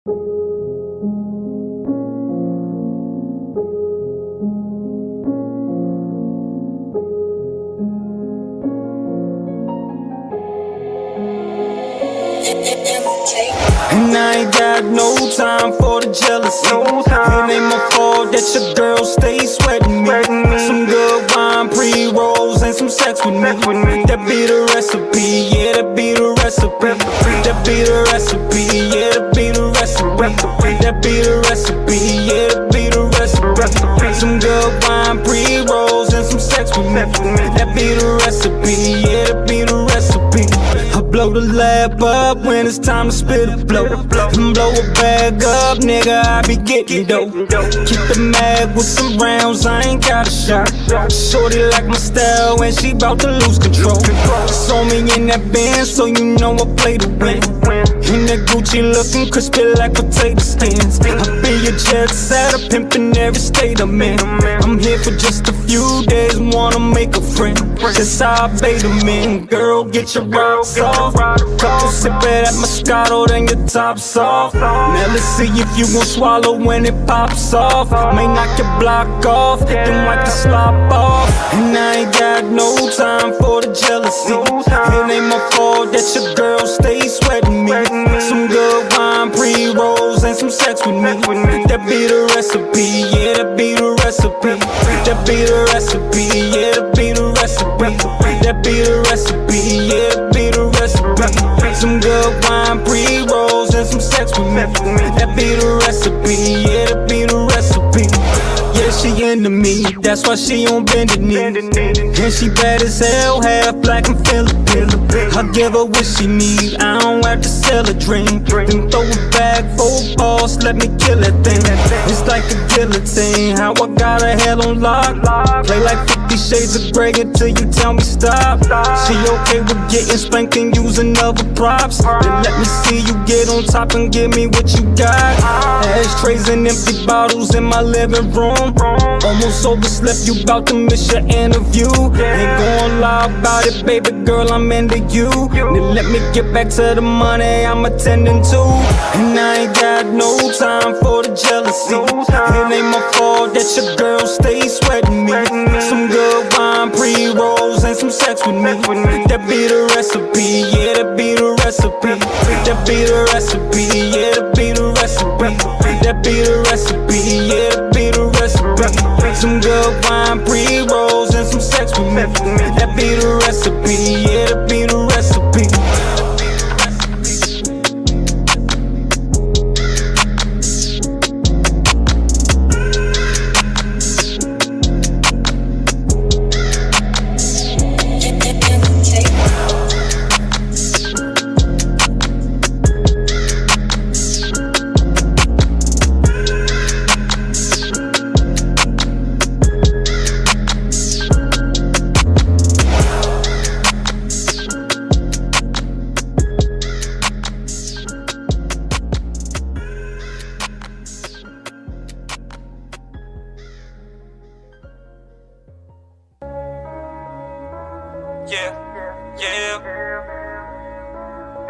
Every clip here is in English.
And I ain't got no time for the jealousy. It ain't my fault that your girl stays sweating me. Some good wine, pre-rolls, and some sex with me. That be the recipe, yeah, that be the recipe. That be the recipe, yeah, that be the recipe. That be the recipe, yeah, that be the recipe. Some good wine, pre-rolls, and some sex with me. That be the recipe, yeah, that be the recipe. I blow the lab up when it's time to spit a blow. Blow a bag up, nigga, I be getting dope. Keep the mag with some rounds, I ain't got a shot. Shorty like my style and she bout to lose control. Saw me in that band, so you know I play to win. In that Gucci looking crispy like potato skins. I be a jet setter, pimpin' every state I'm in. I'm here for just a few days, wanna make a friend. That's how I bait them in. Girl, get your rocks off. Couple sip of that Moscato, then your top's off. Now let's see if you gon' swallow when it pops off. May knock your block off, then wipe the slop off. And I ain't got no time for the jealousy. It ain't my fault that your girl stays sweating me. Some good wine, pre-rolls, and some sex with me. That be the recipe, yeah, that be the recipe. That be the recipe, yeah, that be the recipe. That be the recipe, yeah, that be the recipe. Some good wine, pre-rolls, and some sex with me. That be the recipe, yeah, that be the recipe. Yeah, she into me, that's why she on bended knee. And she bad as hell, half black and Filipino. I give her what she need, I don't have to sell a dream. Then throw it back for a boss, let me kill that thing. It's like a guillotine, how I got her head on lock. Play like 50 Shades of Grey until you tell me stop. She okay with getting spanked and using other props. Then let me see you get on top and give me what you got. Ashtrays and empty bottles in my living room. Almost overslept, you bout to miss your interview. Ain't gon' lie about it, baby girl, I'm into you. Then let me get back to the money I'm attending to. And I ain't got no time for the jealousy. It ain't my fault that your girl stays sweating me. Some good wine, pre-rolls, and some sex with me. That be the recipe, yeah, that be the recipe. That be the recipe, yeah, that be the recipe. That be the recipe, yeah, that be the recipe. Some good wine, pre-rolls, and some sex with me. That be the recipe, yeah, that be the recipe. Yeah, yeah.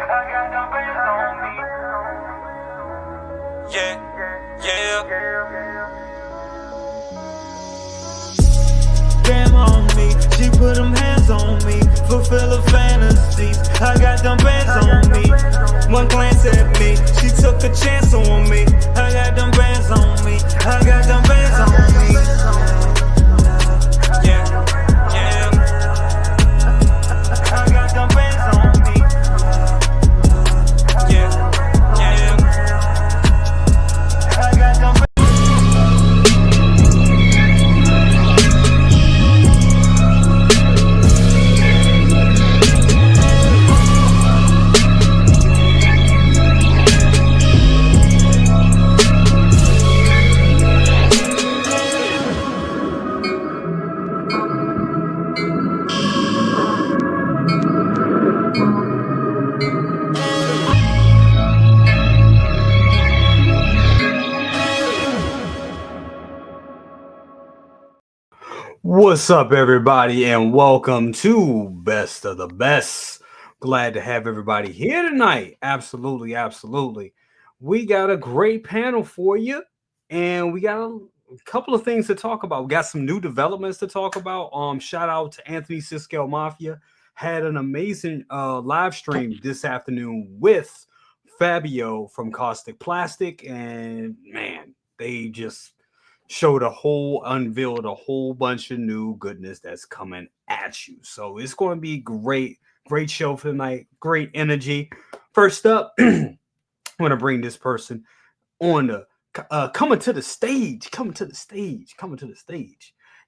I got the bands on me. Yeah, yeah. Damn on me, she put them hands on me, fulfill her fantasies. I got them bands on me. One glance at me, she took a chance on me. I got them bands on me. I got them bands on me. Yeah. What's up, everybody, and welcome to Best of the Best. Glad to have everybody here tonight. Absolutely. we got a great panel for you, and we got a couple of things to talk about. We got some new developments to talk about. Shout out to Anthony Scale Mafia. Had an amazing live stream this afternoon with Fabio from Caustic Plastic, and man, they just unveiled a whole bunch of new goodness that's coming at you. So it's going to be great show for tonight. Great energy. First up, I'm going to bring this person on the coming to the stage.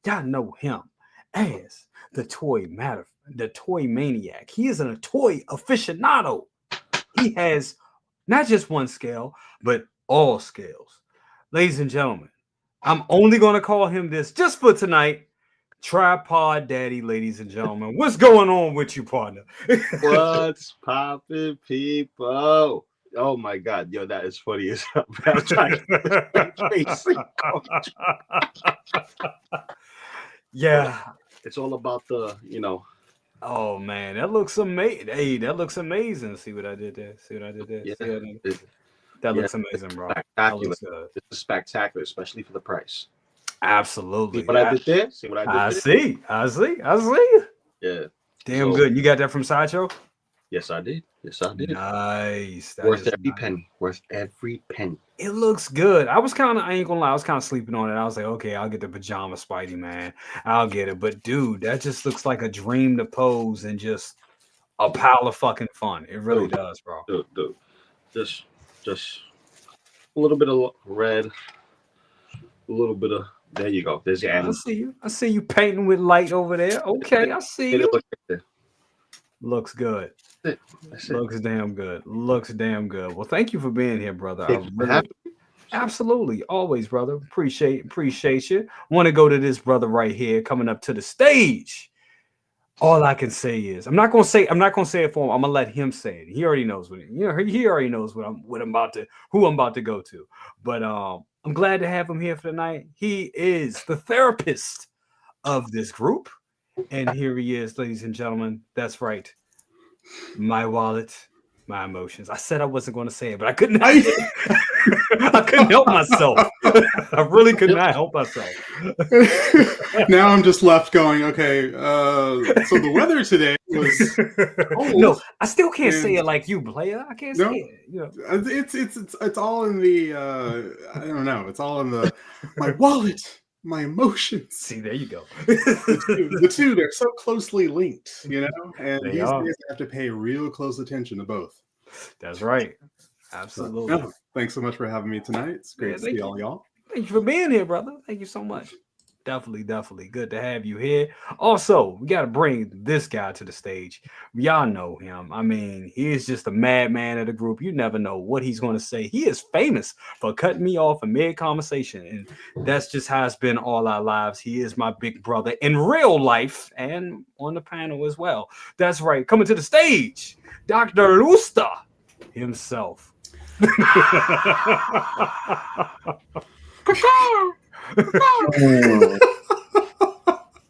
Y'all know him as the toy maniac. He is a toy aficionado. He has not just one scale, but all scales. Ladies and gentlemen, I'm only going to call him this just for tonight. Tripod Daddy, ladies and gentlemen. What's going on with you, partner? What's poppin', people? Oh my God, yo, that is funny as hell. I was trying to yeah. It's all about the, Oh man, that looks amazing. Hey, that looks amazing. See what I did there? Yeah, that looks amazing, bro. Spectacular. This is spectacular, especially for the price. Absolutely. See what I did there? See what I did there? I see. Yeah. Damn good. You got that from Sideshow? Yes, I did. Nice. Worth every penny. Worth every penny. It looks good. I ain't gonna lie, I was kind of sleeping on it. I was like, okay, I'll get the pajama Spidey, man. I'll get it. But dude, that just looks like a dream to pose and just a pile of fucking fun. It really does, bro. Dude. Just a little bit of red, a little bit of. There you go. There's your animal. I see you painting with light over there. Okay, I see you. Looks good. That's it. Looks damn good. Well, thank you for being here, brother. I really, absolutely, always, brother. Appreciate you. Want to go to this brother right here coming up to the stage. All I can say is I'm not gonna say it for him. I'm gonna let him say it. He already knows he already knows who I'm about to go to. But I'm glad to have him here for tonight. He is the therapist of this group. And here he is, ladies and gentlemen. That's right. My wallet, my emotions. I said I wasn't going to say it, but I couldn't. I couldn't help myself. I really could not help myself. Now I'm just left going, okay, so the weather today was cold. No, I still can't say it like you, player. I can't say it. It's all in the I don't know. It's all in the my wallet, my emotions. See, there you go. the two, they're so closely linked, and They these are. days I have to pay real close attention to both. That's right. Absolutely. So, thanks so much for having me tonight. It's great to see all y'all. Thank you for being here, brother. Thank you so much. Definitely good to have you here. Also, we got to bring this guy to the stage. Y'all know him. I mean, he is just a madman of the group. You never know what he's going to say. He is famous for cutting me off in mid-conversation, and that's just how it's been all our lives. He is my big brother in real life and on the panel as well. That's right. Coming to the stage, Dr. Lusta himself.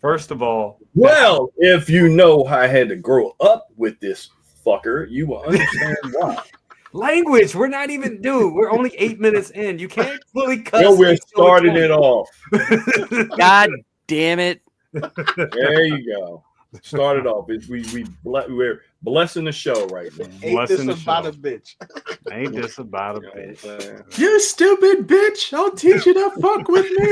First of all, well, if you know how I had to grow up with this fucker, you will understand why. Language, we're not even, dude. We're only 8 minutes in. You can't fully cut. Well, we're starting it off. God damn it! There you go. Started off. We're blessing the show right now. Ain't this about a bitch? Ain't this about a bitch? You stupid bitch! I'll teach you to fuck with me.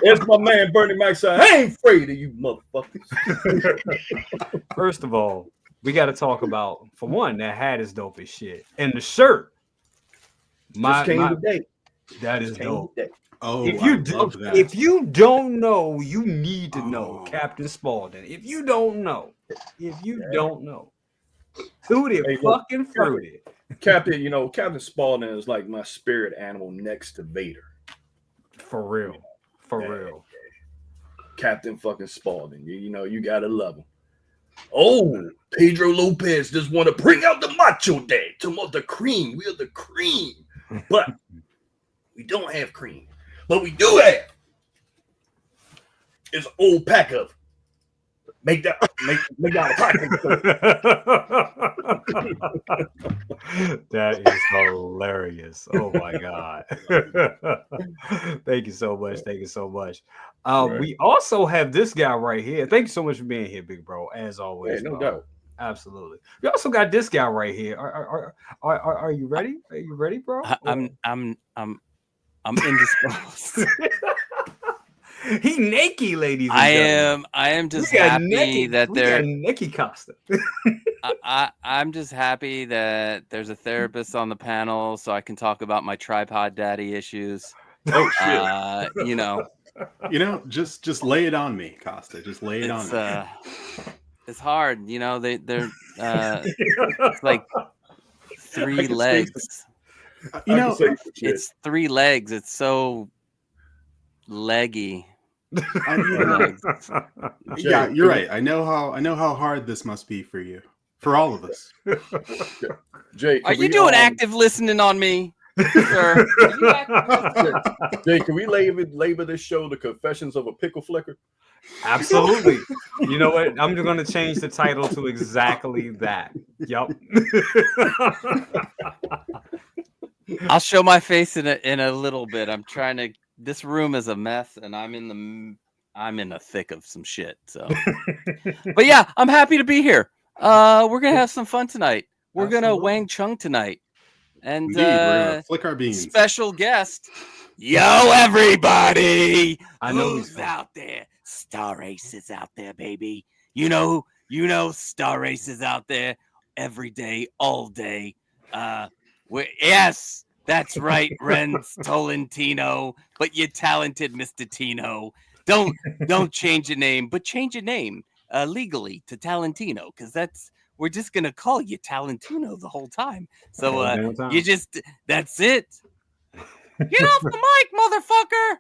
It's my man Bernie Mac saying, I ain't afraid of you motherfuckers. First of all, we got to talk about, for one, that hat is dope as shit, and the shirt. Just came today. That is dope. Oh, if you don't know, you need to know, Captain Spaulding. If you don't know, Tutti fucking fruity. Captain Spaulding is like my spirit animal next to Vader. For real. Captain fucking Spaulding. You gotta love him. Oh, Pedro Lopez just want to bring out the Macho Dad. The cream. We are the cream. But we don't have cream. But we do have is an old pack of Make that a That is hilarious. Oh my god. Thank you so much. Thank you so much. Right. We also have this guy right here. Thank you so much for being here, big bro. As always, Yeah, no bro. doubt. Absolutely. We also got this guy right here. Are you ready? Are you ready, bro? I'm indisposed. He naked, ladies and gentlemen. I am just We got happy naked. that We got naked costume. I'm just happy that there's a therapist on the panel so I can talk about my tripod daddy issues. Oh shit. You know, just lay it on me, Costa. Just lay it on me. It's hard, you know, they're it's like 3 legs. It's 3 legs. It's so leggy. Yeah, you're right. I know how hard this must be for you. For all of us. Jay, are you doing active listening on me? Sir? Jay, can we label this show The Confessions of a Pickle Flicker? Absolutely. You know what? I'm going to change the title to exactly that. Yup. I'll show my face in a little bit. I'm trying to. This room is a mess, and I'm in the thick of some shit. So, but yeah, I'm happy to be here. We're gonna have some fun tonight. We're gonna Wang Chung tonight, and indeed, we're gonna flick our beans. Special guest, yo, everybody. I know who's out there. Star Ace is out there, baby. You know, Star Ace is out there every day, all day. Yes. That's right, Renz Tolentino, but you're talented, Mr. Tino. Don't change your name, but change your name legally to Talentino, because we're just gonna call you Talentino the whole time. So that's it. Get off the mic, motherfucker!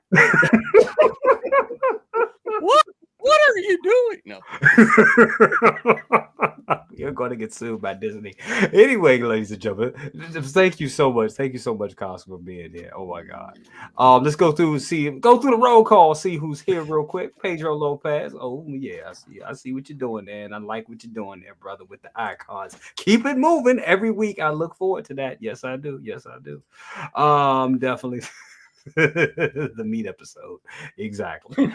What are you doing? No. You're going to get sued by Disney. Anyway, ladies and gentlemen, thank you so much. Thank you so much, Cosmo, for being here. Oh my God. Let's go through the roll call, see who's here real quick. Pedro Lopez. Oh yeah, I see what you're doing there, and I like what you're doing there, brother, with the icons. Keep it moving every week. I look forward to that. Yes, I do. Definitely. The meat episode. Exactly.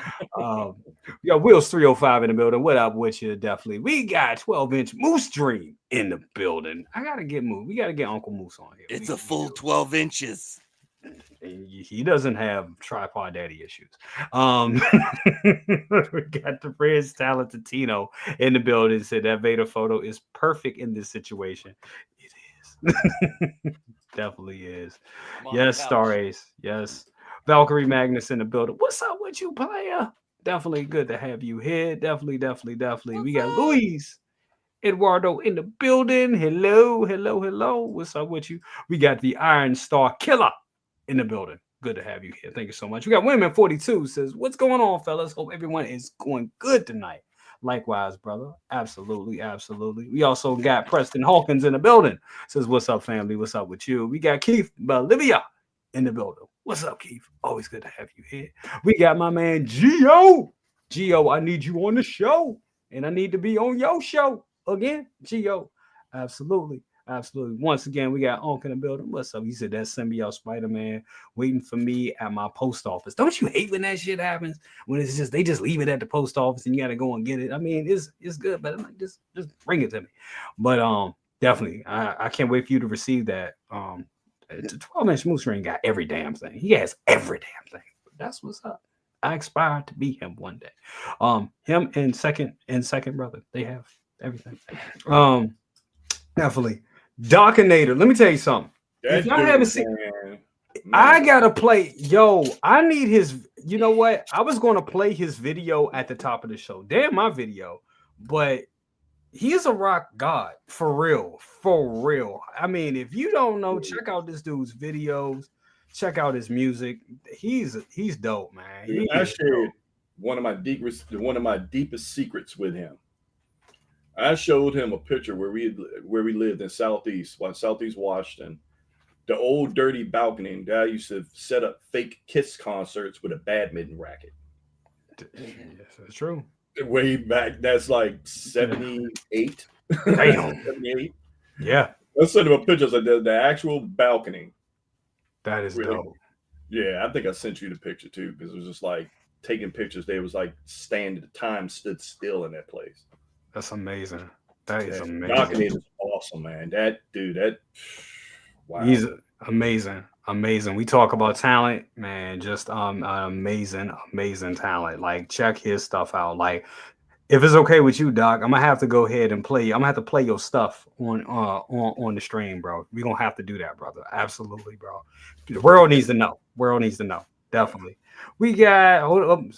Yeah, Will's 305 in the building. What up with you? Definitely. We got 12-inch Moose Dream in the building. I gotta get Moose. We gotta get Uncle Moose on here. It's a full 12 inches. He doesn't have tripod daddy issues. We got the Reds talented Tino in the building. Said that Vader photo is perfect in this situation. It is. Definitely is. Yes, Star Ace. Yes. Valkyrie Magnus in the building. What's up with you, player? Definitely good to have you here. Definitely. We got Luis Eduardo in the building. Hello. What's up with you? We got the Iron Star Killer in the building. Good to have you here. Thank you so much. We got Women 42 says, what's going on, fellas? Hope everyone is going good tonight. Likewise, brother. Absolutely. We also got Preston Hawkins in the building. Says, what's up, family? What's up with you? We got Keith Bolivia in the building. What's up, Keith? Always good to have you here. We got my man Gio. Gio, I need you on the show. And I need to be on your show again. Gio. Absolutely. Once again, we got Onk in the building. What's up? He said that symbiote Spider-Man waiting for me at my post office. Don't you hate when that shit happens? When it's just they just leave it at the post office and you gotta go and get it. I mean, it's good, but I'm like, just bring it to me. But definitely, I can't wait for you to receive that. It's a 12-inch Moose Ring got every damn thing. He has every damn thing. That's what's up. I aspire to be him one day. Him and second brother, they have everything. Definitely. Dockinator, let me tell you something. If y'all haven't seen, I gotta play. Yo, I need his. You know what? I was gonna play his video at the top of the show. Damn, my video, but he is a rock god for real. I mean, if you don't know, check out this dude's videos. Check out his music. He's dope, man. I shared one of my deepest secrets with him. I showed him a picture where we lived in Southeast Washington, the old dirty balcony. And Dad used to set up fake Kiss concerts with a badminton racket. Yes, that's true. Way back, that's like 78. Damn. 78. Yeah, Let's send him a pictures of the actual balcony. that is Really? dope. Yeah, I think I sent you the picture too, because it was just like taking pictures. They was like standing, time stood still in that place. That's amazing. That is amazing. Balcony is awesome, man. That dude, wow. He's amazing. Amazing. We talk about talent, man. Just amazing talent. Like, check his stuff out. Like, if it's okay with you, Doc, I'm gonna have to go ahead and play. I'm gonna have to play your stuff on the stream, bro. We're gonna have to do that, brother. Absolutely, bro. The world needs to know. World needs to know. Definitely. We got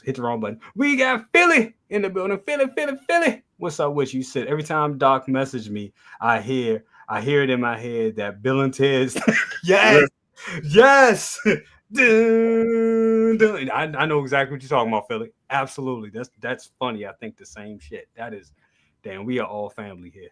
hit the wrong button. We got Philly in the building. Philly. What's up with you? Said every time Doc messaged me, I hear it in my head that Bill and Ted's yes. Dun, dun. I know exactly what you're talking about, Philly. Absolutely. That's funny. I think the same shit. That is, damn, we are all family here.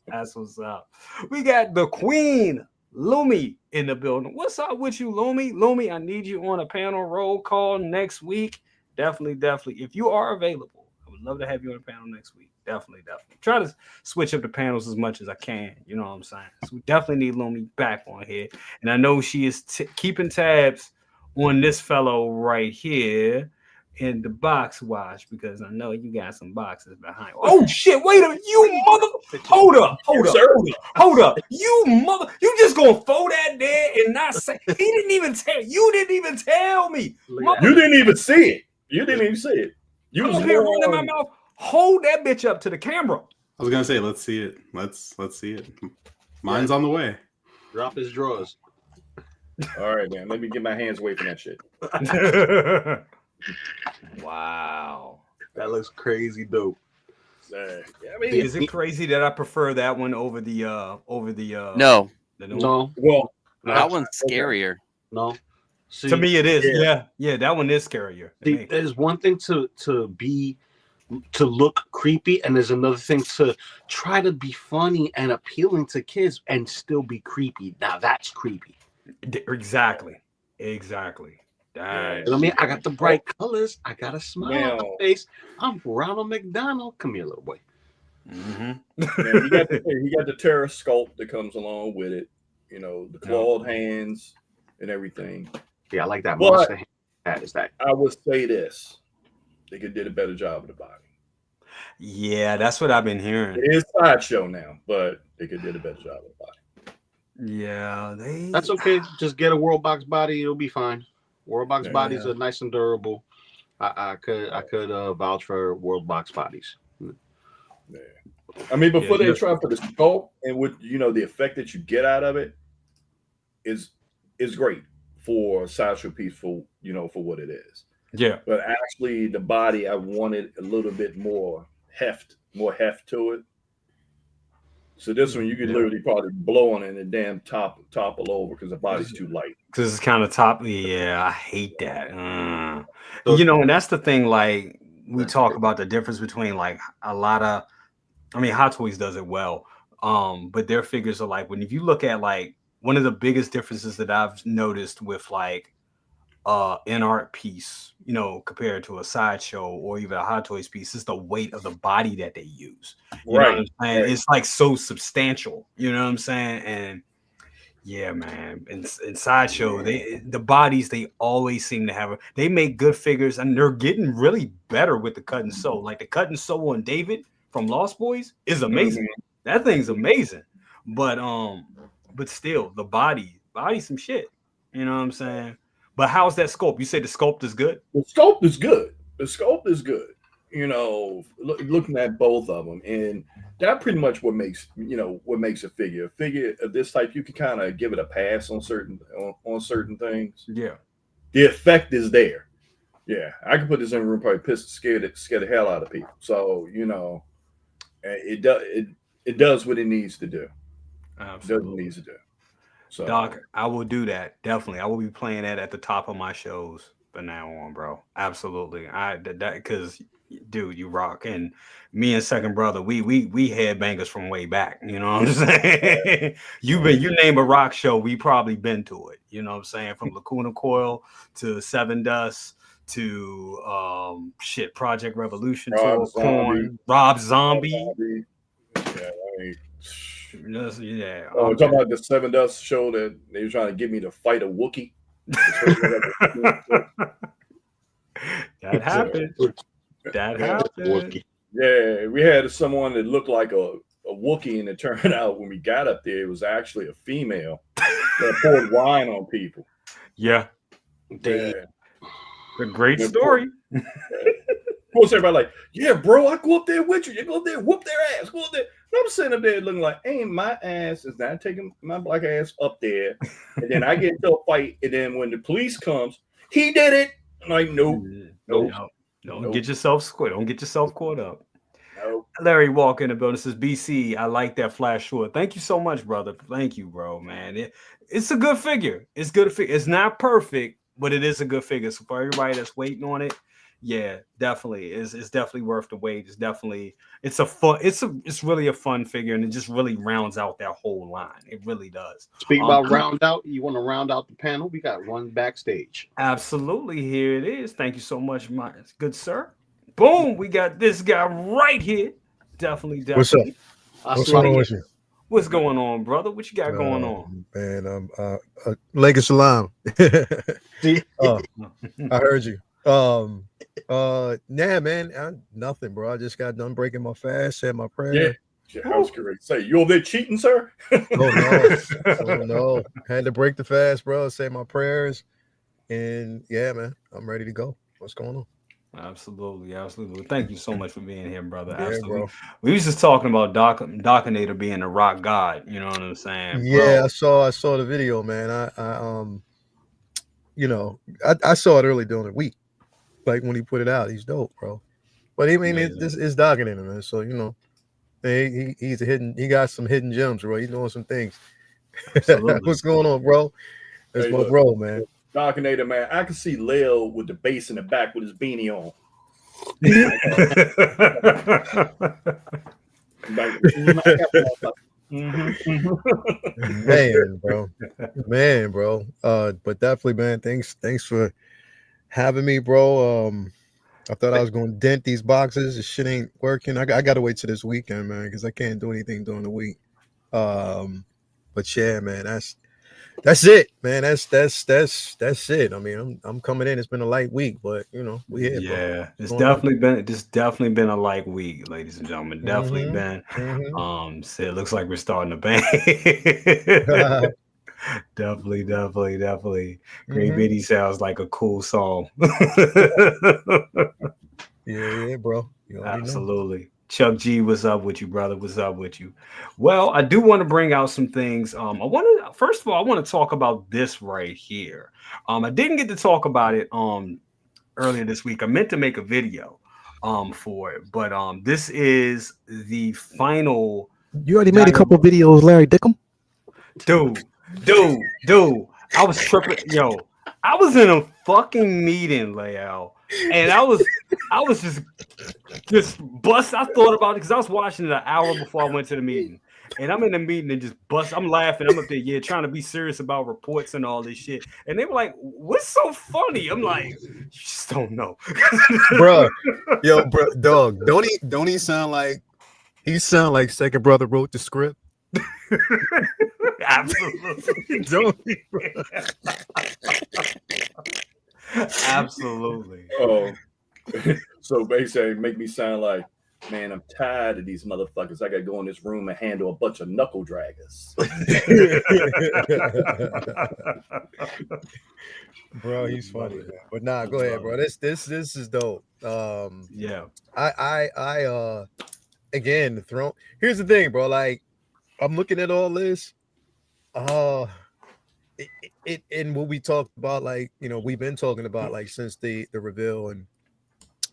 That's what's up. We got the Queen Lumi in the building. What's up with you, Lumi? Lumi, I need you on a panel roll call next week. Definitely. If you are available, I would love to have you on a panel next week. Definitely. Try to switch up the panels as much as I can. You know what I'm saying? So we definitely need Lumi back on here. And I know she is keeping tabs on this fellow right here in the box watch, because I know you got some boxes behind. Oh shit! Wait a minute, you mother! Hold up! You just gonna fold that there and not say? He didn't even tell you. Didn't even tell me. You didn't even see it. You didn't even see it. You was here running my mouth. Hold that bitch up to the camera. I was gonna say, let's see it. Let's see it. Mine's on the way. Drop his drawers. All right, man. Let me get my hands away from that shit. Wow, that looks crazy dope. I mean, is it crazy that I prefer that one over the No, Well, that one's scarier. No. See, to me it is. Yeah, that one is scarier. See, there's one thing to look creepy, and there's another thing to try to be funny and appealing to kids and still be creepy. Now that's creepy. Exactly. I mean, I got the bright colors. I got a smile on my face. I'm Ronald McDonald. Come here, little boy. Mm-hmm. You got the terror sculpt that comes along with it. You know, the clawed hands and everything. Yeah, I like that. But I would say this: they could did a better job of the body. Yeah, that's what I've been hearing. It is sideshow now, but they could did a better job of the body. Yeah, that's okay. Just get a World Box body; it'll be fine. World Box bodies are nice and durable. I could vouch for World Box bodies. Yeah. I mean, before they try for the sculpt and with the effect that you get out of it is great for a sideshow piece for what it is. Yeah. But actually the body, I wanted a little bit more heft to it. So this one you could literally probably blow on it and the damn topple over because the body's too light. Because it's kind of top. Yeah, I hate that. And that's the thing. Like we talk about the difference between like a lot of, I mean, Hot Toys does it well. But their figures are like if you look at like one of the biggest differences that I've noticed with like an art piece, compared to a sideshow or even a Hot Toys piece, is the weight of the body that they use. You know what I'm saying? Right. It's like so substantial. You know what I'm saying? And yeah, man. In sideshow, the bodies they always seem to have. They make good figures, and they're getting really better with the cut and sew. Like the cut and sew on David from Lost Boys is amazing. Mm-hmm. That thing's amazing. But still, the body's some shit. You know what I'm saying? But how's that sculpt? You say the sculpt is good? The sculpt is good. Looking at both of them, and that pretty much what makes a figure. A figure of this type, you can kind of give it a pass on certain things. Yeah, the effect is there. Yeah, I can put this in a room, probably scare the hell out of people. So it does what it needs to do. Absolutely. It does what it needs to do. So, Doc, I will do that. Definitely. I will be playing that at the top of my shows from now on, bro. Absolutely. Because dude, you rock. And me and second brother, we headbangers from way back. You know what I'm saying? You name a rock show, we probably been to it. You know what I'm saying? From Lacuna Coil to Seven Dust to Project Revolution Rob tour, Corn, Rob Zombie. Yeah, Yeah. Oh, talking about the Seven Dust show that they were trying to get me to fight a Wookiee. That happened. That happened. Yeah, we had someone that looked like a Wookiee, and it turned out when we got up there, it was actually a female that poured wine on people. Yeah. Yeah. A great story. Of course, everybody like, yeah, bro, I go up there with you. You go up there, whoop their ass. Go up there. And I'm sitting up there looking like, ain't my ass is not taking my black ass up there. And then I get into a fight. And then when the police comes, he did it. I'm like, nope. Don't get yourself squid. Don't get yourself caught up. Nope. Larry Walker in the building says, BC, I like that flash short. Thank you so much, brother. Thank you, bro, man. It's a good figure. It's good figure. It's not perfect, but it is a good figure. So for everybody that's waiting on it, yeah, definitely. It's definitely worth the wait. It's really a fun figure, and it just really rounds out that whole line. It really does. Speaking about round out, you want to round out the panel? We got one backstage. Absolutely. Here it is. Thank you so much, my good sir. Boom, we got this guy right here. Definitely. What's up? What's going on with you? What's going on, brother? What you got going on? Man, leg of salam. I heard you. Nah, man, nothing, bro. I just got done breaking my fast, said my prayer. Yeah, I was correct. Say, you over there cheating, sir? Oh no. Had to break the fast, bro. Say my prayers. And yeah, man, I'm ready to go. What's going on? Absolutely. Thank you so much for being here, brother. Yeah, absolutely. Bro. We was just talking about Dockinator being the rock god. You know what I'm saying? Yeah, bro. I saw the video, man. I saw it early during the week. Like when he put it out, he's dope, bro. But I mean, it's Dockinator, man. So he got some hidden gems, bro. He's doing some things. What's going on, bro? That's my bro, man. Dockinator, man. I can see Lil with the bass in the back with his beanie on. Man, bro. But definitely, man. Thanks for having me, bro. I thought I was going to dent these boxes. This shit ain't working. I got to wait till this weekend, man, because I can't do anything during the week. But yeah, man, that's it, man. That's it. I mean, I'm coming in. It's been a light week, but we here. Yeah, bro. it's definitely been a light week, ladies and gentlemen. Definitely been. So it looks like we're starting to bang. Definitely. Great Biddy sounds like a cool song. yeah, bro. Absolutely. Chuck G, what's up with you, brother? What's up with you? Well, I do want to bring out some things. First of all, I want to talk about this right here. I didn't get to talk about it earlier this week. I meant to make a video for it, but this is the final. You already made a couple videos, Larry Dickham. Dude. I was tripping. Yo, I was in a fucking meeting, Lael, and I was just bust. I thought about it because I was watching it an hour before I went to the meeting, and I'm in the meeting and just bust. I'm laughing. I'm up there, trying to be serious about reports and all this shit. And they were like, "What's so funny?" I'm like, "You just don't know, bro." Yo, bro, dog. Don't he sound like Second Brother wrote the script? Absolutely. Don't he, bro? Absolutely. Oh, so basically, make me sound like, man, I'm tired of these motherfuckers. I got to go in this room and handle a bunch of knuckle draggers. Bro, he's funny, man. But nah, go ahead, bro. This is dope. Yeah. I again, the throne. Here's the thing, bro. Like, I'm looking at all this. And what we talked about, like, we've been talking about, like, since the reveal, and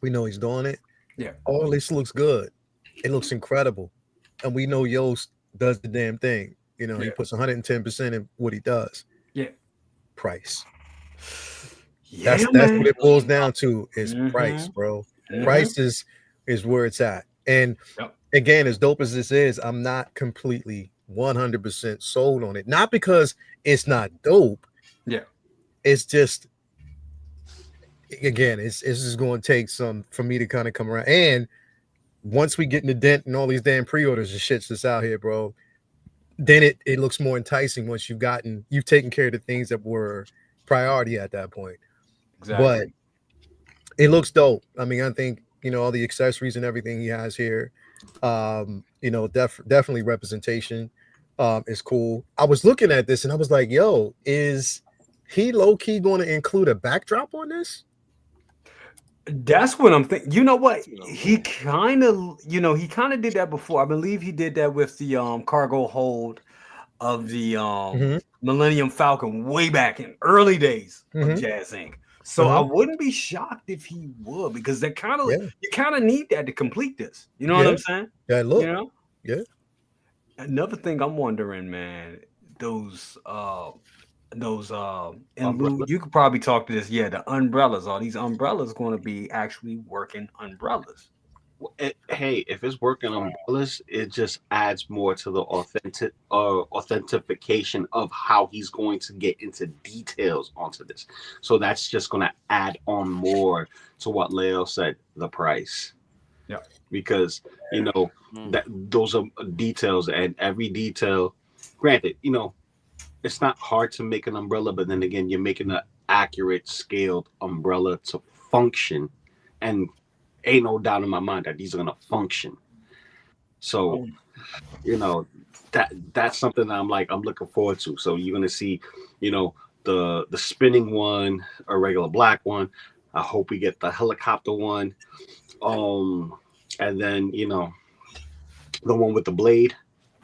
we know he's doing it. Yeah. All this looks good. It looks incredible. And we know Yost does the damn thing. He puts 110% in what he does. Yeah. Price. Yeah, that's what it boils down to, is price, bro. Price is where it's at. And again, as dope as this is, I'm not completely 100% sold on it. Not because it's not dope. Yeah. It's just again, it's just going to take some for me to kind of come around. And once we get in the dent and all these damn pre-orders and shits that's out here, bro, then it looks more enticing once you've taken care of the things that were priority at that point. Exactly. But it looks dope. I mean, I think, you know, all the accessories and everything he has here, you know, definitely representation is cool. I was looking at this and I was like, yo, is he low-key going to include a backdrop on this? That's what I'm thinking. You know what? He kind of did that before. I believe he did that with the cargo hold of the Millennium Falcon way back in early days of Jazz Inc. So I wouldn't be shocked if he would, because they kind of you kind of need that to complete this. You know what I'm saying? Yeah, look. You know? Yeah. Another thing I'm wondering, man, those and Lou, you could probably talk to this. Yeah, the umbrellas. Are these umbrellas going to be actually working umbrellas? Hey, if it's working umbrellas, it just adds more to the authentication of how he's going to get into details onto this. So that's just going to add on more to what Leo said, the price. Yeah, because you know that those are details, and every detail. Granted, you know, it's not hard to make an umbrella, but then again, you're making an accurate, scaled umbrella to function, and ain't no doubt in my mind that these are gonna function. So, you know, that's something that I'm looking forward to. So you're gonna see, you know, the spinning one, a regular black one. I hope we get the helicopter one, and then you know, the one with the blade,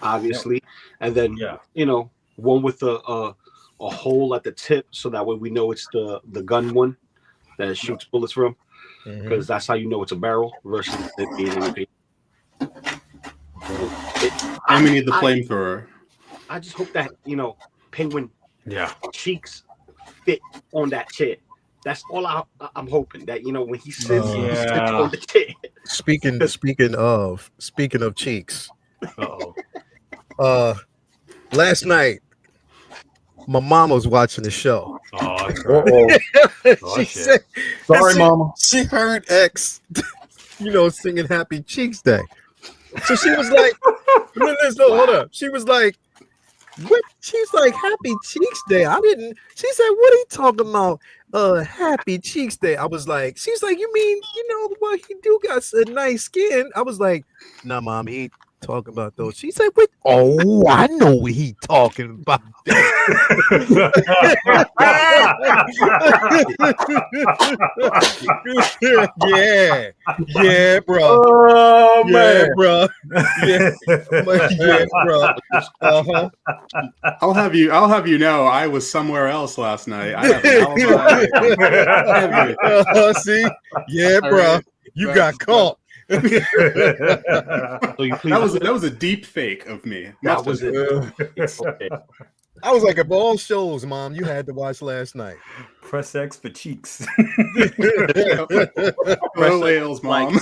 obviously, and then you know, one with a hole at the tip, so that way we know it's the gun one that it shoots bullets from. Because that's how you know it's a barrel versus it being anything. And we need the flamethrower. I just hope that, you know, Penguin cheeks fit on that chair. That's all I'm hoping, that, you know, when he sits on the chair. Speaking of cheeks. Last night my mom was watching the show. She said, "Sorry, Mama." She heard X, you know, singing "Happy Cheeks Day." So she was like, "No, hold up." She was like, "What?" She's like, "Happy Cheeks Day." I didn't. She said, "What are you talking about? Happy Cheeks Day." I was like, "She's like, you mean, you know, well, he do got a nice skin?" I was like, "Nah, Mom, he ain't talking about those." She said, "What? Oh, I know what he talking about." yeah, bro. Oh man, bro. Yeah, bro. I'll have you know, I was somewhere else last night. I have an alibi. See, yeah, bro. You got caught. So that was a deep fake of me. That was it. Okay. I was like, of all shows, Mom, you had to watch last night. Press X for cheeks. Hello, Wales, Mom.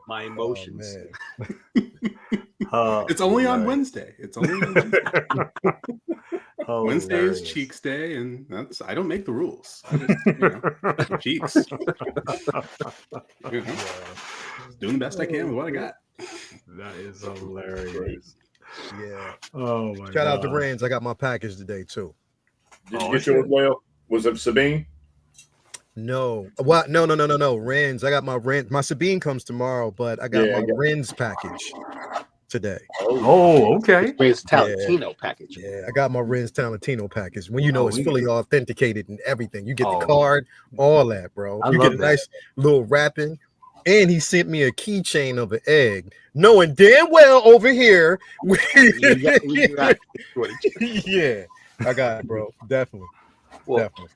My emotions. It's only on Wednesday. It's only on Wednesday. Wednesday is Cheeks Day, and I don't make the rules. I just, you know, cheeks. You know, doing the best I can with what I got. That is hilarious. Yeah. Oh my god. Shout out to Rans. I got my package today too. Did you get yours, Leo? Was it Sabine? No. What? No. Rans. I got my Rans. My Sabine comes tomorrow, but I got my Rans package today. Oh, okay. Rens Talentino package. Yeah, I got my Rens Talentino package. When you know it's fully authenticated and everything. You get the card, all that, bro. You get a nice little wrapping. And he sent me a keychain of an egg, knowing damn well over here. Yeah, I got it, bro. Definitely. Well, definitely.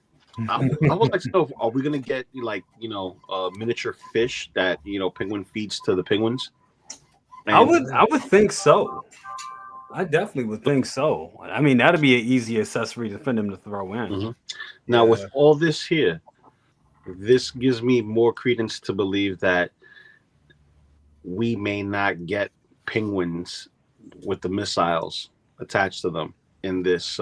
I would like to know, are we gonna get, like, you know, miniature fish that, you know, Penguin feeds to the penguins? And I would think so. I definitely would think so. I mean, that'd be an easy accessory for them to throw in. Now, with all this here, this gives me more credence to believe that we may not get penguins with the missiles attached to them in this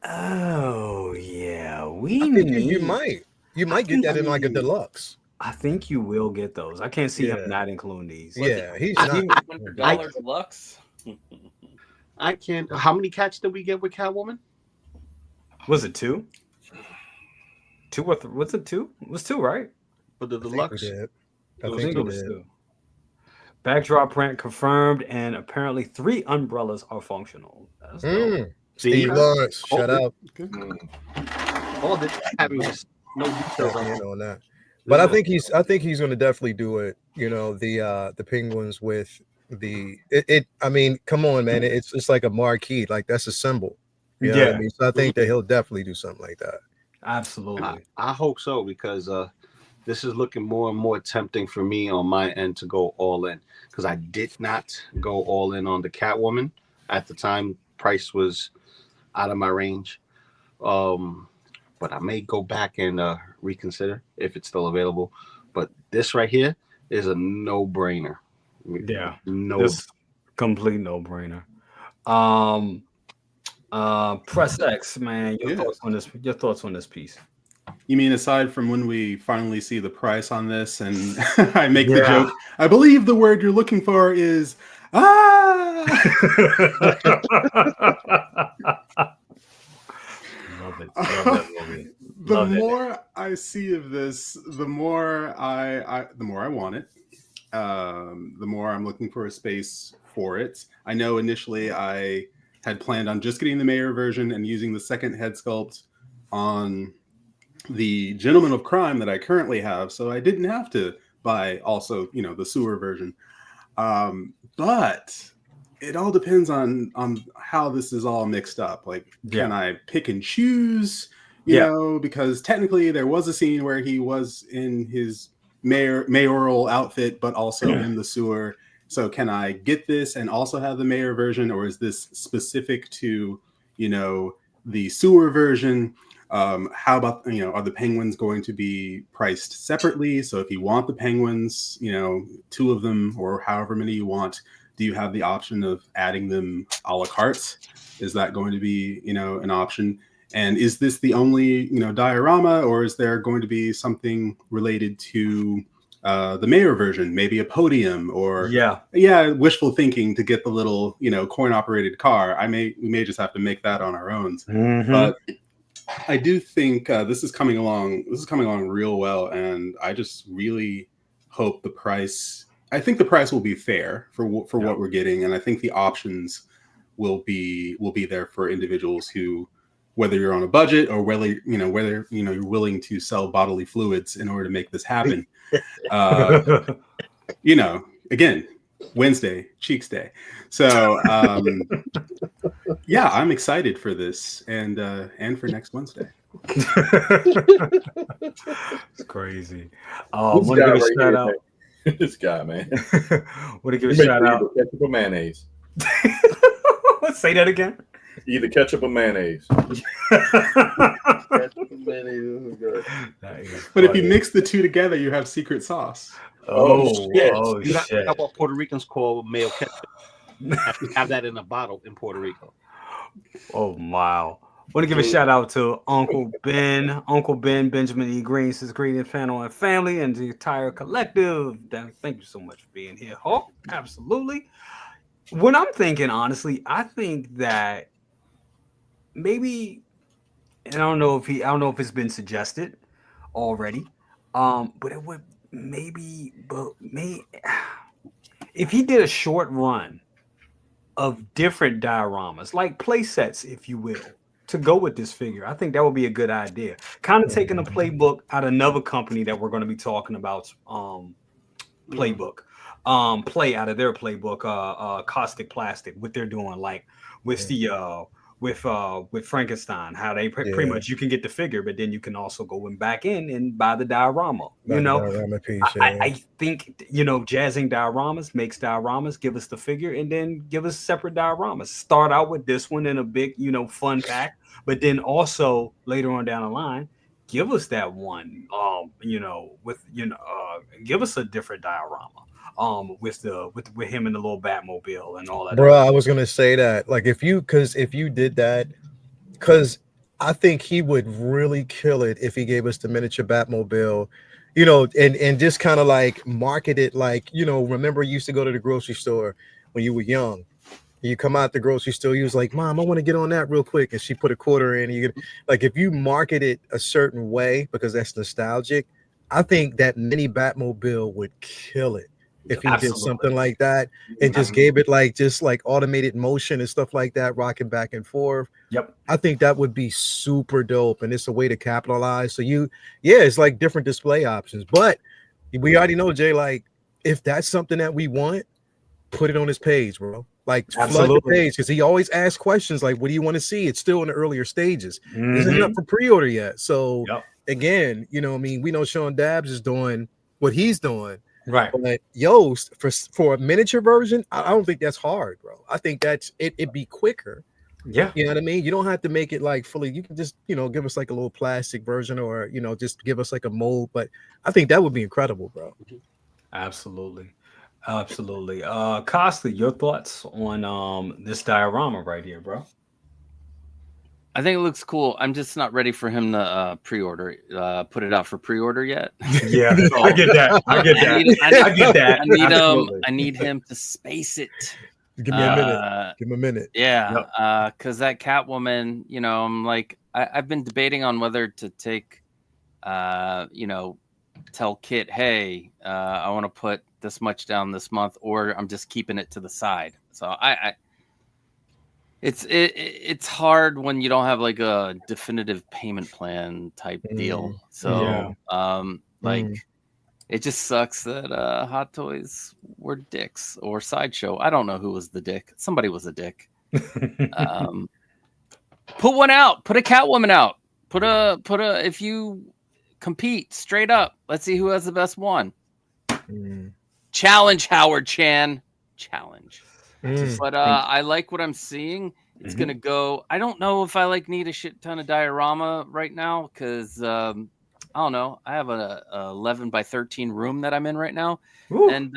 Oh yeah, I think you might get think- that in like a deluxe. I think you will get those. I can't see him Yeah. not including these. Yeah, he's I- not. $100 deluxe. I can't. How many cats did we get with Catwoman? Was it 2? 2 or was it 2? It was 2, right? For the I think we deluxe? did. I I think think we it was did. 2. Backdrop print confirmed, and apparently 3 umbrellas are functional. That's dope. Steve Lawrence, shout out. All this having just no details on it. On that. But I think he's going to definitely do it. You know, the penguins with the I mean, come on, man, it's like a marquee, like that's a symbol. You know what I mean? So I think that he'll definitely do something like that. Absolutely. I hope so, because this is looking more and more tempting for me on my end to go all in, because I did not go all in on the Catwoman at the time. Price was out of my range. But I may go back and reconsider if it's still available. But this right here is a no-brainer. Yeah, No. this complete no-brainer. Press X, man. Your thoughts on this? Your thoughts on this piece? You mean aside from when we finally see the price on this and I make the joke, I believe the word you're looking for is Love it. The more I see of this, the more I want it. The more I'm looking for a space for it. I know initially I had planned on just getting the mayor version and using the second head sculpt on the Gentleman of Crime that I currently have, so I didn't have to buy also, you know, the sewer version. But it all depends on how this is all mixed up. Like, can I pick and choose? You know, because technically there was a scene where he was in his mayoral outfit, but also in the sewer. So can I get this and also have the mayor version, or is this specific to, you know, the sewer version? How about, you know, are the penguins going to be priced separately? So if you want the penguins, you know, 2 of them or however many you want, do you have the option of adding them a la carte? Is that going to be, you know, an option? And is this the only, you know, diorama, or is there going to be something related to the mayor version, maybe a podium, or wishful thinking to get the little, you know, coin operated car? We may just have to make that on our own. But I do think this is coming along real well, and I just really hope the price. I think the price will be fair for what we're getting, and I think the options will be there for individuals who, whether you're on a budget or whether you're willing to sell bodily fluids in order to make this happen. You know, again, Wednesday, Cheeks Day. So yeah, I'm excited for this and for next Wednesday. It's crazy. Want to give a shout out. This guy, man. Want to give a shout out. Ketchup or mayonnaise. Say that again. Either ketchup or mayonnaise. But if you mix the 2 together, you have secret sauce. Oh shit! How about Puerto Ricans call mayo ketchup? Have that in a bottle in Puerto Rico. Oh wow! Want to give a shout out to Uncle Ben, Benjamin E. Green, his greetings, panel and family, and the entire collective. Thank you so much for being here. Oh, absolutely. When I'm thinking, honestly, I think that maybe, and I don't know if it's been suggested already, but it would if he did a short run of different dioramas, like play sets, if you will, to go with this figure, I think that would be a good idea. Kind of taking a playbook out of another company that we're going to be talking about, playbook. Play out of their playbook, Caustic Plastic, what they're doing, like with the with Frankenstein, how they pretty much, you can get the figure, but then you can also go back in and buy the diorama. Diorama piece, I think, you know, jazzing dioramas makes dioramas. Give us the figure and then give us separate dioramas. Start out with this one in a big, you know, fun pack, but then also later on down the line, give us that one, you know, with, you know, give us a different diorama. With him in the little Batmobile and all that. Bro, I was gonna say that, like, if you did that, because I think he would really kill it if he gave us the miniature Batmobile, you know, and just kind of like market it like, you know, remember you used to go to the grocery store when you were young. You come out the grocery store, you was like, Mom, I want to get on that real quick. And she put a quarter in. You get, like, if you market it a certain way, because that's nostalgic, I think that mini Batmobile would kill it if he did something like that and just gave it like just like automated motion and stuff like that, rocking back and forth. Yep. I think that would be super dope. And it's a way to capitalize. So it's like different display options. But we already know, Jay, like, if that's something that we want, put it on his page, bro. Like, flood the page, because he always asks questions like, what do you want to see? It's still in the earlier stages. Isn't up for pre-order yet. So again, you know, I mean, we know Sean Dabbs is doing what he's doing. Right. But Yoast, for a miniature version, I don't think that's hard, bro. I think that's it'd be quicker. Yeah. You know what I mean? You don't have to make it like fully. You can just, you know, give us like a little plastic version or, you know, just give us like a mold. But I think that would be incredible, bro. Absolutely. Absolutely. Costa, your thoughts on this diorama right here, bro? I think it looks cool. I'm just not ready for him to pre-order, put it out for pre-order yet. Yeah, I get that. I get that. I need him to space it. Give me a minute. Give him a minute. Yeah, because that Catwoman, you know, I'm like, I've been debating on whether to take, you know, tell Kit, hey, I want to put this much down this month, or I'm just keeping it to the side. So it's hard when you don't have like a definitive payment plan type deal. So it just sucks that Hot Toys were dicks, or Sideshow. I don't know who was the dick. Somebody was a dick. Put one out. Put a Catwoman out. Put a if you compete straight up, let's see who has the best one. Challenge, Howard Chan. Challenge. But I like what I'm seeing. It's gonna go. I don't know if I need a shit ton of diorama right now, because I don't know. I have a 11 by 13 room that I'm in right now. Ooh. And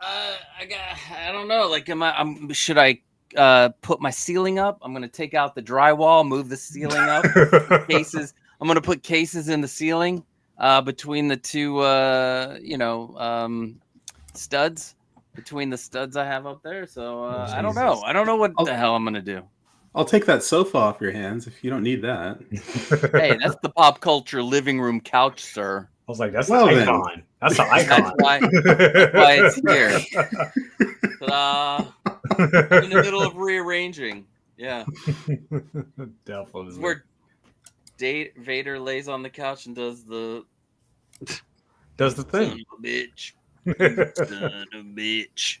I don't know. Like, should I put my ceiling up? I'm gonna take out the drywall, move the ceiling up. Cases. I'm gonna put cases in the ceiling between the two studs. Between the studs I have up there. So I don't know. I don't know what the hell I'm gonna do. I'll take that sofa off your hands if you don't need that. Hey, that's the pop culture living room couch, sir. I was like, that's an icon. That's an icon. That's why it's here. I'm in the middle of rearranging. Yeah. Definitely. It's where Vader lays on the couch and does the thing. Bitch. Son of a bitch.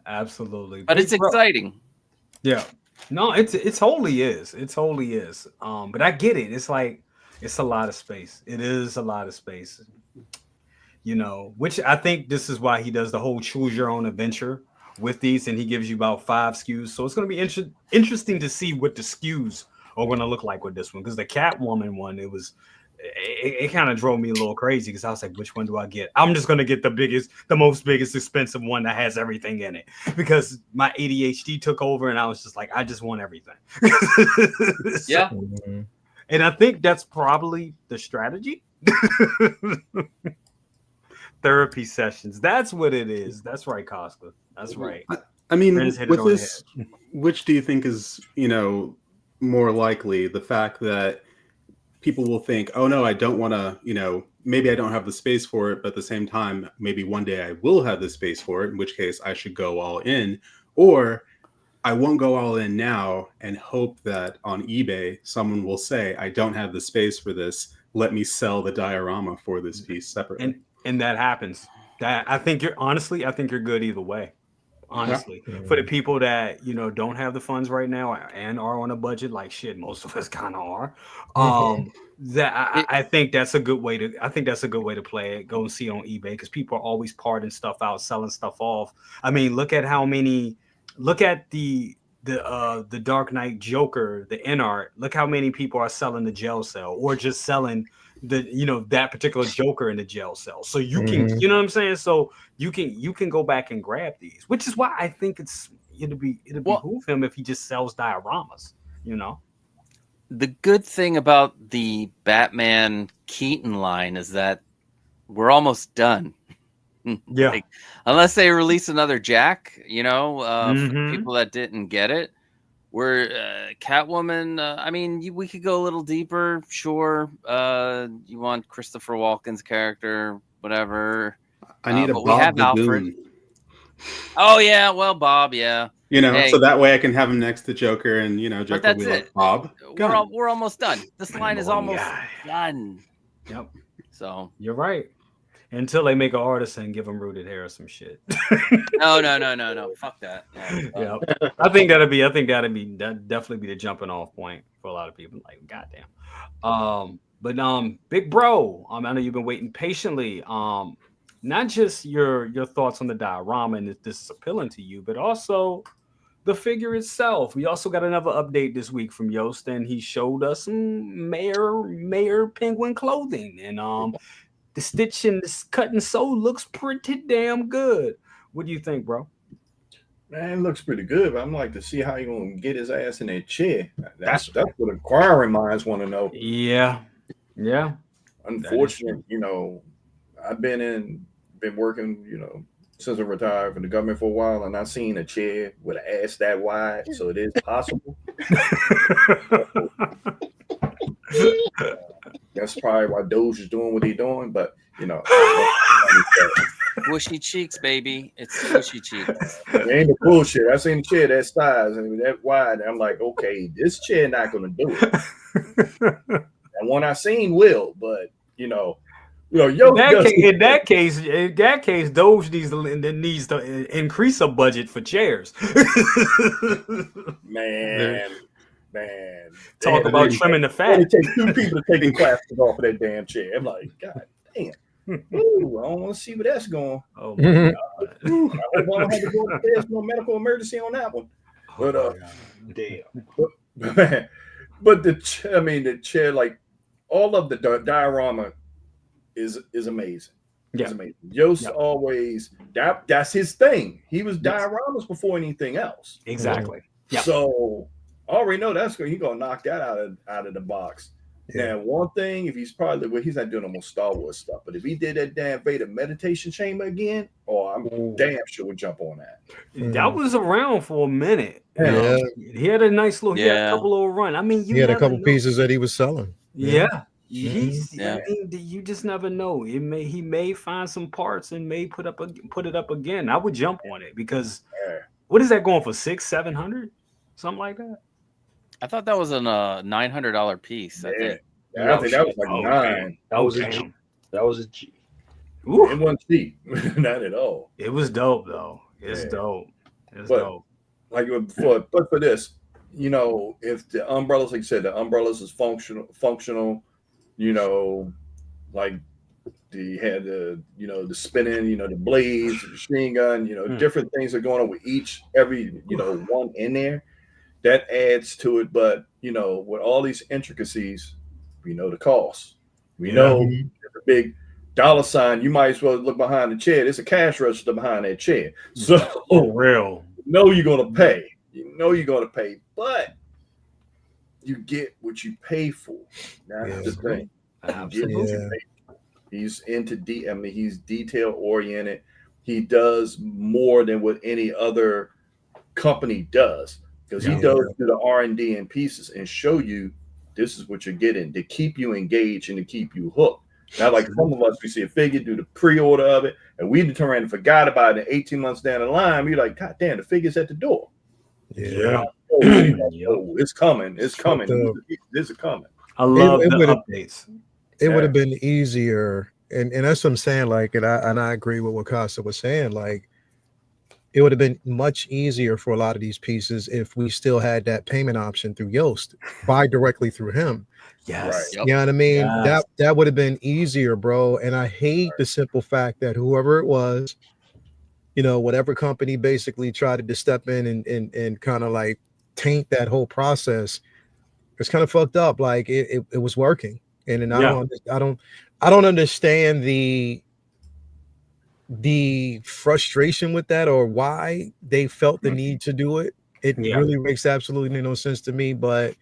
Absolutely. But it's exciting. Yeah. No, it's wholly is. It's wholly is. But I get it. It's like, it's a lot of space. It is a lot of space. You know, which I think this is why he does the whole choose your own adventure with these, and he gives you about 5 SKUs. So it's going to be interesting to see what the SKUs are going to look like with this one, because the Catwoman one, it kind of drove me a little crazy, because I was like, which one do I get? I'm just going to get the most expensive one that has everything in it, because my ADHD took over and I was just like, I just want everything. Yeah. And I think that's probably the strategy. Therapy sessions. That's what it is. That's right, Costa. That's right. I mean, with this, which do you think is, more likely, the fact that people will think, oh no, I don't want to, maybe I don't have the space for it, but at the same time, maybe one day I will have the space for it, in which case I should go all in, or I won't go all in now and hope that on eBay, someone will say, I don't have the space for this. Let me sell the diorama for this piece separately. And that happens. I think you're good either way. Honestly, for the people that don't have the funds right now and are on a budget, like shit, most of us kind of are. I think that's a good way to. I think that's a good way to play it. Go and see on eBay, because people are always parting stuff out, selling stuff off. I mean, look at how many. Look at the Dark Knight Joker, the in art. Look how many people are selling the jail cell, or just selling that particular Joker in the jail cell. So you can, you know what I'm saying? So you can go back and grab these, which is why I think it's it'd behoove him if he just sells dioramas, you know. The good thing about the Batman Keaton line is that we're almost done. Yeah. Like, unless they release another Jack, you know, Mm-hmm. for people that didn't get it. We're Catwoman. I mean, we could go a little deeper. Sure. You want Christopher Walken's character, whatever. I need a but Bob we have the Alfred. Goon. Oh yeah, well Bob, yeah. You know, Hey. so that way I can have him next to Joker, and you know, Joker will be like, Bob. We're almost done. This line is almost done. Yep. So you're right. Until they make an artist and give him rooted hair or some shit. No. Fuck that. Yeah. I think that'd definitely be the jumping off point for a lot of people. Like, goddamn. But big bro, I know you've been waiting patiently. Not just your thoughts on the diorama and if this is appealing to you, but also the figure itself. We also got another update this week from Yost, and he showed us some Mayor Penguin clothing, and the stitch and the cut and sew looks pretty damn good. What do you think, bro? Man, it looks pretty good, but I'm like to see how you gonna get his ass in that chair. That's what inquiring minds want to know. Yeah. Unfortunately, you know, I've been working, you know, since I retired from the government for a while, and I've seen a chair with an ass that wide, so it is possible. That's probably why Doge is doing what he's doing, but you know, squishy cheeks, baby. It's squishy cheeks. It ain't the bullshit. I seen the chair that size and that wide, and I'm like, okay, this chair not gonna do it. And one I seen will, but in that case, Doge needs to increase a budget for chairs. Man. Talk about trimming the fat. It takes two people to take the plastic off of that damn chair. I'm like, God damn. Ooh, I don't want to see where that's going. Oh my God. I hope I don't have to go upstairs. No medical emergency on that one. But damn. But the chair, like all of the diorama is amazing. Yeah. It's amazing. Yost always that's his thing. He was dioramas before anything else. Exactly. Yeah. So I already know he's gonna knock that out of the box. Yeah. Now, one thing, if he's not doing no more Star Wars stuff, but if he did that damn Vader meditation chamber again, I'm damn sure would jump on that. That was around for a minute. Yeah. He had a nice little, he had a couple little run. I mean, he had a couple pieces that he was selling. Yeah. I mean, you just never know. He may find some parts and may put it up again. I would jump on it because what is that going for? $600-700? Something like that. I thought that was a $900 piece. I think that was like $9. That was a G. Ooh. It wasn't cheap, not at all. It was dope though. It's dope. It's dope. Like for this, you know, if the umbrellas, like you said, the umbrellas is functional, you know, like the had the spinning, the blades, the machine gun, different things are going on with every one in there. That adds to it, but with all these intricacies, we know the cost. We know the big dollar sign. You might as well look behind the chair. There's a cash register behind that chair. So real. You're gonna pay. You're gonna pay, but you get what you pay for. That's the thing. Absolutely. He's into he's detail oriented. He does more than what any other company does. Because he does do the R&D in pieces and show you this is what you're getting to keep you engaged and to keep you hooked. Not like some of us, we see a figure, do the pre-order of it, and we turned and forgot about it 18 months down the line. We're like, God damn, the figure's at the door. Yeah. It's coming. It's coming. This is coming. I love the updates. It would have been easier, and that's what I'm saying. Like, and I agree with what Costa was saying. Like, it would have been much easier for a lot of these pieces if we still had that payment option through Yost, buy directly through him. Yes. Right. You know what I mean? Yes. That would have been easier, bro. And I hate the simple fact that whoever it was, whatever company basically tried to step in and kind of like taint that whole process, it's kind of fucked up. Like it was working. And I don't understand the frustration with that or why they felt the need to do it. It really makes absolutely no sense to me. But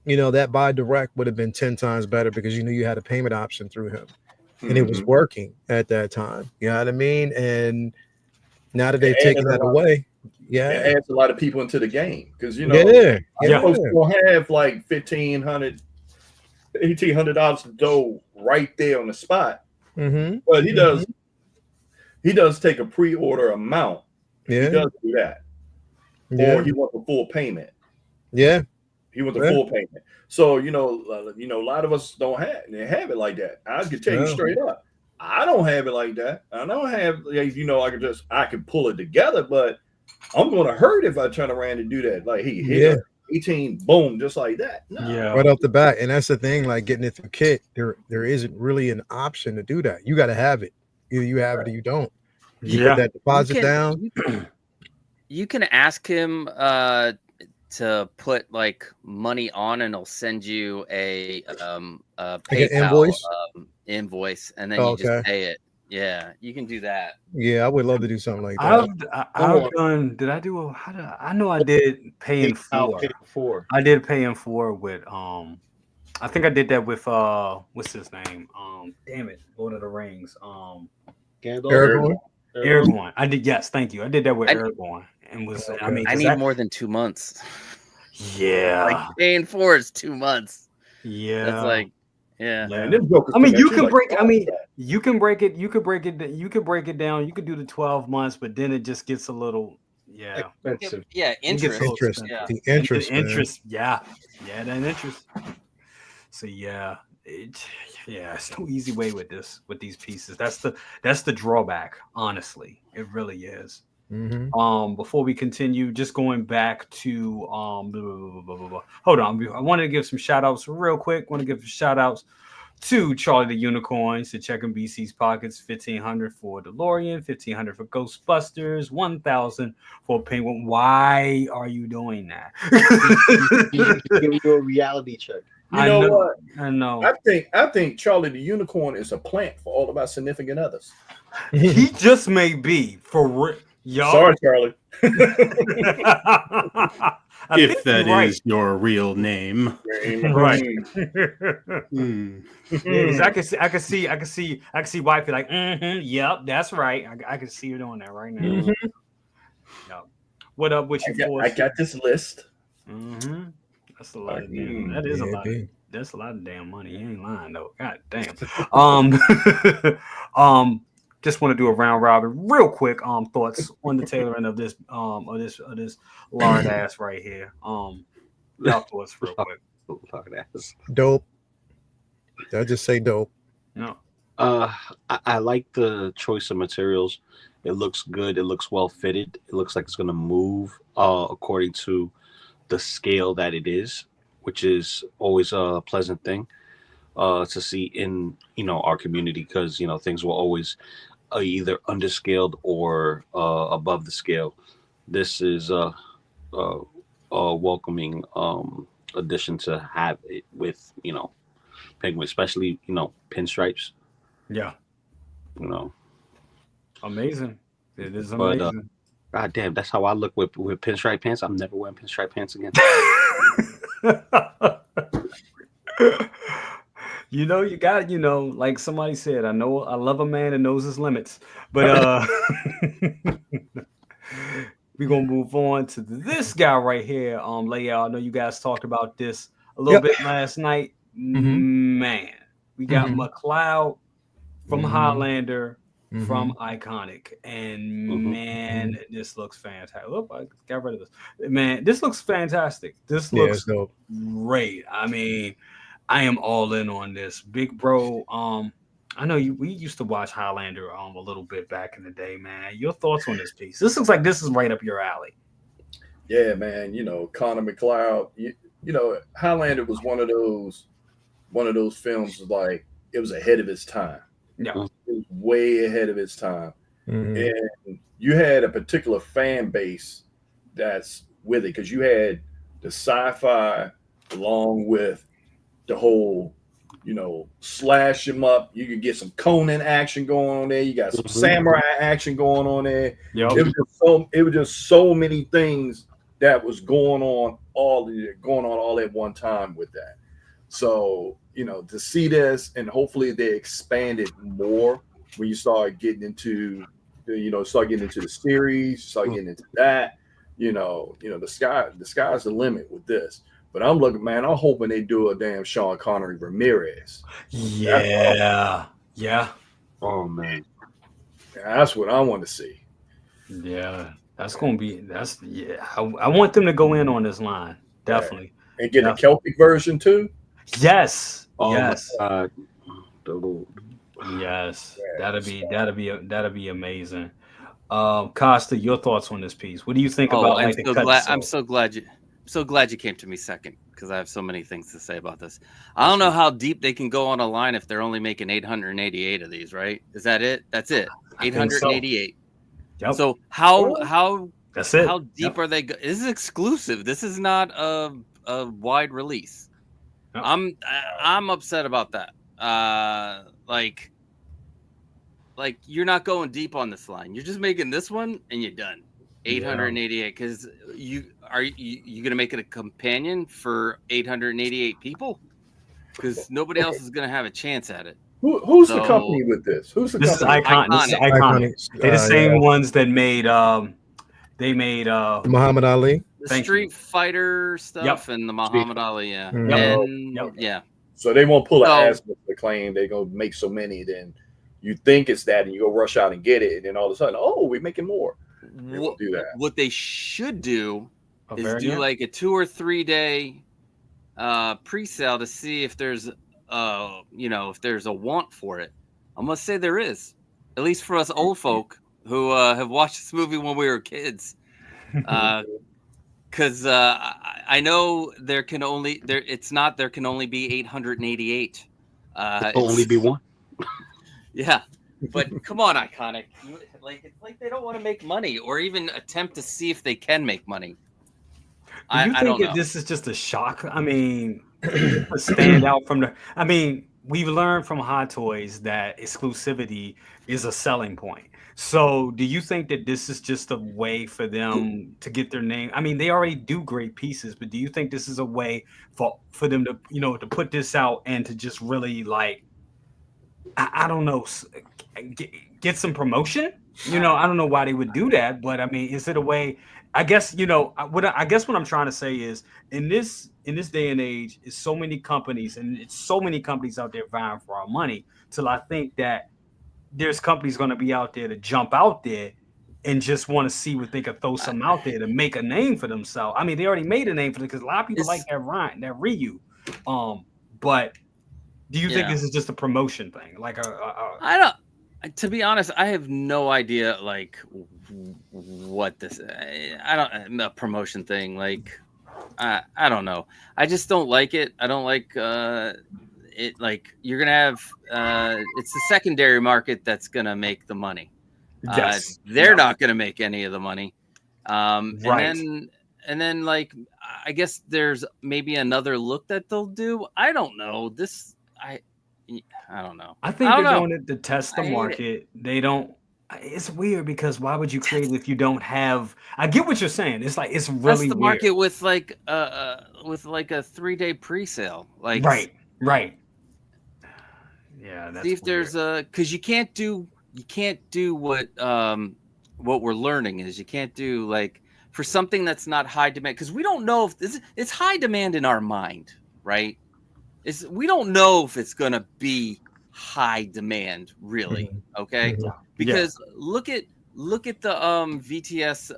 that buy direct would have been 10 times better because you had a payment option through him, and it was working at that time. You know what I mean? And now that they've taken that away, it adds a lot of people into the game because folks will have like $1,500 to go right there on the spot. But he does take a pre-order amount. He does do that. Or he wants a full payment. He wants a full payment. So a lot of us don't have it like that. I can tell you straight up, I don't have it like that. I don't have I can pull it together, but I'm gonna hurt if I turn around and do that. Like he hit 18, boom, just like that. No. Right off the bat. And that's the thing, like getting it through kit, there isn't really an option to do that. You got to have it. Either you have it or you don't. You put that deposit down. You can ask him to put like money on, and he'll send you a PayPal invoice, and then you just pay it. Yeah, you can do that. Yeah, I would love to do something like that. I've done. Did I do? I know I did pay in full. I did pay in full with I think I did that with what's his name? Damn it, Lord of the Rings. Aragorn. I did. Yes, thank you. I did that with Aragorn, and was I need more than 2 months. Yeah, like paying for is 2 months. Yeah, that's like. Yeah. I mean, you can break. I mean, you can break it. You could break it. You could break it down. You could do the 12 months, but then it just gets a little, expensive. Interest. The interest. Yeah, that interest. So it's no easy way with these pieces. That's the drawback. Honestly, it really is. Before we continue, just going back to hold on. I wanted to give some shout outs real quick. Want to give shout outs to Charlie the Unicorn, to checking BC's pockets, $1,500 for DeLorean, $1,500 for Ghostbusters, $1,000 for Penguin. Why are you doing that? Give you a reality check. You know what? I know. I think Charlie the Unicorn is a plant for all of our significant others. He just may be for real. Sorry, Charlie. If that is your real name, right? I can see wifey like, yep, that's right. I can see you doing that right now. Yep. What up with you? I got this list. That's a lot of damn. That is a lot. That's a lot of damn money. You ain't lying though. God damn. Just want to do a round robin real quick. Thoughts on the tailoring of this this lard ass right here. Y'all thoughts real quick. Dope. Did I just say dope? No. I like the choice of materials. It looks good. It looks well fitted. It looks like it's gonna move according to the scale that it is, which is always a pleasant thing to see in our community, because things will always either underscaled or above the scale. This is a welcoming addition to have it with Penguin, especially pinstripes. Yeah, amazing. It is But amazing. God damn, that's how I look with pinstripe pants. I'm never wearing pinstripe pants again. You got like somebody said, I love a man that knows his limits. But we're gonna move on to this guy right here. Layout. I know you guys talked about this a little bit last night. Man, we got McLeod from Highlander, from Iconic, and man, this looks fantastic. Oh, I got rid of this. Man, this looks fantastic. This looks great. I mean, I am all in on this, big bro. I know we used to watch Highlander a little bit back in the day, man. Your thoughts on this piece? This looks like this is right up your alley. Yeah, man. Connor McLeod. Highlander was one of those films, like it was ahead of its time. Yeah, it was way ahead of its time, and you had a particular fan base that's with it, because you had the sci-fi along with the whole slash them up. You could get some Conan action going on there. You got some samurai action going on there. Yep. It was just so many things that was going on all at one time with that. So, to see this, and hopefully they expand it more when you start getting into the series, start getting into that, the sky's the limit with this. But I'm hoping they do a damn Sean Connery Ramirez. Yeah. Oh man. That's what I want to see. Yeah. That's gonna be I want them to go in on this line. Definitely. Yeah. And get the Celtic version too. Yes. Oh yes. my God. Yes. That'll be amazing. Costa, your thoughts on this piece? What do you think about I'm so glad you came to me second, because I have so many things to say about this. I don't know how deep they can go on a line if they're only making 888 of these, right? Is that it? That's it. 888. Yep. So how that's it. How deep are they? This is exclusive. This is not a wide release. Yep. I'm upset about that. Like you're not going deep on this line. You're just making this one and you're done. 888, because you gonna make it a companion for 888 people? Because nobody else is gonna have a chance at it. Who's the company with this? Who's the company? This is Iconic. They're the same ones that made Muhammad Ali, the Street Fighter stuff, and the Muhammad Ali, yeah. So they won't pull an ass with the claim they're gonna make so many, then you think it's that, and you go rush out and get it, and then all of a sudden, we're making more. What they should do is do like a 2 or 3 day pre-sale to see if there's if there's a want for it. I must say there is, at least for us old folk who have watched this movie when we were kids. Because I know there can only be 888. Only be one. Yeah. But come on, Iconic. It's like they don't want to make money or even attempt to see if they can make money. I don't know. This is just a shock? I mean, a stand out from the. I mean, we've learned from Hot Toys that exclusivity is a selling point. So, do you think that this is just a way for them to get their name? I mean, they already do great pieces, but do you think this is a way for them to to put this out and to just really I don't know, get some promotion? I don't know why they would do that, but I mean, is it a way? I guess what I'm trying to say is in this day and age, is so many companies, and it's so many companies out there vying for our money. Till I think that there's companies going to be out there to jump out there and just want to see what they could throw some out there to make a name for themselves. I mean, they already made a name for it because a lot of people like that Reissued. But do you think this is just a promotion thing? I don't. To be honest, I have no idea what this. I don't a promotion thing. I don't know. I just don't like it. I don't like it. You're gonna have it's the secondary market that's gonna make the money. Yes. They're not gonna make any of the money. Right. And then I guess there's maybe another look that they'll do. I don't know. I don't know. I think they're doing it to test the market. They don't. It's weird because why would you create it if you don't have? I get what you're saying. It's it's really the market with a 3-day pre-sale. Right. Yeah. That's see if there's because you can't do what we're learning is you can't do for something that's not high demand, because we don't know if it's high demand in our mind, right? We don't know if it's gonna be high demand, really. Okay, because look at the VTS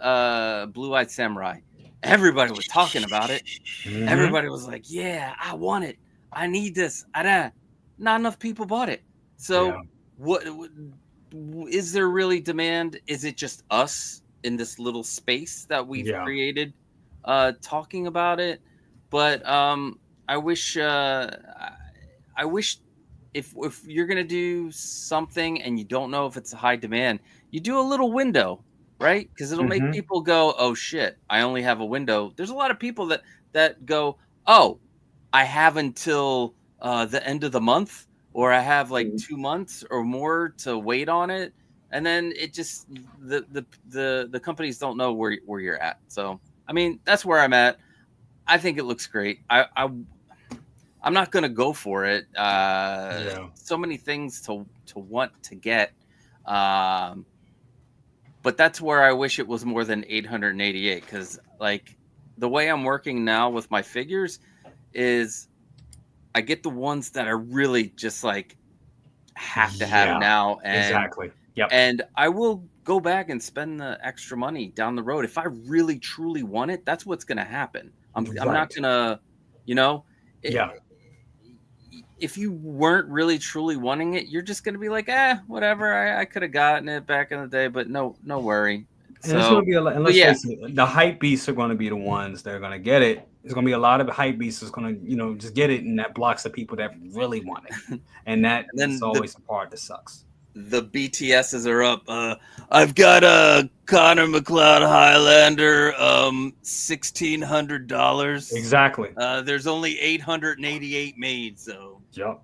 Blue-Eyed Samurai. Everybody was talking about it. Everybody was like, "Yeah, I want it. I need this." Not enough people bought it. So, what is there really demand? Is it just us in this little space that we've created, talking about it? But I wish if you're gonna do something and you don't know if it's a high demand, you do a little window, right? Because it'll make people go, "Oh shit, I only have a window." There's a lot of people that go, "Oh, I have until the end of the month, or I have like 2 months or more to wait on it, and then it just the companies don't know where you're at. So I mean, that's where I'm at. I think it looks great. I'm not gonna go for it. So many things to want to get. But that's where I wish it was more than 888, because like the way I'm working now with my figures is I get the ones that I really just like have to have now, and exactly. Yep. And I will go back and spend the extra money down the road if I really truly want it. That's what's going to happen. I'm not gonna, if you weren't really truly wanting it, you're just gonna be like, whatever. I could have gotten it back in the day, but no worry. And so, it's gonna be face it, the hype beasts are gonna be the ones that are gonna get it. There's gonna be a lot of hype beasts that's gonna, just get it, and that blocks the people that really want it. And that's always the part that sucks. The BTSs are up. I've got a Connor McLeod Highlander, $1,600. Exactly. There's only 888 made, so. Yep.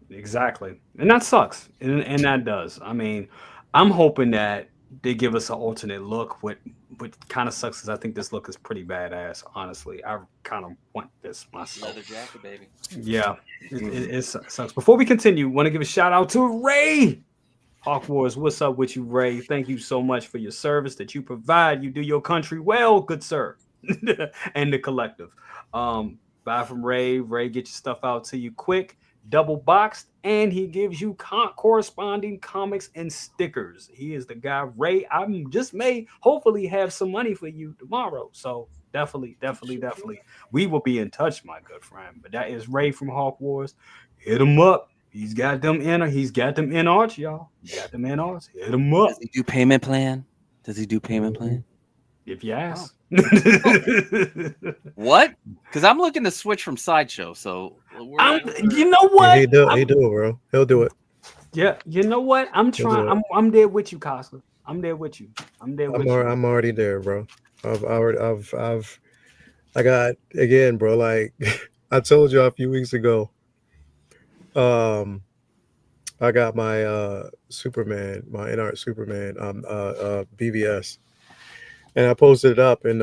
Exactly. And that sucks. And that does. I mean, I'm hoping that they give us an alternate look. What kind of sucks is I think this look is pretty badass, honestly. I kind of want this myself. Leather jacket, baby. Yeah. It sucks. Before we continue, want to give a shout out to Ray. Hawk Wars, what's up with you, Ray? Thank you so much for your service that you provide. You do your country well, good sir. And the collective. Buy from Ray. Ray, get your stuff out to you quick, double boxed, and he gives you corresponding comics and stickers. He is the guy. Ray, I just may hopefully have some money for you tomorrow. So definitely. We will be in touch, my good friend. But that is Ray from Hawk Wars. Hit him up. He's got them in arts, y'all. He got them in arts. Hit him up. Does he do payment plan? If you ask. What? Because I'm looking to switch from Sideshow. So you know what? He do it, bro. He'll do it. Yeah, you know what? I'm trying. I'm there with you, Costa. I'm there with you. I'm already there, bro. I got, again, bro. Like I told you a few weeks ago. I got my Superman, my in-art Superman, BVS, and I posted it up, and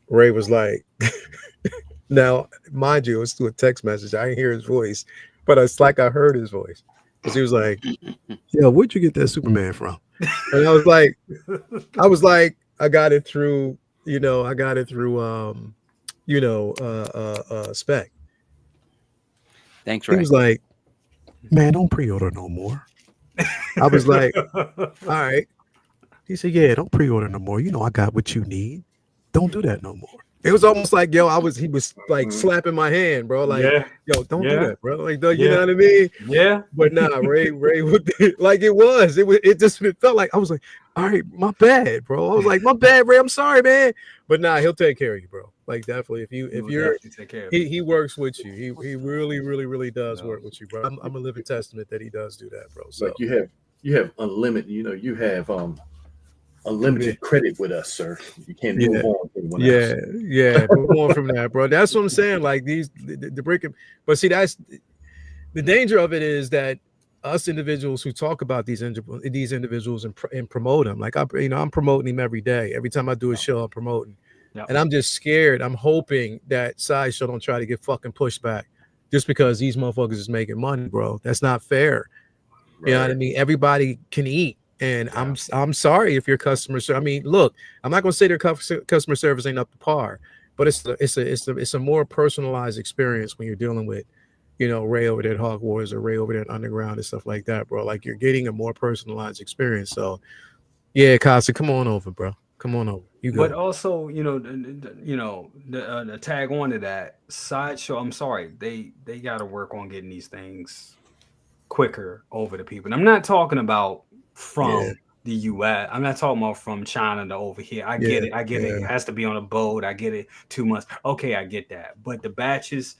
Ray was like, now, mind you, it was through a text message. I didn't hear his voice, but it's like I heard his voice, because he was like, "Yo, where'd you get that Superman from?" And I was like, I got it through, Spec. Thanks, Ray. He was like, "Man, don't pre-order no more." I was like, "All right." He said, "Yeah, don't pre-order no more. I got what you need. Don't do that no more." It was almost like, he was like slapping my hand, bro. Like, yo, don't do that, bro. Like, you know what I mean? Yeah. But nah, Ray like it felt like I was like, all right, my bad, bro. I was like, my bad, Ray. I'm sorry, man. But nah, he'll take care of you, bro. Like, definitely, if you're, he works with you. He really, really, really does work with you, bro. I'm a living testament that he does do that, bro. So like you have unlimited, you have unlimited credit with us, sir. You can't move on to anyone else. Yeah, move on from that, bro. That's what I'm saying. Like the breaking, but see, that's the danger of it, is that us individuals who talk about these individuals and promote them, like I'm promoting him every day. Every time I do a show, I'm promoting. Yep. And I'm just scared. I'm hoping that Sideshow don't try to get fucking pushed back just because these motherfuckers is making money, bro. That's not fair. Right. You know what I mean? Everybody can eat. And I'm sorry if your customer service. I mean, look, I'm not gonna say their customer service ain't up to par, but it's a more personalized experience when you're dealing with, Ray over there at Hawk Wars or Ray over there at Underground and stuff like that, bro. Like, you're getting a more personalized experience. So, yeah, Casa, come on over, bro. Come on over. You go. But also, the tag on to that, Sideshow. I'm sorry, they got to work on getting these things quicker over to people. And I'm not talking about from the US. I'm not talking about from China to over here. I get it. It has to be on a boat. I get it. 2 months. Okay, I get that. But the batches,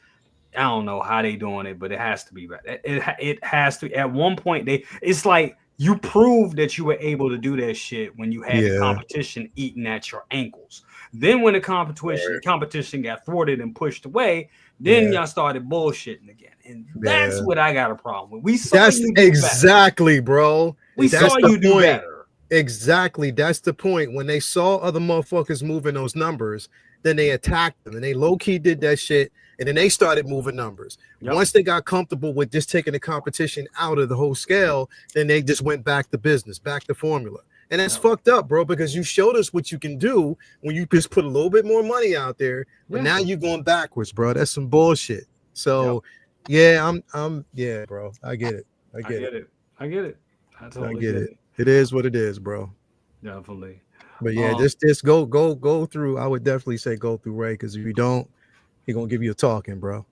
I don't know how they doing it, but it has to be right. It has to. At one point, it's like you proved that you were able to do that shit when you had the competition eating at your ankles. Then when the competition got thwarted and pushed away, Then y'all started bullshitting again, and that's what I got a problem with. We saw That's you do exactly, better. bro. We That's saw the you do point. better. Exactly. That's the point. When they saw other motherfuckers moving those numbers, then they attacked them, and they low key did that shit, and then they started moving numbers. Yep. Once they got comfortable with just taking the competition out of the whole scale, then they just went back to business, back to formula. And that's fucked up, bro, because you showed us what you can do when you just put a little bit more money out there, but now you're going backwards, bro. That's some bullshit. So yeah, yeah, bro. I get it. I get it. I get it. I totally get it. It is what it is, bro. Definitely. But yeah, just go through. I would definitely say go through Ray, because if you don't, he gonna give you a talking, bro.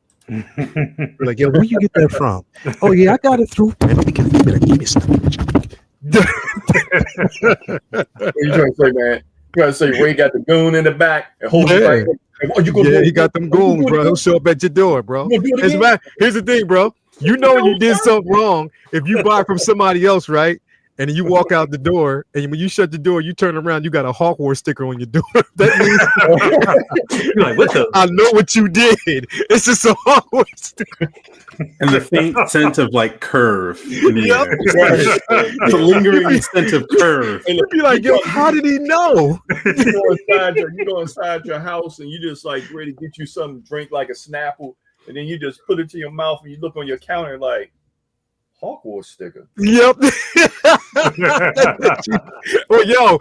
Like, yo, where you get that from? Oh yeah, I got it through. Give me some. What you trying to say, man? You trying to say Ray got the goon in the back and hold it like, he got them goons, bro. He'll show up at your door, bro. Here's the thing, bro. You know when you did something wrong if you buy from somebody else, right? And then you walk out the door, and when you shut the door, you turn around, you got a Hogwarts sticker on your door. That means you're like, what the? I know what you did. It's just a Hogwarts sticker. And the faint scent of like curve in the air. It's a lingering scent of curve. And you'd be like, yo, how did he know? You go inside your house and you just like ready to get you something to drink like a Snapple, and then you just put it to your mouth and you look on your counter like, Hogwarts sticker. Yep. Well, yo,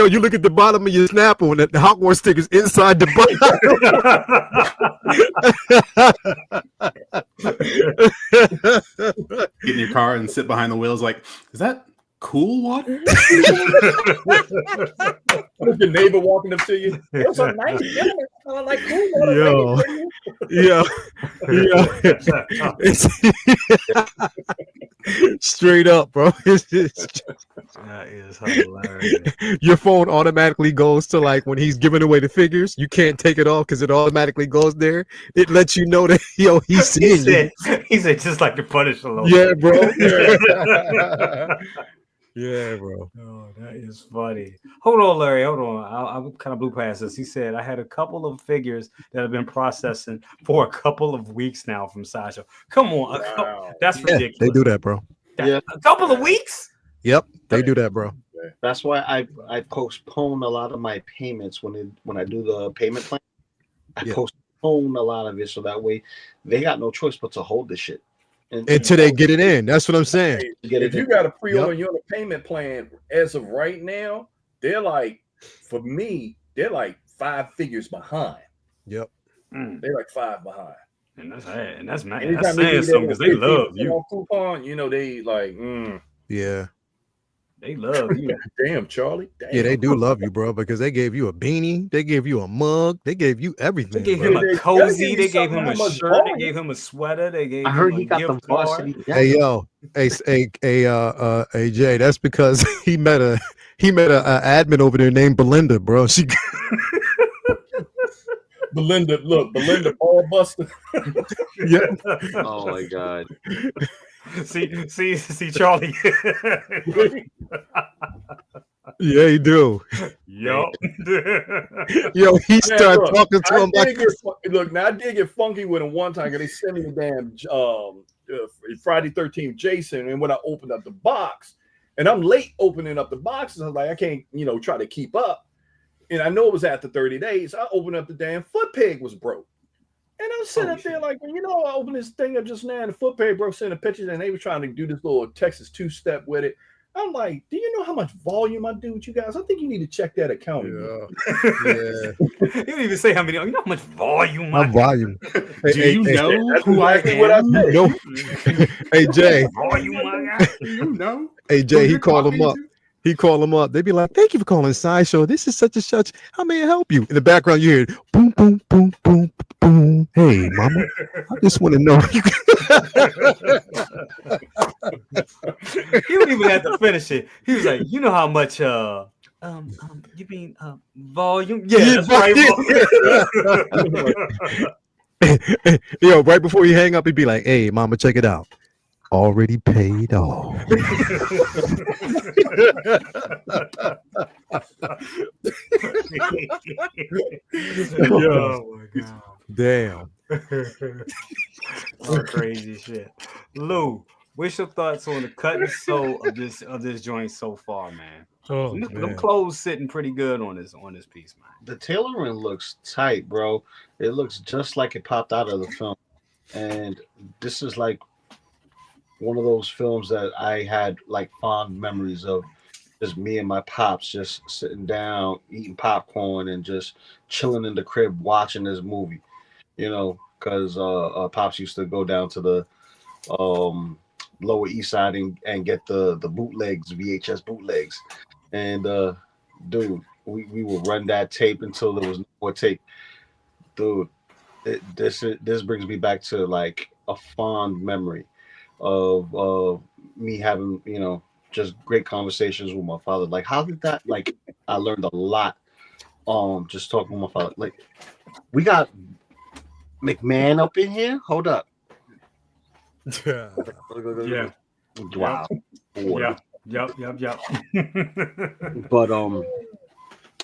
you look at the bottom of your Snapple and the Hogwarts sticker's inside the bottom. Get in your car and sit behind the wheels like, is that cool water? With your neighbor walking up to you. It's a nice dinner. I like cool water. Straight up, bro. That is hilarious. Your phone automatically goes to like when he's giving away the figures. You can't take it off because it automatically goes there. It lets you know that he's seeing you. He said just like the Punisher. Yeah, bro. Yeah, bro. Oh, that is funny. Hold on, Larry. Hold on. I kind of blew past this. He said, I had a couple of figures that have been processing for a couple of weeks now from Sideshow. Come on. That's ridiculous. They do that, bro. Yeah. A couple of weeks? Yep. They do that, bro. That's why I postpone a lot of my payments when I do the payment plan. I postpone a lot of it so that way they got no choice but to hold this shit. Until they get it in. That's what I'm saying. If you got a pre-order and you're on a payment plan, as of right now, they're like, for me, they're like 5 figures behind. Yep. They're like 5 behind. And that's saying something because they love you. Coupon, they like, yeah. They love you. Damn, Charlie. Damn. Yeah, they do love you, bro, because they gave you a beanie, they gave you a mug, they gave you everything. They gave him a cozy, they gave him a shirt, they gave him a sweater, they gave him a gift card. Hey, yo, hey, Jay, that's because he met a admin over there named Belinda, bro. She Belinda ball buster. Yeah. Oh my god. See, Charlie. Yeah, he do. Yo, he started talking to him like, now I did get funky with him one time because they sent me the damn Friday 13th Jason, and when I opened up the box, and I'm late opening up the boxes, I was like, I can't, try to keep up, and I know it was after 30 days. I opened up the damn foot peg was broke. And I'm sitting up there like, I opened this thing up just now, and the foot peg broke, sending pictures, and they were trying to do this little Texas 2-step with it. I'm like, do you know how much volume I do with you guys? I think you need to check that account. Yeah. You didn't even say how many. You know how much volume. My volume. Do you know who I am? What I say. No. Hey, Jay. Volume, my guy. Do you know? Hey, Jay, he called him up. He called them up. They'd be like, thank you for calling Sideshow. This is such and such. How may I help you? In the background, you hear boom, boom, boom, boom, boom. Hey, mama, I just want to know. He didn't even have to finish it. He was like, you know how much you mean volume? Yeah, that's right. Yo, right before you hang up, he'd be like, hey, mama, check it out. Already paid off. Oh my God. Damn. Some crazy shit. Lou, what's your thoughts on the cut and sew of this joint so far, man? Oh, Them clothes sitting pretty good on this piece, man. The tailoring looks tight, bro. It looks just like it popped out of the film. And this is like one of those films that I had like fond memories of. Just me and my pops just sitting down, eating popcorn and just chilling in the crib watching this movie. You know, because pops used to go down to the Lower East Side and get the bootlegs, VHS bootlegs. And dude, we would run that tape until there was no more tape. Dude, this brings me back to like a fond memory of me having, you know, just great conversations with my father. Like, how did that, like, I learned a lot just talking with my father. Like, we got McMahon up in here. Hold up. Yeah. Yeah. Wow. Yep. But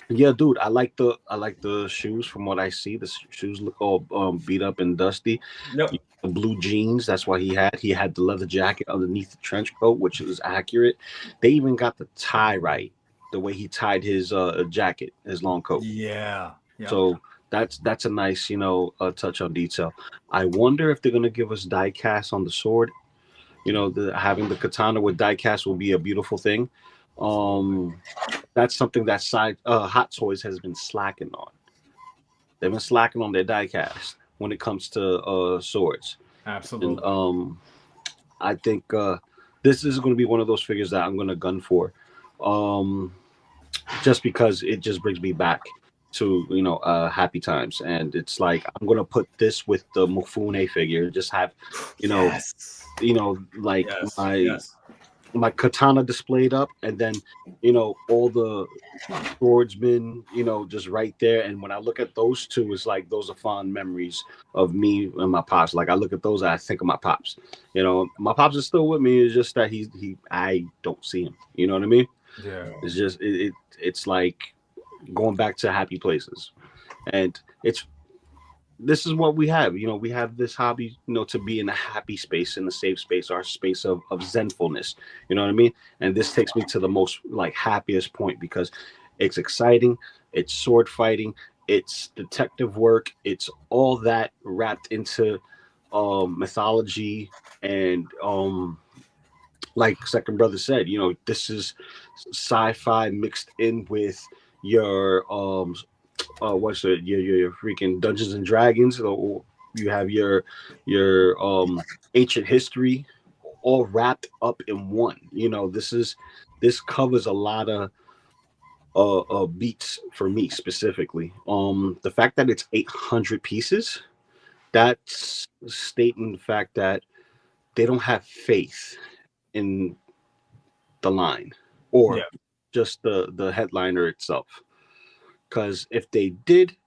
yeah, dude, I like the shoes. From what I see, the shoes look all beat up and dusty. Yep. The blue jeans, that's what he had the leather jacket underneath the trench coat, which is accurate. They even got the tie right, the way he tied his jacket, his long coat. Yeah. Yep. So that's a nice, you know, touch on detail. I wonder if they're gonna give us die cast on the sword. You know, having the katana with die cast will be a beautiful thing. That's something that Hot Toys has been slacking on. They've been slacking on their die cast when it comes to swords. Absolutely. And I think this is going to be one of those figures that I'm going to gun for, just because it just brings me back to, you know, happy times. And it's like, I'm going to put this with the Mufune figure, just have, you know, like my katana displayed up, and then, you know, all the swordsmen, you know, just right there. And when I look at those two, it's like those are fond memories of me and my pops. Like, I look at those, I think of my pops. You know, my pops is still with me. It's just that I don't see him. You know what I mean? Yeah. It's just it's like going back to happy places, and this is what we have. You know, we have this hobby, you know, to be in a happy space, in a safe space, our space of zenfulness. You know what I mean? And this takes me to the most like happiest point, because it's exciting, it's sword fighting, it's detective work, it's all that wrapped into mythology, and like Second Brother said, you know, this is sci-fi mixed in with your what's it? Your freaking Dungeons and Dragons. Or you have your ancient history, all wrapped up in one. You know, this covers a lot of beats for me specifically. The fact that it's 800 pieces, that's stating the fact that they don't have faith in the line or just the headliner itself. Because if they did,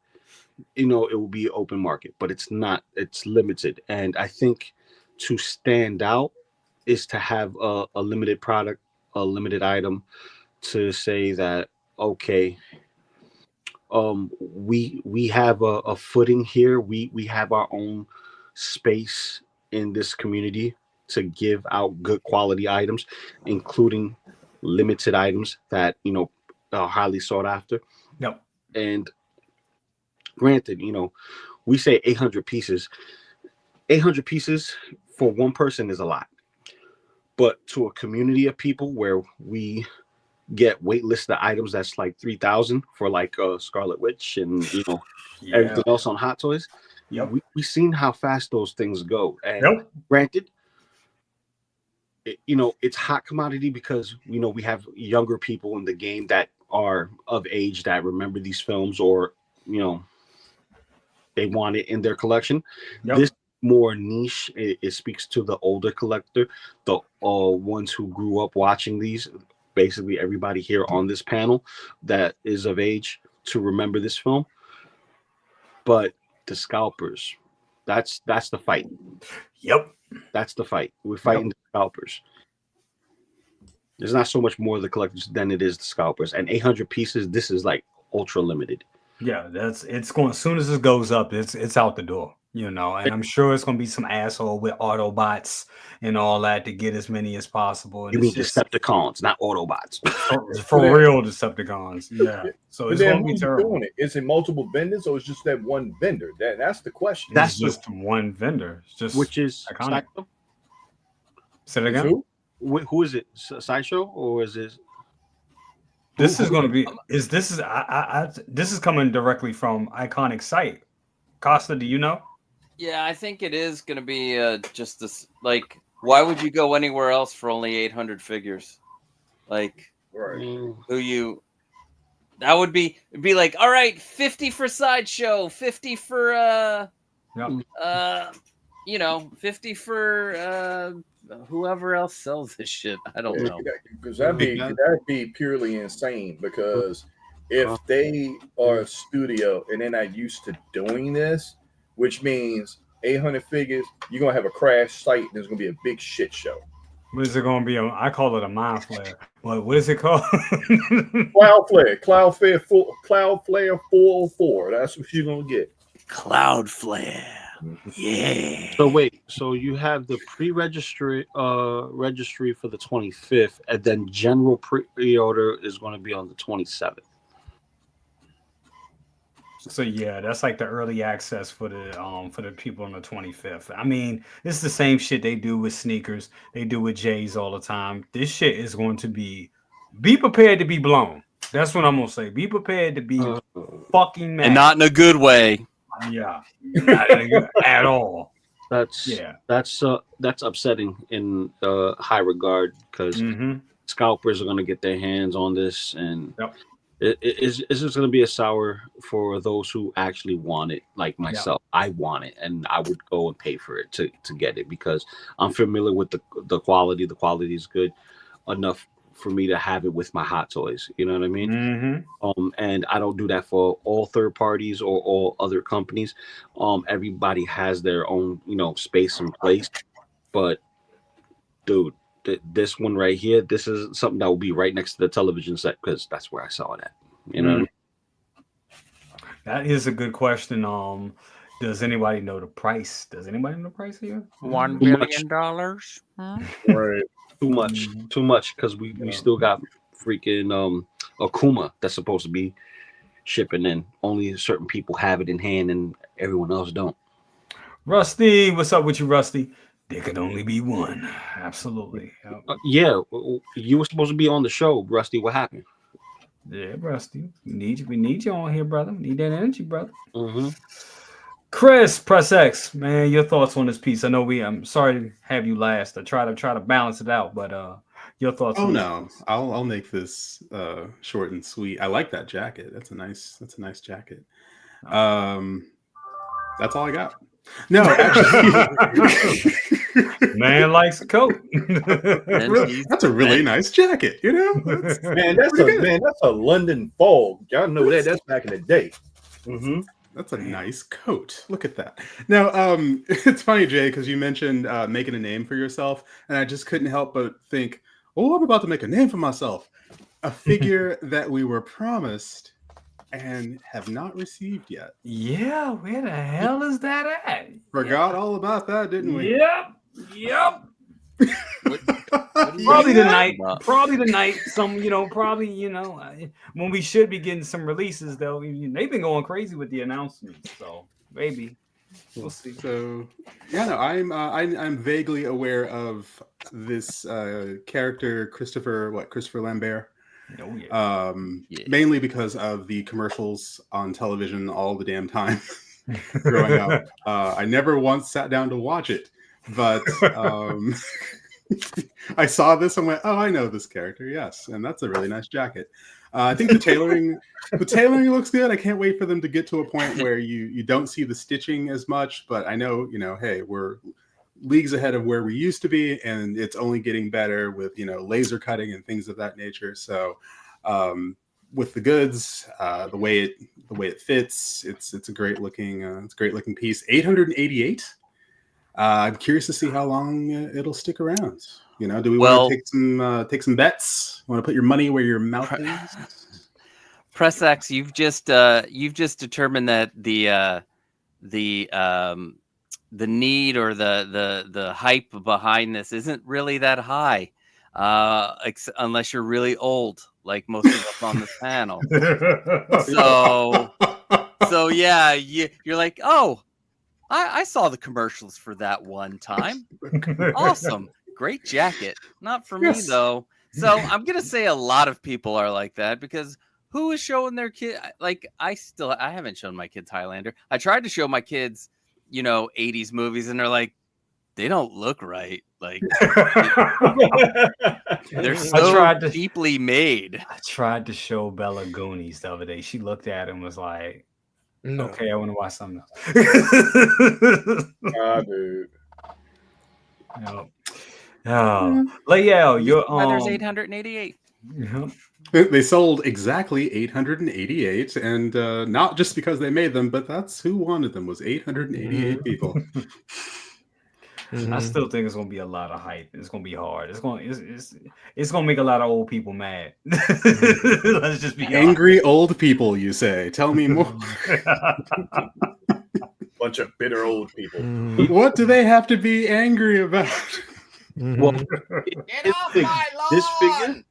you know, it will be open market, but it's not. It's limited. And I think to stand out is to have a limited product, a limited item, to say that, okay, we have a footing here. We have our own space in this community to give out good quality items, including limited items that, you know, are highly sought after. Yep. And granted, you know, we say 800 pieces. 800 pieces for one person is a lot. But to a community of people where we get waitlisted items that's like 3,000 for like Scarlet Witch and, you know, everything else on Hot Toys. Yep. We've seen how fast those things go. And granted, you know, it's hot commodity because, you know, we have younger people in the game that are of age that remember these films, or, you know, they want it in their collection. This more niche. It speaks to the older collector, the ones who grew up watching these. Basically, everybody here on this panel that is of age to remember this film. But the scalpers, that's the fight. Yep, that's the fight. We're fighting the scalpers. There's not so much more of the collectors than it is the scalpers. And 800 pieces, this is like ultra limited. Yeah, it's going, as soon as it goes up, it's out the door. You know, and I'm sure it's gonna be some asshole with Autobots and all that to get as many as possible. And You it's mean just Decepticons, not Autobots. for real Decepticons. Yeah. So But it's then gonna be who's terrible. doing it? Is it multiple vendors or is just that one vendor? That's the question. That's just one vendor. It's just Which is iconic. Sideshow? Say it It's again. who? Who is it? Sideshow or is it? This is going to be this is coming directly from Iconic site. Costa, do you know? Yeah, I think it is going to be just this. Like, why would you go anywhere else for only 800 figures? Like, Right. who you? That would be it'd be like, all right, 50 for Sideshow, 50 for you know, 50 for whoever else sells this shit. I don't know. Because that'd be purely insane. Because if they are a studio and they're not used to doing this, which means 800 figures, you're gonna have a crash site and there's gonna be a big shit show. What is it going to be? I call it a mind flare. What is it called? Cloud Flare 404. That's what you're gonna get. Cloud Flare. Yeah. So wait, so you have the pre-registry registry for the 25th, and then general pre-order is going to be on the 27th. So yeah, that's like the early access for the people on the 25th. I mean, it's the same shit they do with sneakers. They do with J's all the time. This shit is going to be prepared to be blown. That's what I'm gonna say. Be prepared to be fucking mad. And not in a good way. Yeah, not at all. That's upsetting in high regard because scalpers are going to get their hands on this, and it's just going to be a sour for those who actually want it, like myself. I want it, and I would go and pay for it to get it because I'm familiar with the quality. The quality is good enough for me to have it with my Hot Toys. You know what I mean? And I don't do that for all third parties or all other companies. Everybody has their own, space and place. But dude, this one right here, this is something that will be right next to the television set because that's where I saw that. You know what I mean? That is a good question. Does anybody know the price? Does anybody know the price here? $1 billion? Huh? Right. Too much because we still got freaking Akuma that's supposed to be shipping in. Only certain people have it in hand and everyone else don't. Rusty, what's up with you, Rusty? There could only be one. Absolutely. Yeah, you were supposed to be on the show, Rusty. What happened? Yeah, Rusty. We need you on here, brother. We need that energy, brother. Chris, Press X, man, your thoughts on this piece? I know I'm sorry to have you last. I try to balance it out, but your thoughts? Oh no, I'll make this short and sweet. I like that jacket. That's a nice jacket. That's all I got. No, actually, man likes a coat. That's a really nice jacket. That's a London fog. Y'all know that. That's back in the day. That's a nice coat. Look at that. Now, it's funny, Jay, because you mentioned making a name for yourself, and I just couldn't help but think, oh, I'm about to make a name for myself. A figure that we were promised and have not received yet. Yeah, where the hell is that at? Forgot all about that, didn't we? Yep. Probably tonight. When we should be getting some releases, though. They've been going crazy with the announcements, so maybe we'll see. So, I'm vaguely aware of this character, Christopher Lambert. Oh, yeah. Mainly because of the commercials on television all the damn time growing up. I never once sat down to watch it, but I saw this and went, oh, I know this character. Yes. And that's a really nice jacket. I think the tailoring looks good. I can't wait for them to get to a point where you don't see the stitching as much, but I know, hey, we're leagues ahead of where we used to be, and it's only getting better with, laser cutting and things of that nature. So with the goods, the way it fits, it's a great looking piece. 888. I'm curious to see how long it'll stick around. Do we want to take some bets? Want to put your money where your mouth is? Press X, you've just determined that the the need or the hype behind this isn't really that high, unless you're really old, like most of us on this panel. So yeah, you're like, oh, I saw the commercials for that one time. Awesome, great jacket. Not for me though. So I'm gonna say a lot of people are like that because who is showing their kid? Like I haven't shown my kids Highlander. I tried to show my kids, 80s movies, and they're like, they don't look right. Like they're so deeply made. I tried to show Bella Goonies the other day. She looked at it and was like, no. Okay, I want to watch something else. Dude. No. Leal, your There's 888. They sold exactly 888, and not just because they made them, but that's who wanted them, was 888 people. I still think it's gonna be a lot of hype. It's gonna be hard. It's gonna make a lot of old people mad. Let's just be angry old people, you say. Tell me more. Bunch of bitter old people. What do they have to be angry about? Well, get off my lawn! This figure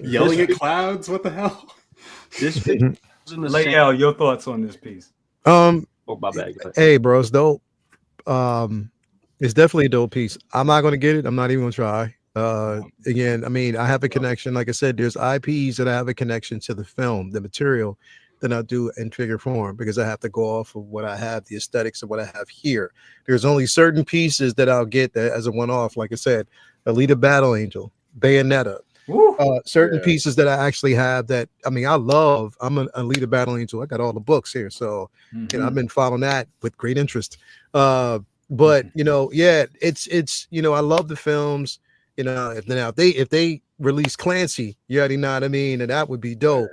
yelling at clouds. What the hell? This figure. Leal, your thoughts on this piece? Oh, my bad. Hey, bro, it's dope. It's definitely a dope piece. I'm not gonna get it. I'm not even gonna try. Again, I mean, I have a connection. Like I said, there's IPs that I have a connection to the film, the material that I do in figure form, because I have to go off of what I have, the aesthetics of what I have here. There's only certain pieces that I'll get that as a one-off. Like I said, Alita Battle Angel, Bayonetta, certain pieces that I actually have that, I mean, I love. I'm an Alita Battle Angel. I got all the books here, so I've been following that with great interest. But it's I love the films. If they release Clancy, you already know what I mean, and that would be dope.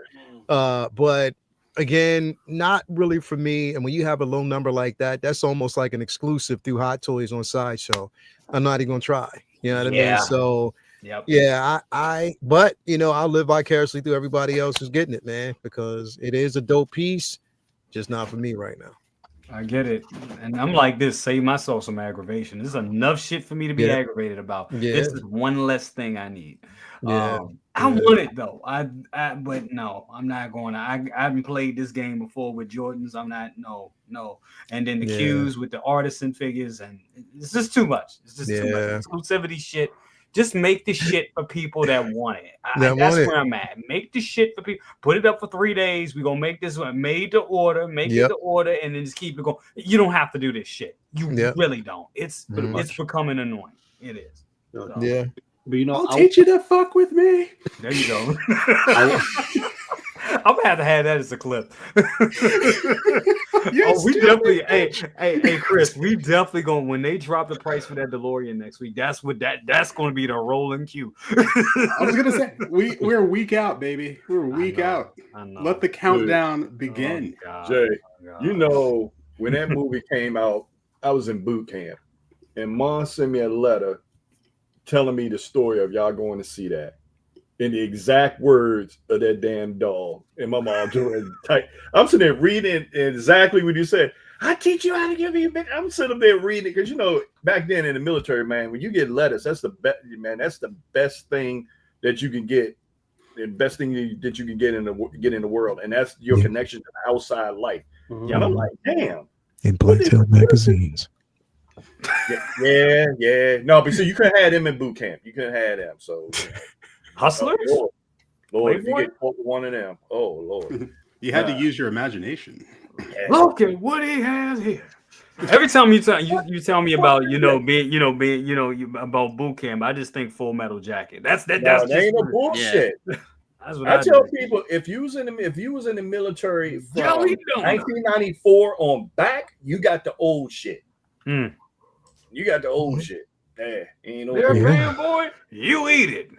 But again, not really for me. And when you have a low number like that, that's almost like an exclusive through Hot Toys on Sideshow. I'm not even gonna try. You know what I mean? So but I'll live vicariously through everybody else who's getting it, man, because it is a dope piece, just not for me right now. I get it. And I'm like this, save myself some aggravation. This is enough shit for me to be aggravated about. This is one less thing I need. I want it though. But no, I'm not going to. I haven't played this game before with Jordans. I'm not, no. And then the cues with the artisan figures, and it's just too much. It's just too much exclusivity shit. Just make the shit for people that want it. That's where I'm at. Make the shit for people. Put it up for 3 days. We're going to make this one. Made to order. Make it to order. And then just keep it going. You don't have to do this shit. You really don't. It's becoming annoying. It is. So. But I'll teach you to fuck with me. There you go. I'm gonna have to have that as a clip. We definitely, hey, Chris, we definitely going, when they drop the price for that DeLorean next week. That's going to be the rolling queue. I was gonna say we're a week out, baby. We're a week out. Let the countdown begin. Jay, when that movie came out, I was in boot camp, and Mom sent me a letter telling me the story of y'all going to see that. In the exact words of that damn dog. And my mom doing tight. I'm sitting there reading exactly what you said. I teach you how to give me a bit. I'm sitting there reading it because back then in the military, man, when you get letters, that's the best, man. That's the best thing that you can get. The best thing that you can get in the world, and that's your connection to the outside life. And I'm like, damn. In Playtale magazines. Yeah. No, but so you couldn't have them in boot camp. You couldn't have them. So. Hustlers? Lord, if you get one of them, oh Lord, you had to use your imagination. Look at what he has here. Every time you tell me about being about boot camp, I just think Full Metal Jacket. That's ain't no bullshit. That's what I tell people. If you was in the military from 1994 on back, you got the old shit. You got the old shit. Ain't no man, boy, you eat it.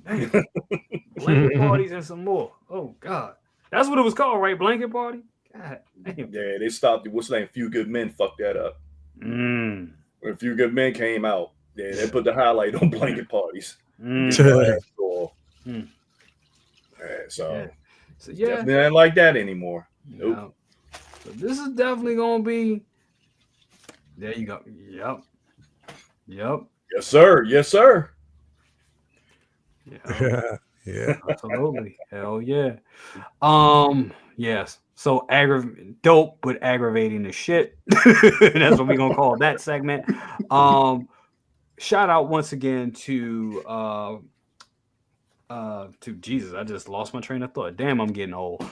Blanket parties and some more. Oh God, that's what it was called, right? Blanket party. God damn. Yeah, they stopped. What's the name? Few Good Men fucked that up. When A Few Good Men came out, they put the highlight on blanket parties. So definitely not like that anymore. Nope. So this is definitely gonna be There you go. Yep. Yes, sir. Yes, sir. Yep. Yeah. Absolutely. Hell yeah. Yes. So dope, but aggravating as shit. That's what we're gonna call that segment. Shout out once again to Jesus, I just lost my train of thought. Damn, I'm getting old.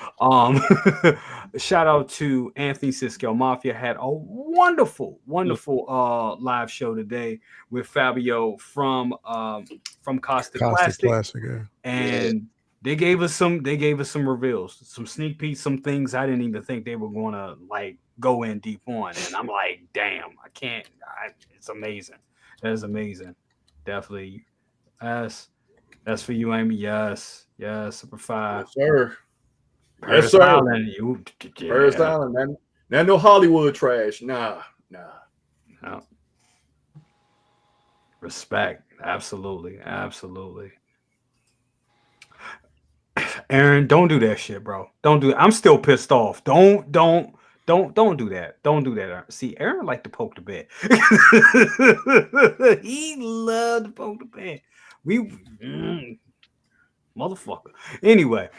Shout out to Anthony Scale Mafia, had a wonderful live show today with Fabio from Caustic Plastic. Yeah. And they gave us some reveals, some sneak peeks, some things I didn't even think they were gonna like go in deep on. And I'm like, damn, it's amazing. That is amazing. Definitely. That's for you, Amy. Yes, Super 5. Yes, sir. Paris Yes, sir. Island. Paris Island, man. Not no Hollywood trash. Nah. No. Respect. Absolutely. Aaron, don't do that shit, bro. Don't do it. I'm still pissed off. Don't do that. Don't do that. Aaron. See, Aaron liked to poke the bear. He loved to poke the bear. Motherfucker. Anyway.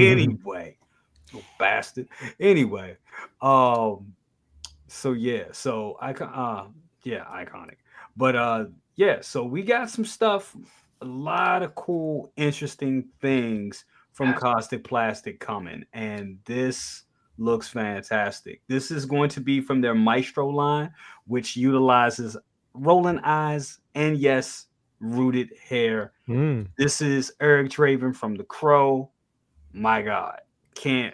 Little bastard. Anyway. So iconic. But so we got some stuff, a lot of cool, interesting things from Caustic Plastic coming, and this looks fantastic. This is going to be from their Maestro line, which utilizes rolling eyes and yes, rooted hair. This is Eric Draven from The Crow. My God.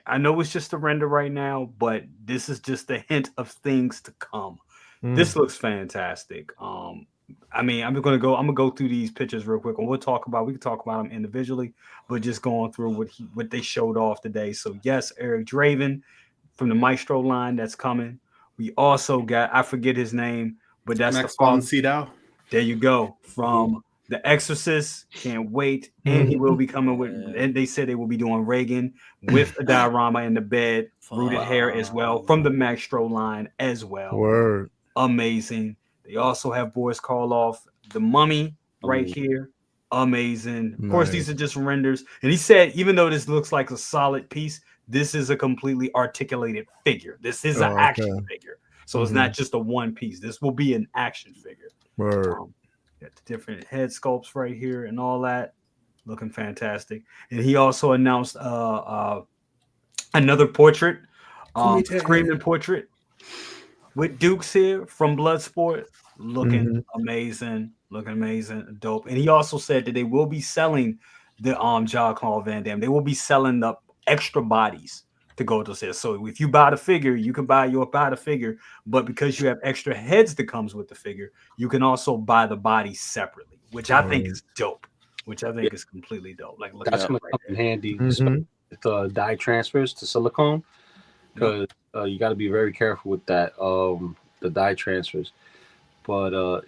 I know it's just a render right now, but this is just a hint of things to come. This looks fantastic. I'm gonna go through these pictures real quick, and we can talk about them individually, but just going through what they showed off today. So yes, Eric Draven from the Maestro line that's coming. We also got, I forget his name, but that's Max the von Sydow. There you go. From The Exorcist. Can't wait. And he will be coming with, and they said they will be doing Reagan with a diorama in the bed, rooted hair as well, from the Maestro line as well. Word. Amazing. They also have Boris Karloff, The Mummy right here. Amazing. Of course, these are just renders. And he said, even though this looks like a solid piece, this is a completely articulated figure. This is an action figure. So it's not just a one piece. This will be an action figure. Word. Got the different head sculpts right here and all that. Looking fantastic. And he also announced another portrait, screaming portrait with Dukes here from Bloodsport. Looking amazing. Looking amazing. Dope. And he also said that they will be selling the Jean-Claude Van Damme. They will be selling the extra bodies to go to sale. So if you buy the figure, you can buy the figure, but because you have extra heads that comes with the figure, you can also buy the body separately, which I think is dope. Which I think is completely dope. Like that's going to come in handy with dye transfers to silicone, because you got to be very careful with that the dye transfers. But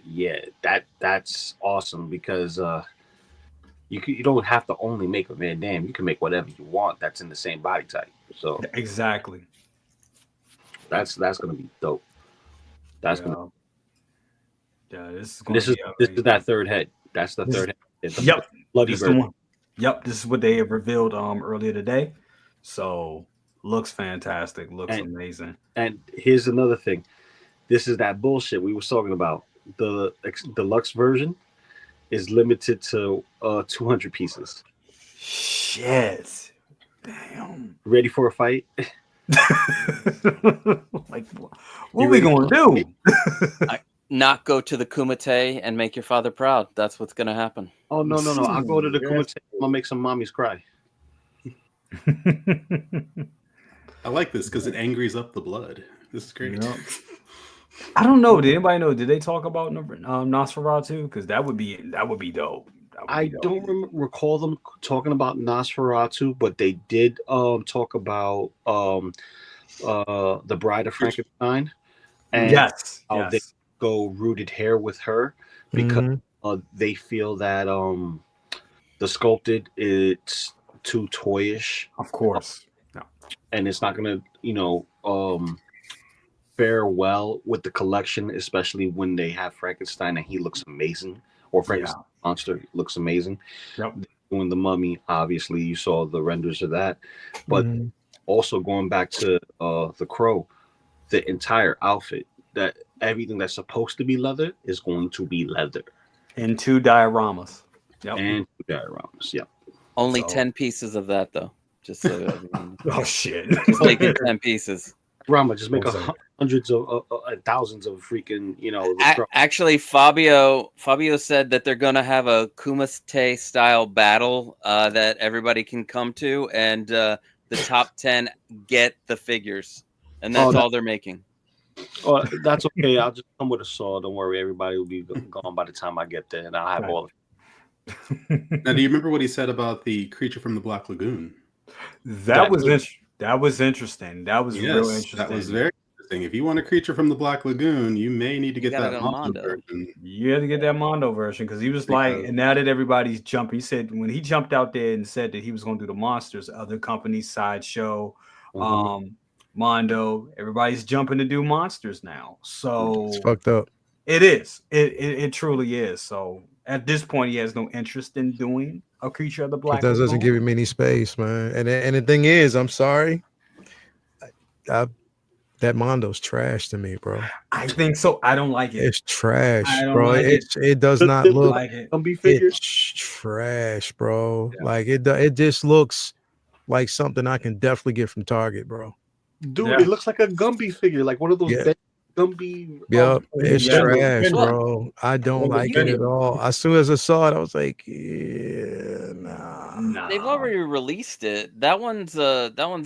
that's awesome, because you don't have to only make a Van Damme. You can make whatever you want that's in the same body type. So exactly, that's gonna be dope. That's gonna. Yeah, this is that third head. That's the third head. Yep, bloody bird. One. Yep, this is what they have revealed earlier today. So looks fantastic. Looks amazing. And here's another thing. This is that bullshit we were talking about. The deluxe version is limited to 200 pieces. Shit. Damn. Ready for a fight? Like, what are we gonna do? Not go to the Kumite and make your father proud. That's what's gonna happen. Oh no! I'll go to the Kumite. I'm gonna make some mommies cry. I like this because it angries up the blood. This is great. Yep. I don't know. Did anybody know? Did they talk about Nosferatu? Because that would be dope. I don't recall them talking about Nosferatu, but they did talk about the Bride of Frankenstein, and how they go rooted hair with her, because they feel that the sculpted it's too toyish, of course, and it's not gonna fare well with the collection, especially when they have Frankenstein and he looks amazing, or Frankenstein monster looks amazing. Yep. Doing the Mummy, obviously, you saw the renders of that, but also going back to the Crow, the entire outfit, that everything that's supposed to be leather is going to be leather. And 2 dioramas. Yep. And 2 dioramas. Yep. Only 10 pieces of that though. Just so everyone. Oh shit! Just make it 10 pieces. Rama, just make hundreds of thousands of freaking, Actually, Fabio said that they're gonna have a Kumite style battle that everybody can come to, and the top 10 get the figures, and that's all they're making. Oh, that's okay. I'll just come with a saw. Don't worry, everybody will be gone by the time I get there, and I'll have all of it. Now, do you remember what he said about the creature from the Black Lagoon? That was interesting. That was real interesting. That was very interesting. If you want a creature from the Black Lagoon, you may need to get that Mondo version. You have to get that Mondo version because he was like, and now that everybody's jumping, he said when he jumped out there and said that he was going to do the monsters, other companies, Sideshow, Mondo, everybody's jumping to do monsters now. So it's fucked up. It is. It truly is. So at this point, he has no interest in doing a creature of the Black Lagoon. That doesn't give him any space, man. And the thing is, I'm sorry, that Mondo's trash to me, bro. I think so. I don't like it. It's trash, bro. Like it does not look like it. It's trash, bro. Yeah. Like it just looks like something I can definitely get from Target, bro. Dude, it looks like a Gumby figure, like one of those Gumby. Yep, it's trash, bro. I don't like it at all. As soon as I saw it, I was like, nah. They've already released it. That one's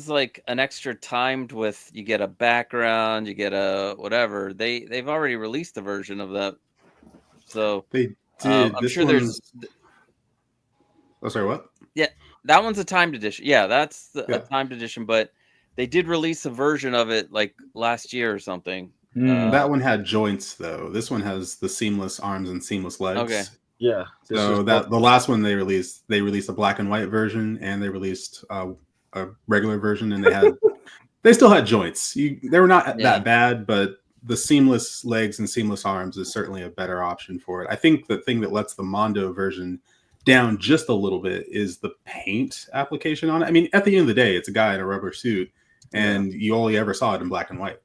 like an extra timed with, you get a background, you get a whatever. They've already released a version of that. So they did. I'm sure there's. Oh, sorry, what? Yeah, that one's a timed edition. Yeah, that's a timed edition, but they did release a version of it like last year or something. That one had joints though. This one has the seamless arms and seamless legs. Okay. Yeah. So the last one they released a black and white version, and they released a regular version, and they still had joints. They were not that bad, but the seamless legs and seamless arms is certainly a better option for it. I think the thing that lets the Mondo version down just a little bit is the paint application on it. I mean, at the end of the day, it's a guy in a rubber suit, and you only ever saw it in black and white.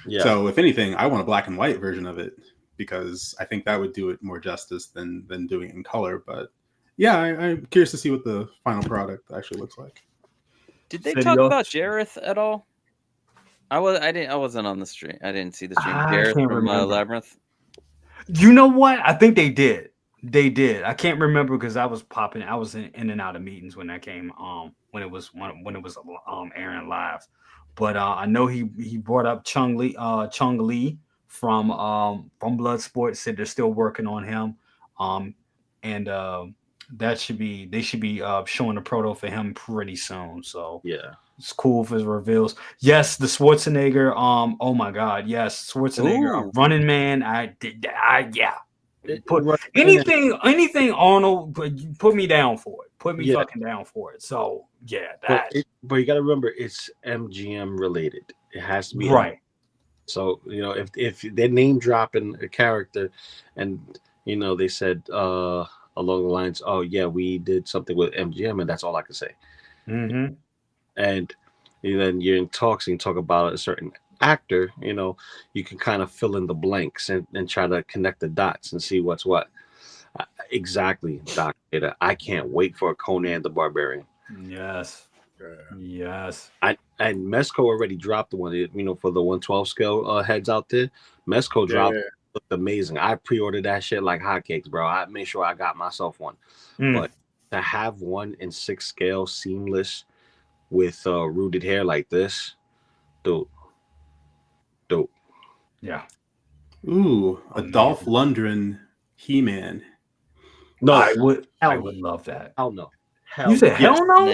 Yeah. So if anything, I want a black and white version of it because I think that would do it more justice than doing it in color. But yeah, I'm curious to see what the final product actually looks like. Did they talk about Jareth at all? I wasn't on the stream. I didn't see the stream. Jareth from Labyrinth. You know what? I think they did. They did. I can't remember because I was popping. I was in and out of meetings when that came. When it was airing live. But I know he brought up Chung Lee from Bloodsport. Said they're still working on him, and they should be showing a proto for him pretty soon. So yeah, it's cool for his reveals. Yes, the Schwarzenegger. Oh my God, yes, Schwarzenegger, Running Man. Anything Arnold, put me down for it. Put me fucking down for it. So yeah, but you got to remember it's MGM related. It has to be right. So if they're name dropping a character, and they said along the lines, oh yeah, we did something with MGM, and that's all I can say. Mm-hmm. And then you're in talks and you talk about a certain actor, you can kind of fill in the blanks and try to connect the dots and see what's what. Exactly, Doc. I can't wait for Conan the Barbarian. Yes. Yes. And Mezco already dropped the one, for the 112 scale heads out there. Mezco dropped, looked amazing. I pre-ordered that shit like hotcakes, bro. I made sure I got myself one. But to have one in 6 scale seamless with rooted hair like this, dope. Yeah. Ooh, a Dolph Lundgren He-Man. No, I would love that. Hell no. You said hell no?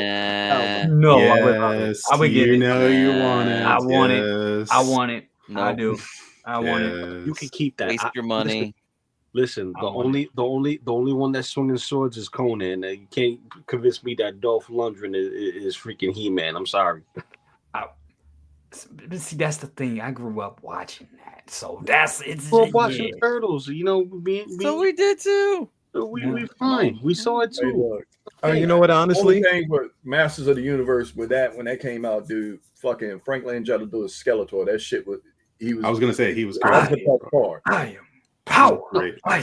No, yes, I would get it. You want it. I want it. I want it. No. I do. I want it. You can keep that. Waste your money. Listen, the only one that's swinging swords is Conan. You can't convince me that Dolph Lundgren is freaking He-Man. I'm sorry. But see, that's the thing. I grew up watching that, so that's it's. Grew up watching Turtles. You know, So we did too. we fine. We saw it Hey, too. look, You know what? Honestly, only thing with Masters of the Universe when that came out, dude, fucking Frank Langella do a Skeletor. That shit was I was gonna say he was That's great. the best part. I am power. Great. I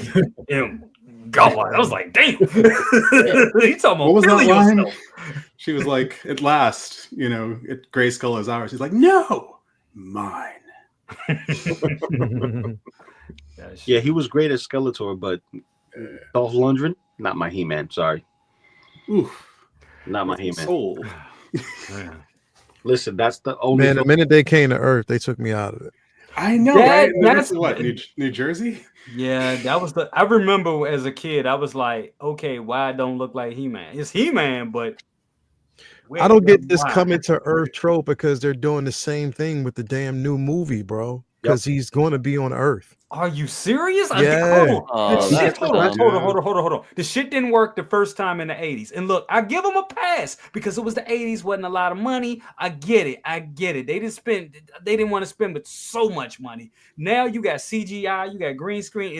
am God. I was like, damn. You talking about What was that feeling line? yourself. She was like, at last, you know, Grayskull is ours. She's like, no, mine. Yeah, he was great as Skeletor, but Dolph Lundgren, not my He-Man. Sorry, Oof. not my He-Man. Soul. Listen, that's the only. man, the minute they came to Earth, they took me out of it. I know, That- right? And then that's- it's what, New Jersey? Yeah, that was I remember as a kid, I was like, okay, why it don't look like He-Man? It's He-Man, but I don't get this why? coming to Earth trope because they're doing the same thing with the damn new movie, bro. Because he's going to be on Earth. Are you serious? Yeah. Oh, that's Hold on. dumb. The shit didn't work the first time in the 80s. And look, I give them a pass because it was the 80s, wasn't a lot of money. I get it. They didn't want to spend but so much money. Now you got CGI, you got green screen.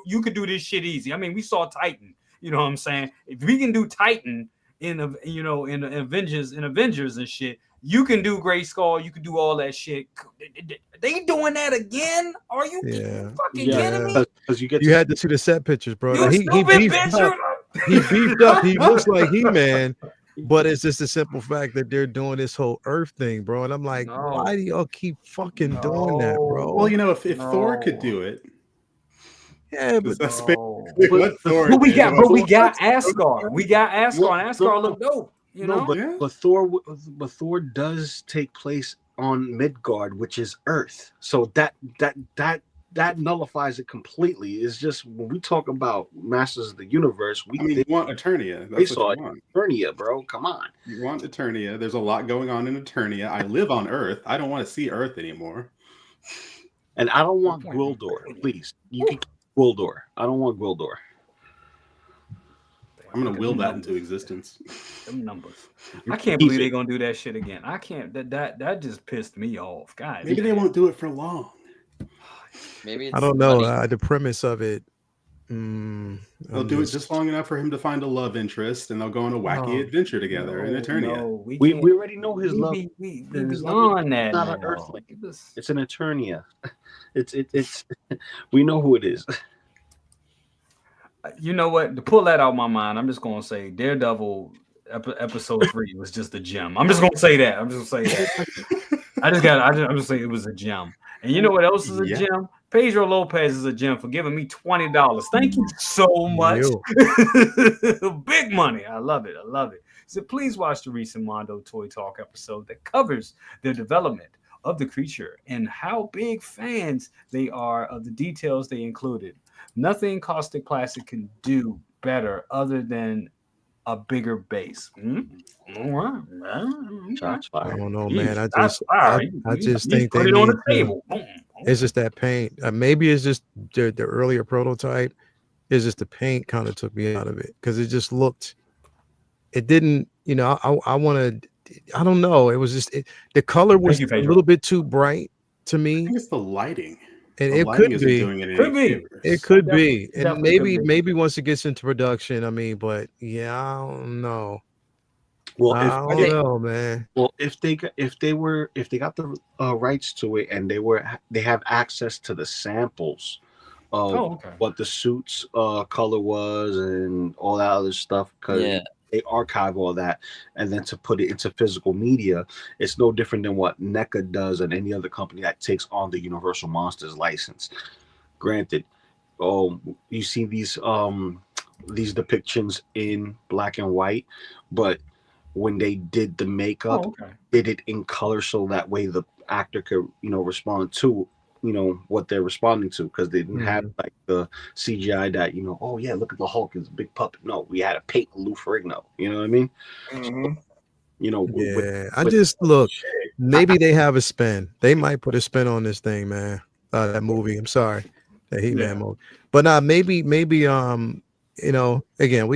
You could do this shit easy. I mean, we saw Titan. You know what I'm saying? If we can do Titan in Avengers and shit, you can do Grayskull, you can do all that shit. They doing that again? Are you fucking kidding me? Because You had to see the set pictures, bro. You He stupid beefed bitch. up. He beefed up. He looks like He-Man, but it's just a simple fact that they're doing this whole Earth thing, bro. And I'm like, why do y'all keep fucking doing that, bro? Well, you know, if Thor could do it. Yeah, but That's what Thor But we did. got Asgard. We got Asgard, and Asgard look dope. You know? But Thor does take place on Midgard, which is Earth. So that nullifies it completely. It's just when we talk about Masters of the Universe, you want Eternia. They That's saw what you want. Eternia, bro. Come on. You want Eternia. There's a lot going on in Eternia. I live on Earth. I don't want to see Earth anymore. And I don't want Gwildor. Please, you can keep Gwildor. I don't want Gwildor. I'm gonna will that into existence. Them numbers. I can't believe they're gonna do that shit again. I can't. That just pissed me off, guys. Maybe they won't do it for long. Maybe it's I don't know. money. The premise of it. They'll do it just long enough for him to find a love interest, and they'll go on a wacky adventure together in Eternia. No, we already know his love. We beyond that. It's not an now. Earthling. It's an Eternia. It's we know who it is. You know what? To pull that out of my mind, I'm just gonna say Daredevil episode 3 was just a gem. I'm just gonna say that. I'm just gonna say that. I'm just saying it was a gem. And you know what else is a gem? Pedro Lopez is a gem for giving me $20. Thank you so much. Big money. I love it. So please watch the recent Mondo Toy Talk episode that covers the development of the creature and how big fans they are of the details they included. Nothing Caustic Classic can do better other than a bigger base. All right. Shots fired. I don't know, Yeah, man. I just you think put they it on need the table. It's just that paint. Maybe it's just the earlier prototype. It's just the paint kind of took me out of it because it just looked. It didn't. You know. I want to. I don't know. It was just the color was a little bit too bright to me. I think it's the lighting. And The it lighting could isn't be. doing it any favors. It could be. And Definitely could be. maybe once it gets into production, I mean, but yeah, I don't know. Well, I don't know, man. Well, if they got the rights to it and they have access to the samples of what the suit's color was and all that other stuff, because they archive all that, and then to put it into physical media, it's no different than what NECA does and any other company that takes on the Universal Monsters license. Granted, you see these depictions in black and white, but when they did the makeup, did it in color so that way the actor could, respond to, what they're responding to, because they didn't have like the CGI that, oh yeah, look at the Hulk, is a big puppet. No, we had to paint Lou Ferrigno. You know what I mean? So, I just look. Maybe they have a spin. They might put a spin on this thing, man. That movie. I'm sorry, that He-Man movie. But maybe again,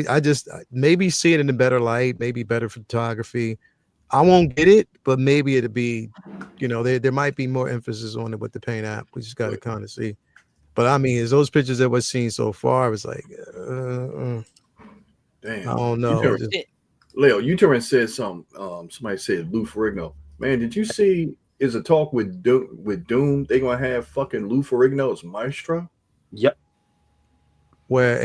I just maybe see it in a better light, maybe better photography. I won't get it, but maybe it'll be, there might be more emphasis on it with the paint app. We just got to kind of see. But I mean, is those pictures that we're seeing so far, it's like, Damn. I don't know. Leo, you turned and said something. Somebody said Lou Ferrigno. Man, did you see? Is a talk with Doom? They gonna have fucking Lou Ferrigno as Maestro? Yep. Where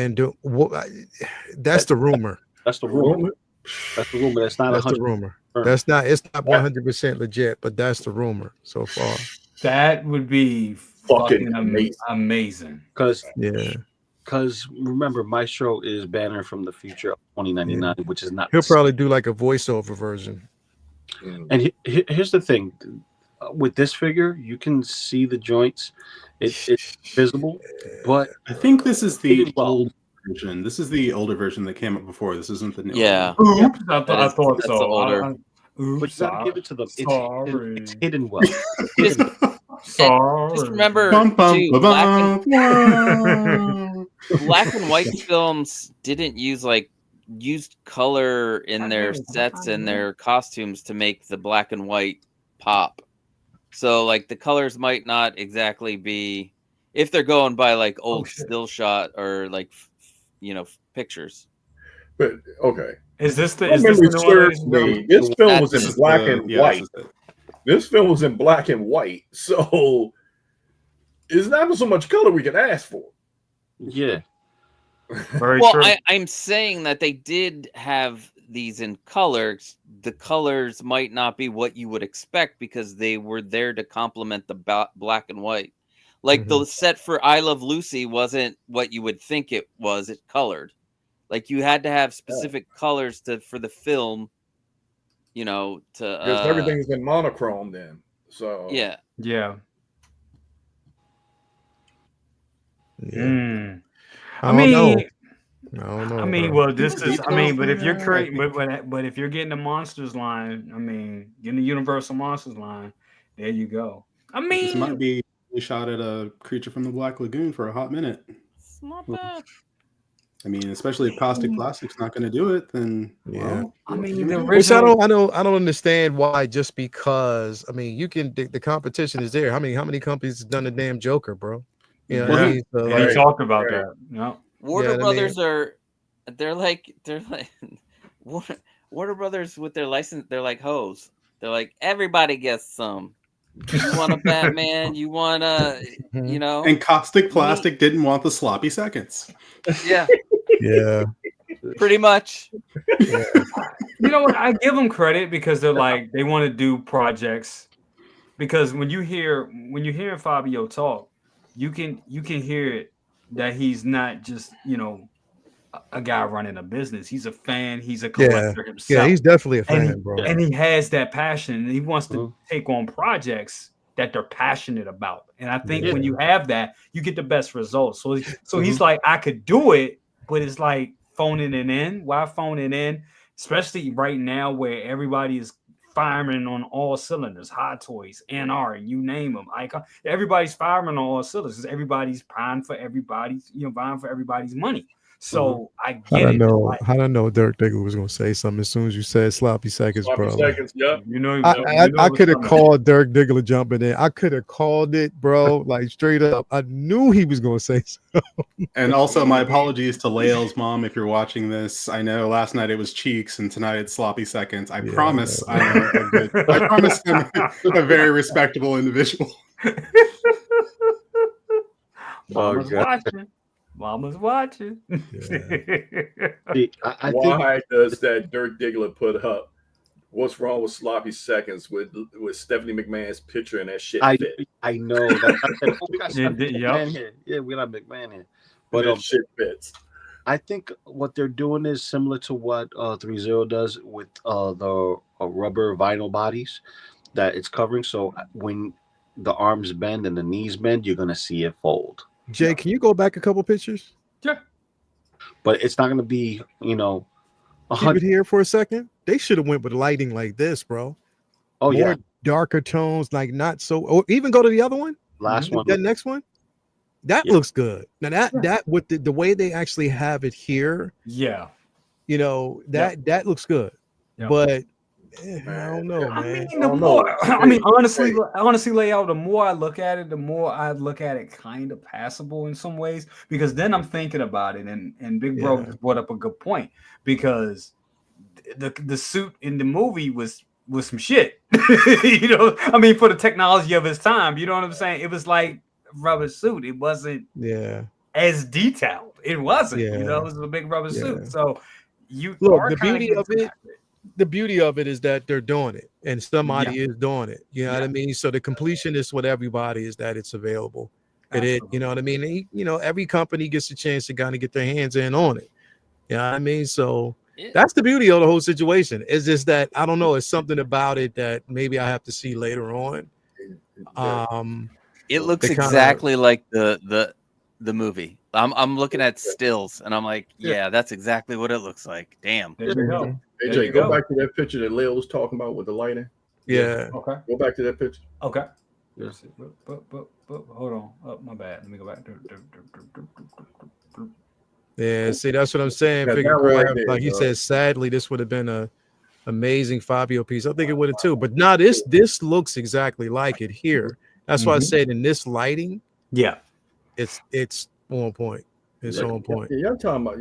that's the rumor. That's the rumor. That's the rumor. That's not. That's the rumor. It's not 100% legit, but that's the rumor so far. That would be fucking amazing. Because remember, Maestro is Banner from the future of 2099, which is not. He'll probably do like a voiceover version. And here's the thing. With this figure, you can see the joints. It's visible, but I think this is the old version. This is the older version that came up before. This isn't the new Yeah. one. Oops, I thought so. Older. But you gotta give it to them. It's hidden well. Sorry. Just remember, too, black and white films didn't used color in their sets and their costumes to make the black and white pop. So like the colors might not exactly be, if they're going by like old still shot or like pictures. But okay, is this the this film was in black and white. This film was in black and white, so it's not so much color we can ask for. Yeah. Very well, true. I'm saying that they did have these in colors. The colors might not be what you would expect because they were there to complement the black and white. Like the set for I Love Lucy wasn't what you would think it was. It colored. Like you had to have specific colors for the film, because everything's in monochrome then. So yeah. I mean, well, this is. I mean, but if you're creating, but if you're getting the monsters line, I mean, getting the Universal Monsters line, there you go. I mean, this might be a shot at a Creature from the Black Lagoon for a hot minute. It's not bad. I mean, especially if Caustic Plastic's not going to do it, then well, I mean, the which I original. don't understand why. Just because, I mean, you can the competition is there. How many companies have done the damn Joker, bro? You know, Yeah. what I mean? So, And he talked about that. Yeah. Warner Brothers they're like Warner Brothers with their license. They're like hoes. They're like, everybody gets some. You want a Batman? You want a, And Caustic Plastic didn't want the sloppy seconds. Yeah. Yeah. Pretty much. Yeah. You know what? I give them credit because they're like they want to do projects. Because when you hear Fabio talk, you can hear it that he's not just a guy running a business. He's a fan. He's a collector himself. Yeah, he's definitely a fan, bro. And he has that passion. And he wants to take on projects that they're passionate about. And I think when you have that, you get the best results. So he's like, I could do it, but it's like phoning it in. Why phone it in? Especially right now where everybody is firing on all cylinders. Hot Toys, NR, you name them. Icon. Everybody's firing on all cylinders because everybody's vying for everybody's money. So I get it. How did I know Dirk Diggler was going to say something as soon as you said sloppy seconds, bro? Seconds, yeah. I could have called Dirk Diggler jumping in. I could have called it, bro, like straight up. I knew he was going to say something. And also, my apologies to Lael's mom if you're watching this. I know last night it was Cheeks and tonight it's sloppy seconds. I promise I promise I'm a very respectable individual. Mama's watching. Why does that Dirk Diggler put up what's wrong with sloppy seconds with Stephanie McMahon's picture and that shit? I know. We got McMahon here. Yeah, we got McMahon here. But that shit fits. I think what they're doing is similar to what 3-0 does with the rubber vinyl bodies that it's covering. So when the arms bend and the knees bend, you're gonna see it fold. Jay, can you go back a couple pictures? Sure. But it's not going to be, Keep it here for a second. They should have went with lighting like this, bro. Oh, more darker tones, like not so. Or even go to the other one. Last one. That next one. That looks good. Now that with the way they actually have it here. Yeah. That looks good. Yeah. But I don't know, I man. mean, the more, I mean, honestly, layout. The more I look at it, the more I look at it kind of passable in some ways. Because then I'm thinking about it, and Big Bro just brought up a good point because the suit in the movie was some shit. You know, I mean, for the technology of his time, you know what I'm saying? It was like a rubber suit. It wasn't as detailed. It wasn't. You know, it was a big rubber suit. So you look, the beauty of it. The beauty of it is that they're doing it and somebody is doing it. You know what I mean? So the completion is with everybody is that it's available. You know what I mean? And, you know, every company gets a chance to kind of get their hands in on it. You know what I mean? So that's the beauty of the whole situation. It's just that I don't know, it's something about it that maybe I have to see later on. It looks exactly like the movie. I'm looking at stills and I'm like, yeah, that's exactly what it looks like. Damn. There you go. AJ, go back to that picture that Lil was talking about with the lighting. Yeah. Okay. Go back to that picture. Okay. But hold on. Oh, my bad. Let me go back. Yeah, see, that's what I'm saying. Figure like he said, sadly, this would have been a amazing Fabio piece. I think it would have too. But now this looks exactly like it here. That's why I said in this lighting, it's on point. It's on point. Y'all talking about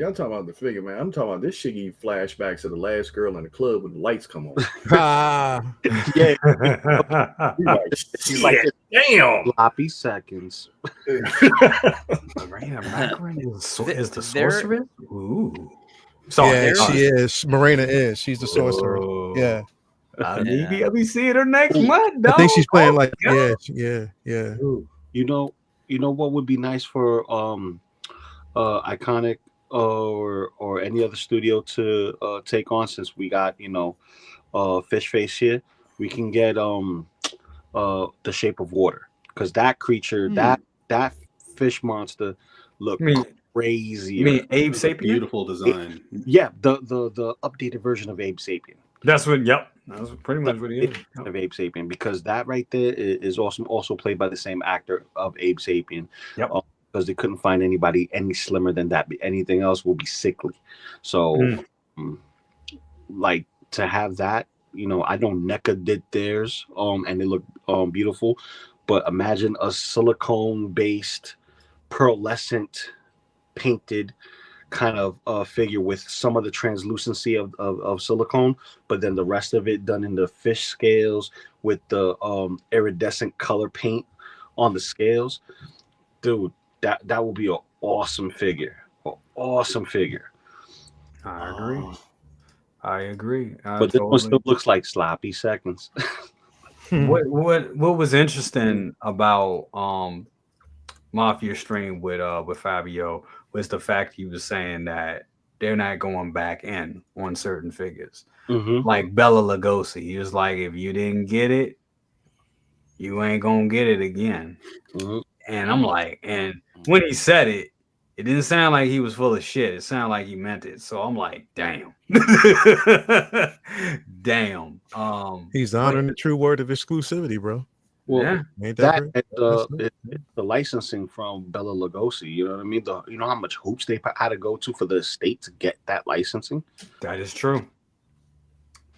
the figure, man. I'm talking about this shit give flashbacks to the last girl in the club when the lights come on. She's like, damn. Sloppy seconds. Marina Macron is the sorceress? Ooh. Yeah, she is. Marina is. She's the sorcerer. Yeah. I'll be seeing her next month, dog. I think she's playing like yeah. You know what would be nice for Iconic or any other studio to take on, since we got Fish Face here, we can get The Shape of Water, because that creature that fish monster looked crazy. You mean Abe Sapien? Beautiful design. The updated version of Abe Sapien. That's pretty much what he is. Of Abe Sapien, because that right there is awesome. Also played by the same actor of Abe Sapien. Yep. Because they couldn't find anybody any slimmer than that. Anything else will be sickly. So, like, to have that, I know NECA did theirs, and they look beautiful. But imagine a silicone-based, pearlescent, painted kind of figure with some of the translucency of silicone, but then the rest of it done in the fish scales with the iridescent color paint on the scales. Dude, that will be an awesome figure. I agree. But this one still looks like sloppy seconds. What was interesting about Mafia stream with Fabio was the fact he was saying that they're not going back in on certain figures. Like Bella Lugosi, he was like, if you didn't get it, you ain't gonna get it again. And I'm like, and when he said it, it didn't sound like he was full of shit. It sounded like he meant it. So I'm like, damn. Damn. He's honoring the true word of exclusivity, bro. Well, the licensing from Bella Lugosi, you know what I mean? You know how much hoops they had to go to for the estate to get that licensing? That is true.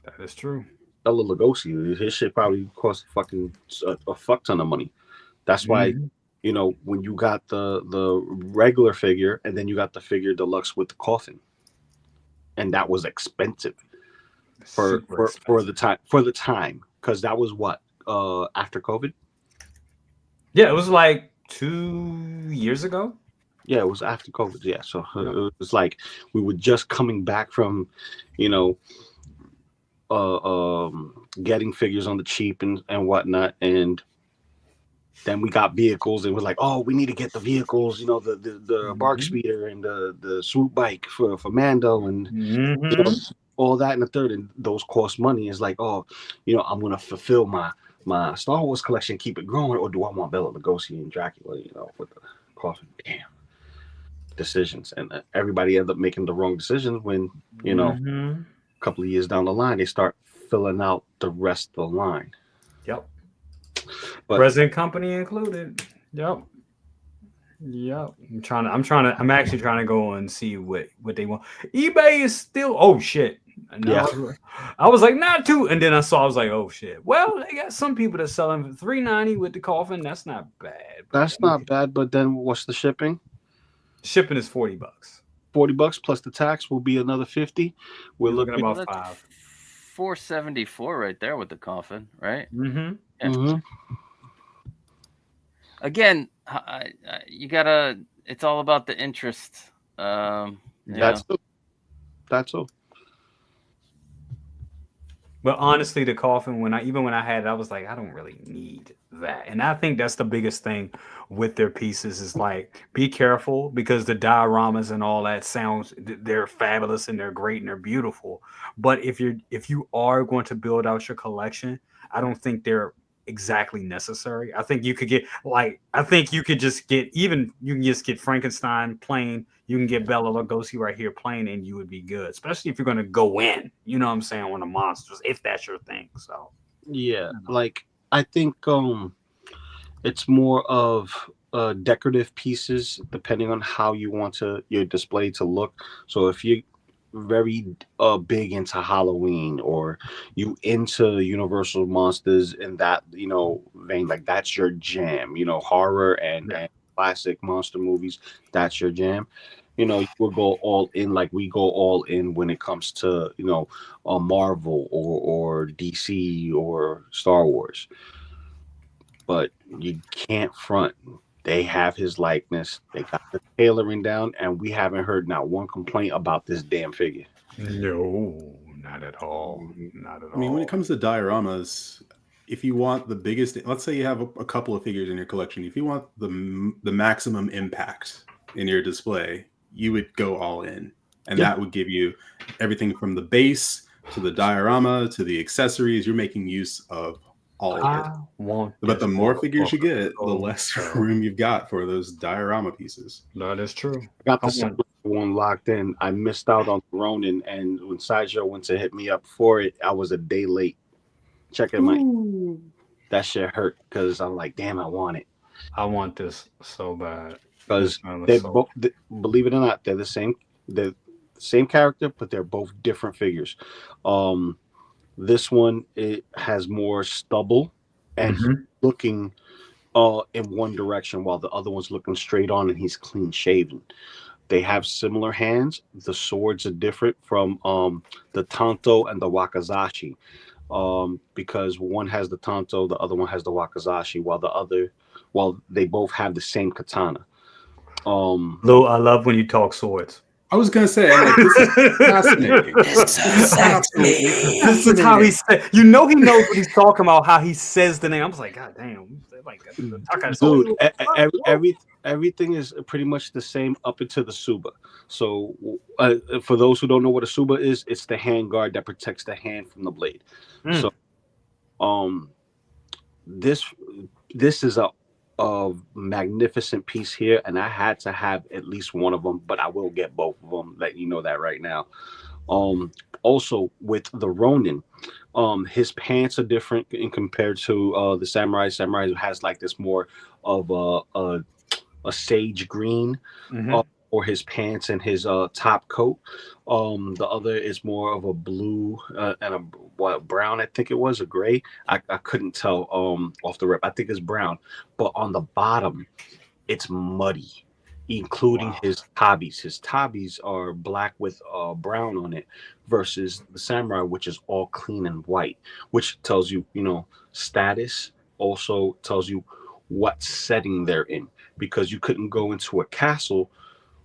Bella Lugosi, his shit probably cost a fuck ton of money. That's why, when you got the regular figure and then you got the figure deluxe with the coffin, and that was expensive for the time, because that was what after COVID. Yeah, it was like 2 years ago. Yeah, it was after COVID. Yeah, so it was like we were just coming back from, getting figures on the cheap and whatnot, and then we got vehicles and was like, oh, we need to get the vehicles, the bark speeder and the swoop bike for Mando and all that and the third, and those cost money. Is like, oh, I'm gonna fulfill my Star Wars collection, keep it growing, or do I want Bela Lugosi and Dracula, with the coffin? Damn decisions, and everybody ended up making the wrong decisions when a couple of years down the line they start filling out the rest of the line. Yep. But present company included. Yep. I'm actually trying to go and see what they want. eBay is still, oh shit. And I was like, not too. And then I was like, oh shit. Well, they got some people that selling for $3.90 with the coffin. That's not bad. That's not bad. But then what's the shipping? Shipping is $40. $40 plus the tax will be another 50. We're looking about That's $5. $474 right there with the coffin, right? Mm-hmm. Yeah. Mm-hmm. Again, you gotta. It's all about the interest. That's all. But honestly, the coffin, when I had it, I was like, I don't really need that. And I think that's the biggest thing with their pieces is like, be careful because the dioramas and all that they're fabulous and they're great and they're beautiful. But if you are going to build out your collection, I don't think they're exactly necessary. I think you could get you can just get Frankenstein plain. You can get Bela Lugosi right here plain, and you would be good. Especially if you're going to go in, you know what I'm saying, on the monsters, if that's your thing. So yeah, like I think it's more of decorative pieces depending on how you want your display to look. So if you very big into Halloween or you into Universal Monsters in that vein, like that's your jam, horror and classic monster movies, that's your jam, you will go all in like we go all in when it comes to Marvel or DC or Star Wars. But you can't front. They have his likeness. They got the tailoring down, and we haven't heard not one complaint about this damn figure. No, not at all. Not at all. I mean, when it comes to dioramas, if you want the biggest, let's say you have a couple of figures in your collection, if you want the maximum impact in your display, you would go all in. And that would give you everything from the base to the diorama to the accessories. You're making use of all of it. But the more figures you get, the less room you've got for those diorama pieces. That is true. Got the second one locked in. I missed out on Ronin, and when Sideshow went to hit me up for it, I was a day late. Checking that shit hurt because I'm like, damn, I want it. I want this so bad. Because believe it or not, they're the same character, but they're both different figures. This one, it has more stubble and he's looking in one direction while the other one's looking straight on and he's clean shaven. They have similar hands. The swords are different from the Tanto and the Wakazashi because one has the Tanto, the other one has the Wakazashi, while they both have the same katana. Lou, I love when you talk swords. I was gonna say, like, this is fascinating. This is how he said. He knows what he's talking about. How he says the name. I was like, God damn! Like, dude, everything is pretty much the same up into the Suba. So, for those who don't know what a Suba is, it's the hand guard that protects the hand from the blade. So, this is a magnificent piece here, and I had to have at least one of them, but I will get both of them. Let you know that right now. Also with the Ronin, his pants are different in compared to the Samurai. Samurai has like this more of a sage green or his pants and his top coat. The other is more of a blue and a brown, I think it was, a gray. I couldn't tell off the rip. I think it's brown. But on the bottom, it's muddy, including his tabis. His tabis are black with brown on it versus the Samurai, which is all clean and white, which tells you, status, also tells you what setting they're in, because you couldn't go into a castle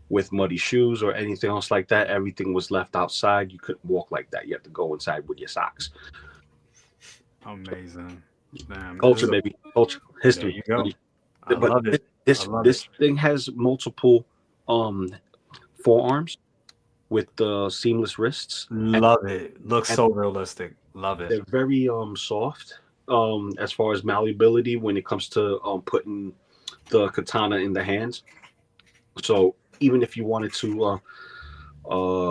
with muddy shoes or anything else like that. Everything was left outside. You couldn't walk like that. You have to go inside with your socks. Amazing. Damn, culture, baby. Culture. History. There you go. But love it. This thing has multiple forearms with the seamless wrists. Love it. Looks so realistic. Love it. They're very soft as far as malleability when it comes to putting the katana in the hands. So even if you wanted to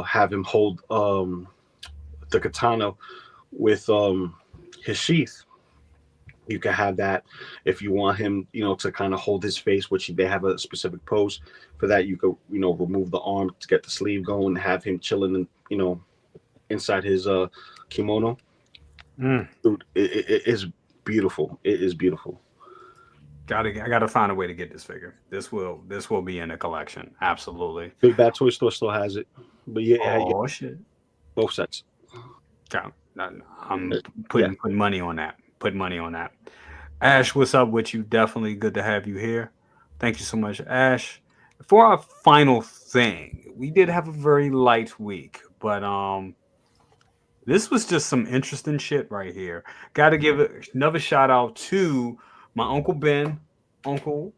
have him hold the katana with his sheath, you can have that. If you want him, to kind of hold his face, which they have a specific pose for that, you could, remove the arm to get the sleeve going, have him chilling, and inside his kimono. Mm. Dude, it is beautiful. It is beautiful. I gotta find a way to get this figure. This will be in the collection. Absolutely. Big Bad Toy Store still has it, but Oh shit. both sets. I'm putting money on that. Put money on that. Ash, what's up with you? Definitely good to have you here. Thank you so much, Ash. For our final thing, we did have a very light week, but this was just some interesting shit right here. Got to give another shout out to my Uncle Ben, Uncle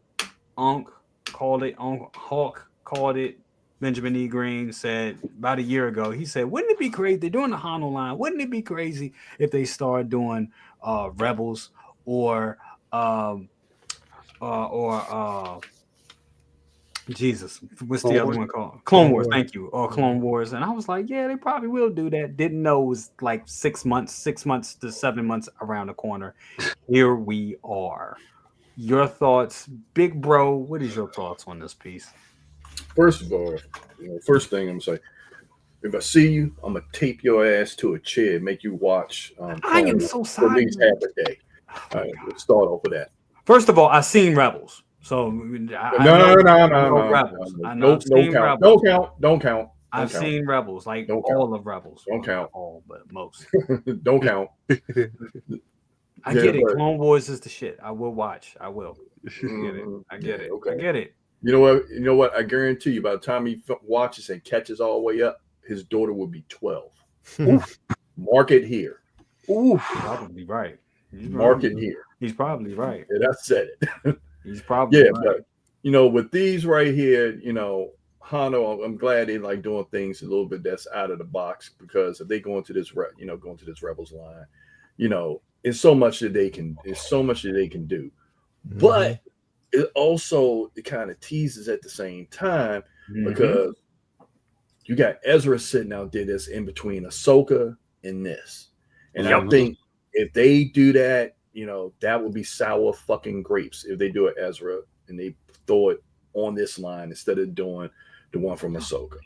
called it, Uncle Hawk called it. Benjamin E. Green said about a year ago, he said, wouldn't it be crazy? They're doing the Hano line. Wouldn't it be crazy if they start doing Rebels or Jesus, what's the other one called? Clone Wars. Thank you. Or Clone Wars. And I was like, yeah, they probably will do that. Didn't know it was like 6 months to 7 months around the corner. Here we are. Your thoughts, big bro. What is your thoughts on this piece? First of all, first thing I'm saying, if I see you, I'm gonna tape your ass to a chair, make you watch. I am so sorry. At least half a day. All right, let's start off with that. First of all, I've seen Rebels, so I no, Rebels. Don't count. I've seen Rebels, like all of Rebels. Don't count all, but most. Don't count. I get it. Clone Wars is the shit. I will watch. I will. I get it. Okay. I get it. You know what? I guarantee you, by the time he watches and catches all the way up, his daughter will be 12. Mark it here. Ooh, probably right. Mark it here. He's probably right. Yeah, I said it. He's probably right. But with these right here, Hano, I'm glad they like doing things a little bit that's out of the box, because if they go into this, Rebels line, it's so much that they can. It's so much that they can do, but it kind of teases at the same time, because you got Ezra sitting out there that's in between Ahsoka and this, and I think if they do that, that would be sour fucking grapes if they do it Ezra and they throw it on this line instead of doing the one from Ahsoka.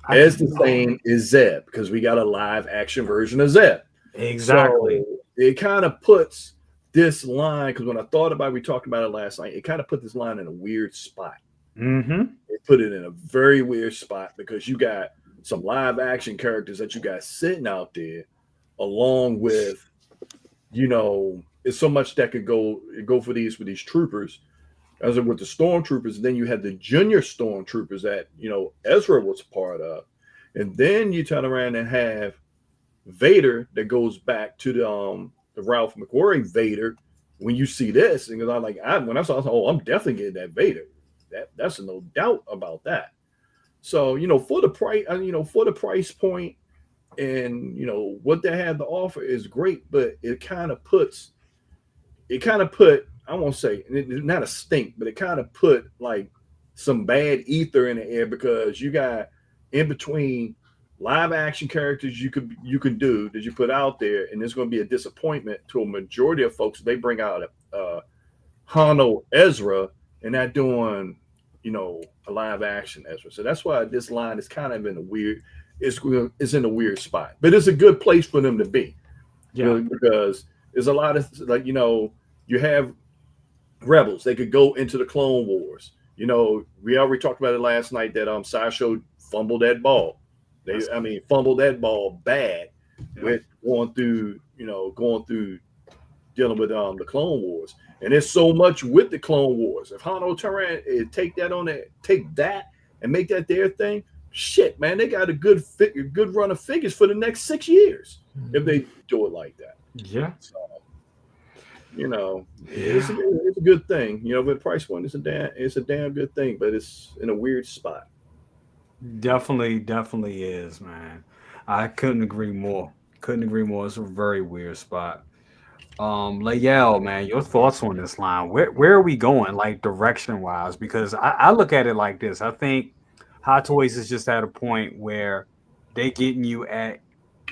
As the same is Zeb, because we got a live action version of Zeb. Exactly. So it kind of puts this line, because when I thought about it, we talked about it last night, it kind of put this line in a weird spot. It put it in a very weird spot, because you got some live action characters that you got sitting out there, along with, it's so much that could go for these troopers, as in with the stormtroopers. And then you had the junior stormtroopers that Ezra was part of, and then you turn around and have Vader that goes back to the Ralph McQuarrie Vader. When you see this, and when I saw, I'm definitely getting that Vader. That's no doubt about that. So for the price point, and what they have to offer is great, but it kind of put, I won't say not a stink, but it kind of put like some bad ether in the air, because you got in between live action characters you can do that you put out there, and there's going to be a disappointment to a majority of folks. They bring out a Hano Ezra and not doing a live action Ezra. So that's why this line is kind of in a weird. It's in a weird spot, but it's a good place for them to be. Because there's a lot of you have Rebels. They could go into the Clone Wars. We already talked about it last night that Sideshow fumbled that ball. Fumbled that ball bad with going through dealing with the Clone Wars. And there's so much with the Clone Wars. If Hano turn around and take that and make that their thing, shit, man, they got a good run of figures for the next 6 years if they do it like that. Yeah. So, it's a good thing. With price point, it's a damn good thing, but it's in a weird spot. Definitely is, man. I couldn't agree more. It's a very weird spot. Layel, man, your thoughts on this line? Where are we going, like direction wise? Because I look at it like this. I think Hot Toys is just at a point where they getting you at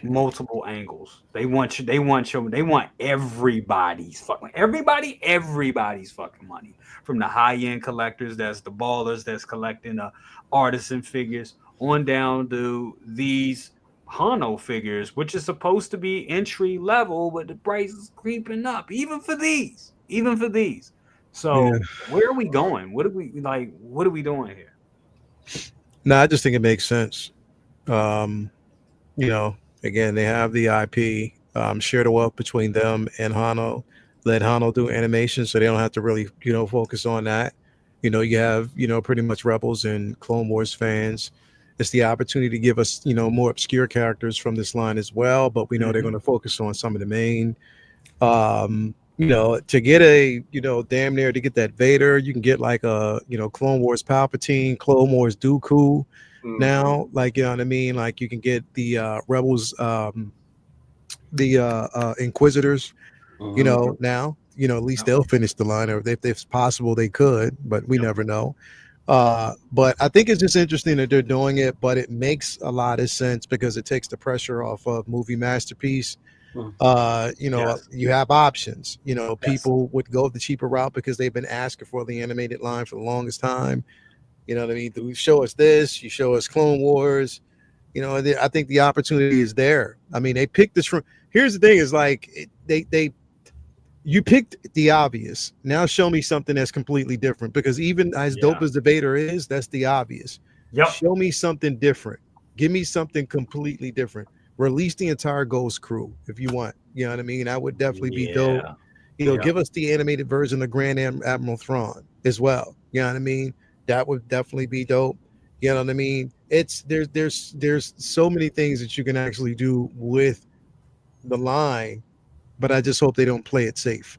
multiple angles. They want everybody's fucking money. From the high-end collectors, that's the ballers that's collecting artisan figures, on down to these Hano figures, which is supposed to be entry level, but the price is creeping up, even for these. So Yeah. where are we going? What are we like? What are we doing here? No, I just think it makes sense. Um, again, they have the IP, share the wealth between them and Hano. Let Hano do animation, so they don't have to really, focus on that. You have, pretty much Rebels and Clone Wars fans. It's the opportunity to give us, more obscure characters from this line as well. But we know they're going to focus on some of the main. To get damn near to get that Vader, you can get like a, Clone Wars Palpatine, Clone Wars Dooku. Now, like, you know what I mean? Like, you can get the Rebels, the Inquisitors, now, at least they'll finish the line, or if it's possible they could, but we never know. But I think it's just interesting that they're doing it, but it makes a lot of sense because it takes the pressure off of Movie Masterpiece. You have options. People would go the cheaper route because they've been asking for the animated line for the longest time. You know what I mean? You show us this, you show us Clone Wars. I think the opportunity is there. I mean, they picked this from. Here's the thing: is like you picked the obvious. Now show me something that's completely different. Because even as dope as the Vader is, that's the obvious. Yep. Show me something different. Give me something completely different. Release the entire Ghost crew if you want. You know what I mean? That would definitely be dope. Give us the animated version of Grand Admiral Thrawn as well. You know what I mean? That would definitely be dope. You know what I mean? There's so many things that you can actually do with the line, but I just hope they don't play it safe.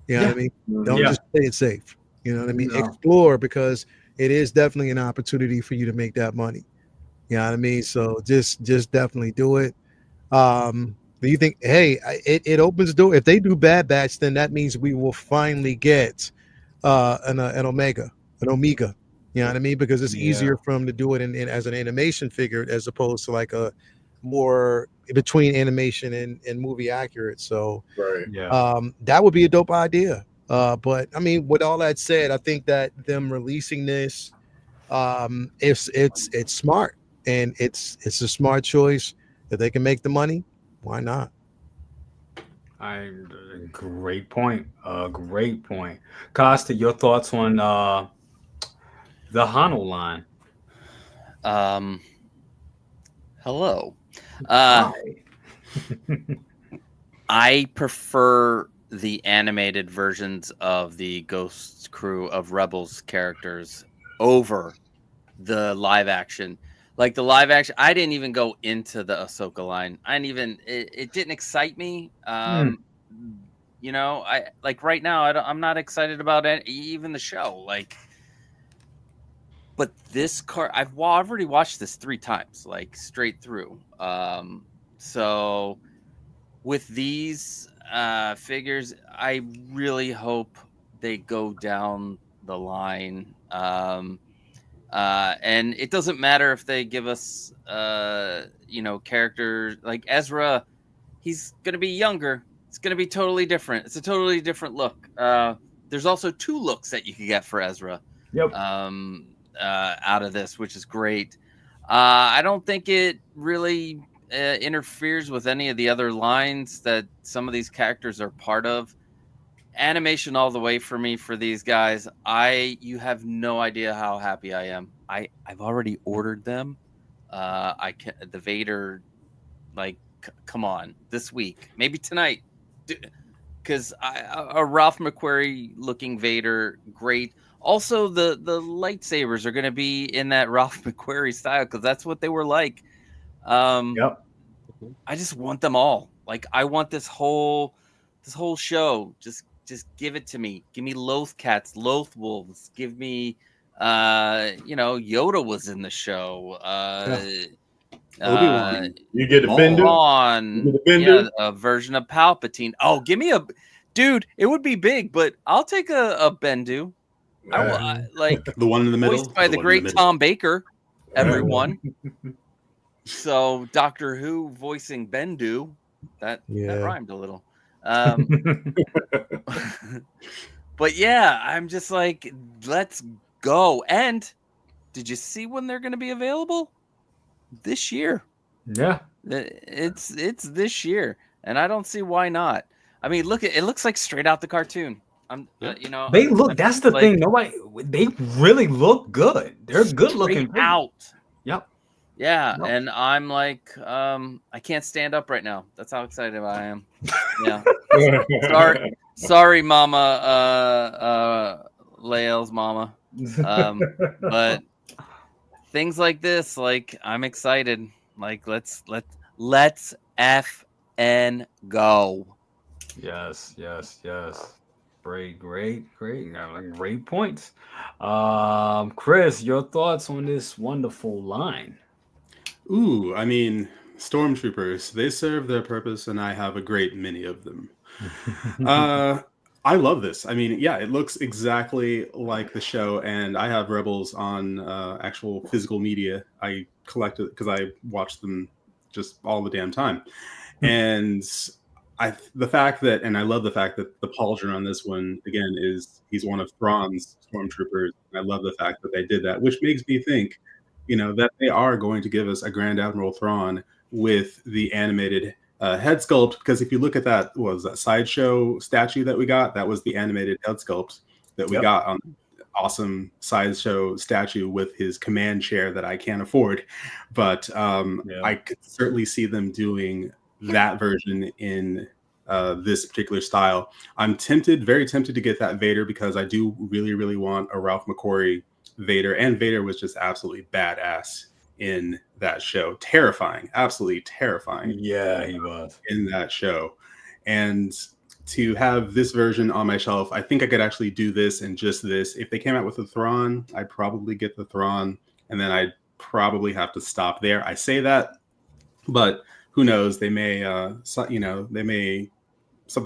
You know what I mean? Don't just play it safe. You know what I mean? Explore, because it is definitely an opportunity for you to make that money. You know what I mean? So just definitely do it. You think, hey, it opens the door. If they do Bad Batch, then that means we will finally get an Omega. You know what I mean? Because it's easier for them to do it in as an animation figure as opposed to like a more between animation and movie accurate. So that would be a dope idea. But I mean, with all that said, I think that them releasing this, it's smart, and it's a smart choice. If they can make the money, why not? Great point. Great point. Costa, your thoughts on the Hano line? Hello. Hi. I prefer the animated versions of the Ghost crew of Rebels characters over the live action. Like the live action, I didn't even go into the Ahsoka line. It didn't excite me. I like right now, I'm not excited about even the show. Like, but this card, I've already watched this 3 times, like straight through. So with these figures, I really hope they go down the line. And it doesn't matter if they give us, characters like Ezra. He's going to be younger. It's going to be totally different. It's a totally different look. There's also 2 looks that you can get for Ezra. Yep. Out of this, which is great. I don't think it really interferes with any of the other lines that some of these characters are part of. Animation all the way for me for these guys. You have no idea how happy I am. I've already ordered them. The Vader, like, come on, this week, maybe tonight, because a Ralph McQuarrie looking Vader, great. Also, the lightsabers are going to be in that Ralph McQuarrie style because that's what they were like. I just want them all. Like, I want this whole show. Just give it to me. Give me Loth Cats, Loth Wolves. Give me, Yoda was in the show. Obi-Wan. You get a Bendu? A version of Palpatine. Oh, give me a dude. It would be big, but I'll take a Bendu. I like the one in the middle, voiced by the great Tom Baker. Everyone. So Doctor Who voicing Bendu. That rhymed a little. But yeah, I'm just like, let's go. And did you see when they're going to be available? This year. Yeah. It's this year, and I don't see why not. I mean, look at it. Looks like straight out the cartoon. They look. That's the thing. Nobody. They really look good. They're good looking. Out. Yep. Yeah, and I'm like, I can't stand up right now. That's how excited I am. Yeah. sorry, Mama. Lael's mama. But things like this, like, I'm excited. Like, let's FN go. Yes. Great points. Chris, your thoughts on this wonderful line? Ooh, I mean, stormtroopers, they serve their purpose, and I have a great many of them. I love this. I mean, yeah, it looks exactly like the show, and I have Rebels on actual physical media. I collect it because I watch them just all the damn time. And I love the fact that the pauldron on this one, again, he's one of Thrawn's stormtroopers. I love the fact that they did that, which makes me think, that they are going to give us a Grand Admiral Thrawn with the animated head sculpt, because if you look at that, what was that sideshow statue that we got? That was the animated head sculpt that we got on awesome sideshow statue with his command chair that I can't afford. But I could certainly see them doing that version in this particular style. I'm very tempted to get that Vader, because I do really, really want a Ralph McQuarrie Vader, and Vader was just absolutely badass in that show. Terrifying, absolutely terrifying. Yeah, he was in that show. And to have this version on my shelf, I think I could actually do this and just this. If they came out with a Thrawn, I'd probably get the Thrawn, and then I'd probably have to stop there. I say that, but who knows? They may, something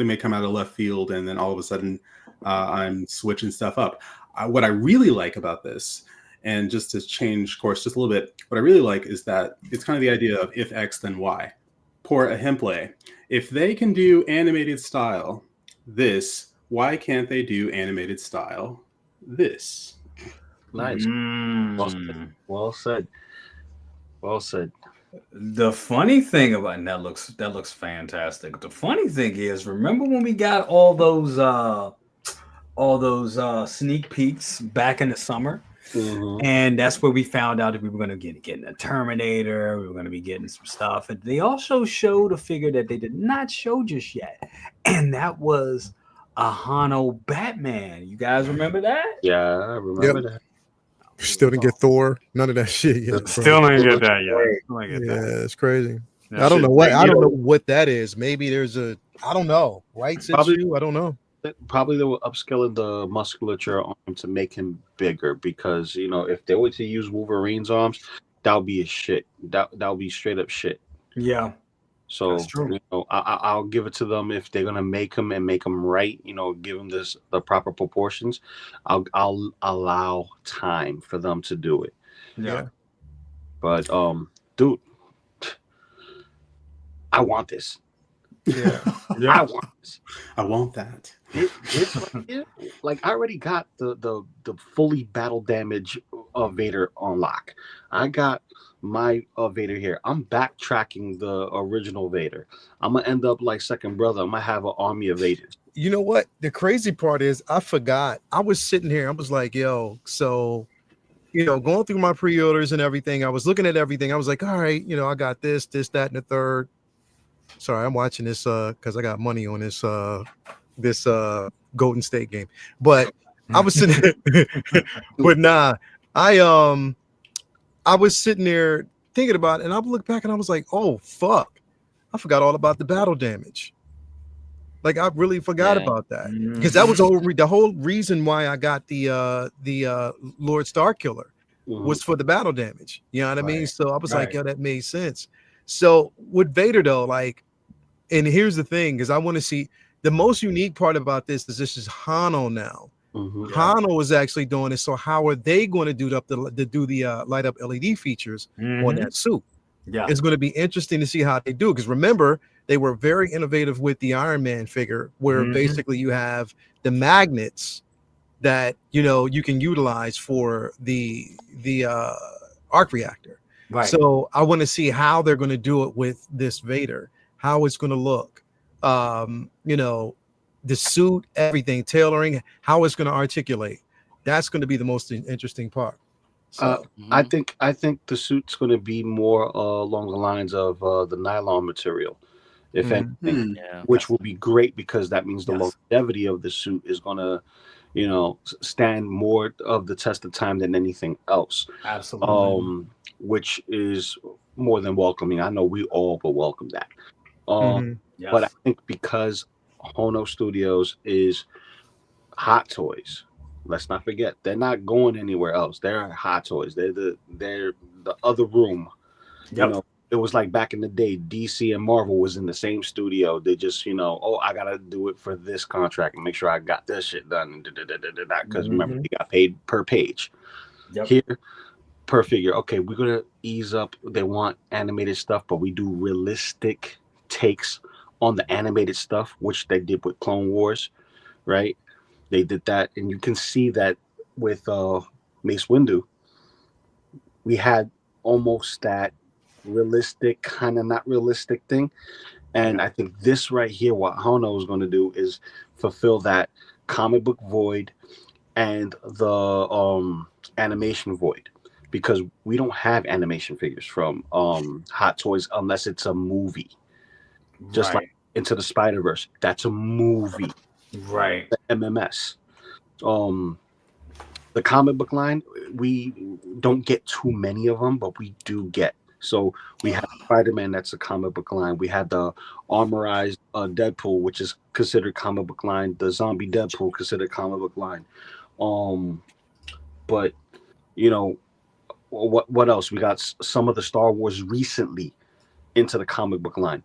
may come out of left field, and then all of a sudden I'm switching stuff up. What I really like about this, and just to change course just a little bit, what I really like is that it's kind of the idea of if X, then Y. Pour a hemplay. If they can do animated style this, why can't they do animated style this? Nice. Well said. The funny thing about that looks fantastic. The funny thing is, remember when we got all those sneak peeks back in the summer? And that's where we found out that we were going to getting a Terminator. We were going to be getting some stuff. And they also showed a figure that they did not show just yet. And that was a Hano Batman. You guys remember that? Yeah, I remember that. Still didn't get Thor. None of that shit yet. Still didn't get that yet. Yeah, it's crazy. I don't know what that is. Maybe there's I don't know. Rights issue? I don't know. Probably they were upscaling the musculature on him to make him bigger, because if they were to use Wolverine's arms, that would be a shit. That would be straight up shit. Yeah. So I'll give it to them if they're gonna make them right. Give them the proper proportions. I'll allow time for them to do it. Yeah. But dude, I want this. Yeah. I want this. I want that. This right here, like, I already got the fully battle damage Vader on lock. I got my Vader here. I'm backtracking the original Vader. I'm gonna end up like second brother. I'm gonna have an army of Vaders. You know what? The crazy part is I forgot. I was sitting here. I was like, yo, so going through my pre-orders and everything. I was looking at everything. I was like, all right, I got this, that, and the third. Sorry, I'm watching this because I got money on this Golden State game. But I was sitting there, but nah, I was sitting there thinking about it, and I looked back and I was like, oh fuck, I forgot all about the battle damage. Like, I really forgot about that, because that was the whole reason why I got the Lord Starkiller was for the battle damage. You know what I mean? So I was like, yo, that made sense. So with Vader though, like, and here's the thing, because I want to see the most unique part about this is Hano now. Hano is actually doing it. So how are they going to do the light up LED features on that suit? Yeah, it's going to be interesting to see how they do it, because remember, they were very innovative with the Iron Man figure, where basically you have the magnets that you can utilize for the arc reactor. Right. So I want to see how they're going to do it with this Vader, how it's going to look. You know, the suit, everything, tailoring, how it's going to articulate. That's going to be the most interesting part. So I think the suit's going to be more along the lines of the nylon material, if anything, which will be great because that means the longevity of the suit is going to, you know, stand more of the test of time than anything else. Absolutely. Which is more than welcoming. I know we all will welcome that. But I think because Hono Studios is Hot Toys, let's not forget they're not going anywhere else. They're Hot Toys. They're the other room. You know, it was like back in the day, DC and Marvel was in the same studio. They just, you know, oh, I gotta do it for this contract and make sure I got this shit done. Because remember, they got paid per page. Here, per figure. Okay, we're gonna ease up. They want animated stuff, but we do realistic takes on the animated stuff, which they did with Clone Wars, right? They did that, and you can see that with Mace Windu. We had almost that realistic, kind of not realistic thing, and I think this right here, what Hono is going to do is fulfill that comic book void and the animation void. Because we don't have animation figures from Hot Toys unless it's a movie. Just like Into the Spider-Verse, that's a movie. Right. The MMS. The comic book line, we don't get too many of them, but we do get. So we have Spider-Man, that's a comic book line. We had the armorized Deadpool, which is considered comic book line. The zombie Deadpool, considered comic book line. But, you know, what else? We got some of the Star Wars recently into the comic book line.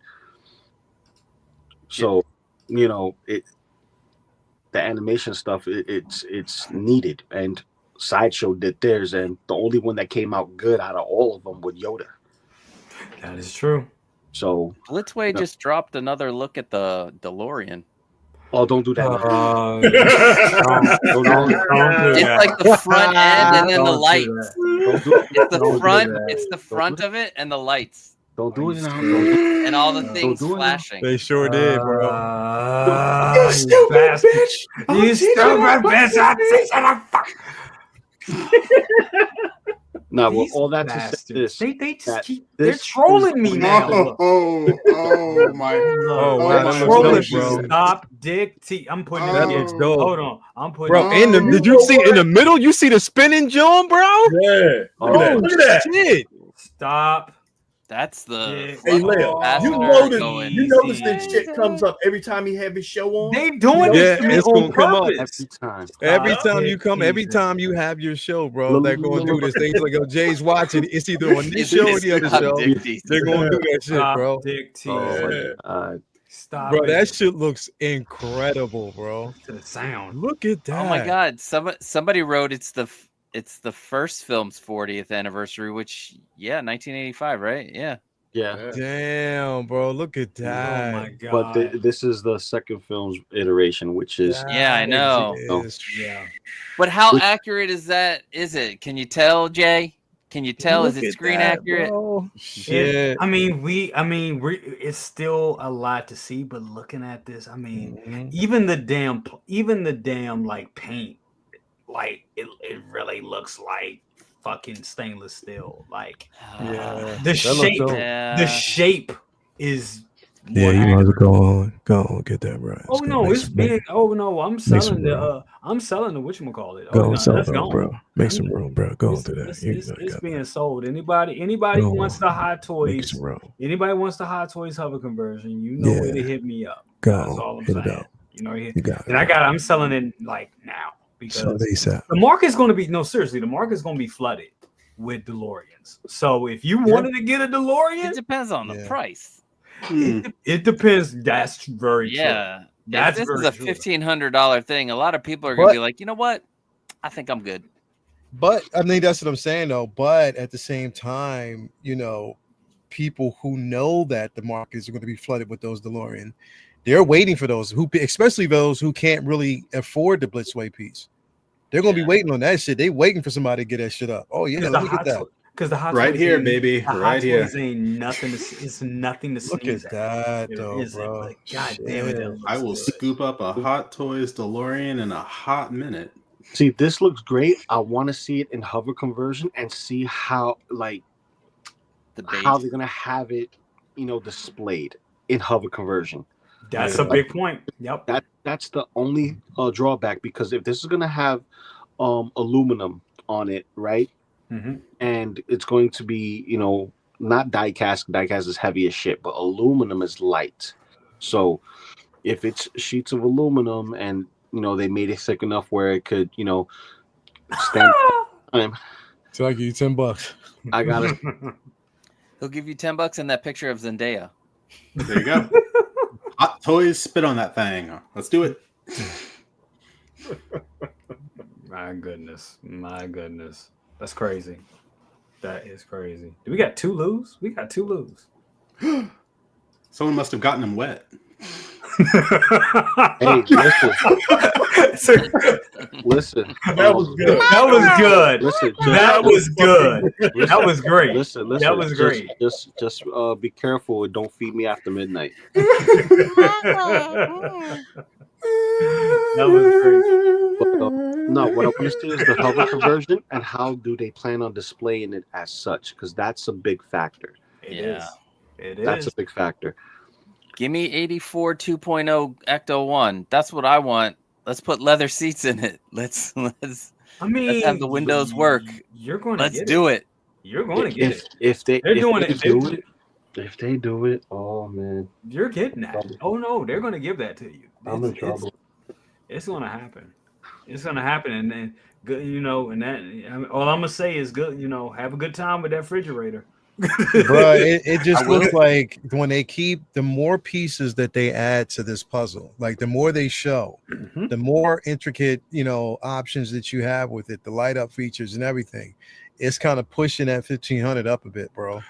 So, you know, the animation stuff, it's needed. And Sideshow did theirs, and the only one that came out good out of all of them was Yoda. That is true. So Blitzway just dropped another look at the DeLorean. Oh, don't do that. Don't do It's that. like the front end and then the Don't do lights. that. It's the Don't do front. that. It's the front of it and the lights Don't do it now. and all the things do it now. flashing. they sure did, bro. You stupid bitch! You stupid bitch! I'm teaching a fuck. Now, well, These all that to say bastards, this, they just that keep, they're this trolling is- me now. Oh my! Oh, wow, They're that looks trolling dope, me. bro. Stop, Dick T. I'm putting it That in. looks dope. Hold on, I'm putting Bro, it in. did you see in the middle? You see the spinning John, bro? Yeah. Oh, Look at that. shit. Stop. That's the. Hey, fucking Leo, ambassador you notice going you notice easy. that shit comes up every time he have his show on. They doing Yeah, this to me it's on gonna come up purpose. every time. Every Stop, time you Dick come, every T. time you have your show, bro, Look, they're going to do this. They like, yo, Jay's watching. It's either on this show or the other Stop, show. Dick T. They're going to do that shit, Stop, bro. Dick T. Stop Bro, it. that shit looks incredible, bro. To the sound. Look at that. Oh my God! Somebody wrote it's the first film's 40th anniversary, which 1985, right? Yeah. Yeah. Damn, bro. Look at Oh that. my God. But this is the second film's iteration, which is Yeah, I know. Yeah. But how accurate is that? Is it? Can you tell, Jay? Can you tell? Is Look it at screen that, accurate? bro. Shit. I mean, it's still a lot to see, but looking at this, I mean, even the damn like paint, like it really looks like fucking stainless steel. Like Yeah. the That looks shape, dope. the shape is. Yeah, you might as well go on, get that right. Oh no, it's big. Oh no, I'm selling the whatchamacallit. Go Oh, and sell that's it, gone. bro. Make some room, bro. Go on through that. It's being sold. Anybody Go wants on. the Hot Make Toys? some room. Anybody wants the Hot Toys hover conversion? You know where to hit me up. Go That's on, all I'm hit it saying. up. You know, You got it. and I'm selling it like now because So they said, the market's going to be the market's going to be flooded with DeLoreans. So if you wanted to get a It DeLorean, depends on the price. it depends. That's very true. Yeah. That's if this is very a true. $1,500 thing, a lot of people are going to be like, you know what? I think I'm good. but I mean, that's what I'm saying, though. But at the same time, you know, people who know that the markets are going to be flooded with those DeLorean, they're waiting for those especially those who can't really afford the Blitzway piece. They're going to be waiting on that shit. They waiting for somebody to get that shit up. Oh yeah, let me get that. Because the Hot Right Toys here, ain't- baby. the Hot Right here. Toys ain't nothing. It's nothing to Look sneeze at at. that, It though, isn't, bro. but God damn it, that Shit. I looks will good. scoop up a Hot Toys DeLorean in a hot minute. See, this looks great. I want to see it in hover conversion and see how how they're gonna have it, displayed in hover conversion. That's a big point. Yep. That's the only drawback, because if this is gonna have aluminum on it, right? Mm-hmm. And it's going to be, not die cast. Die cast is heavy as shit, but aluminum is light. So if it's sheets of aluminum and they made it thick enough where it could, stand time. So I give you $10. I gotta. He'll give you $10 in that picture of Zendaya. There you go. Hot Toys, spit on that thing. Let's do it. My goodness. That's crazy. That is crazy. Do we got 2 Lus? We got 2 Lus. Someone must have gotten them wet. Hey, listen. That was good. That was good. Listen, That was good. That was great. Listen. That was great. Just be careful and don't feed me after midnight. That was great. But, no, what I want to see is the hover conversion and how do they plan on displaying it as such, because that's a big factor. It is. That's a big factor. Give me 84 2.0 Ecto 1. That's what I want. Let's put leather seats in it. Let's let's have the windows work. You're going to Let's do it. You're going to get it. If they do it, oh man, you're getting that. Oh no, they're going to give that to you. I'm in trouble. It's going to happen. It's going to happen, and then good, and that. All I'm gonna say is good. Have a good time with that refrigerator. Bro, it just looks like when they keep the more pieces that they add to this puzzle, like the more they show, the more intricate options that you have with it, the light up features and everything, it's kind of pushing that 1500 up a bit, bro.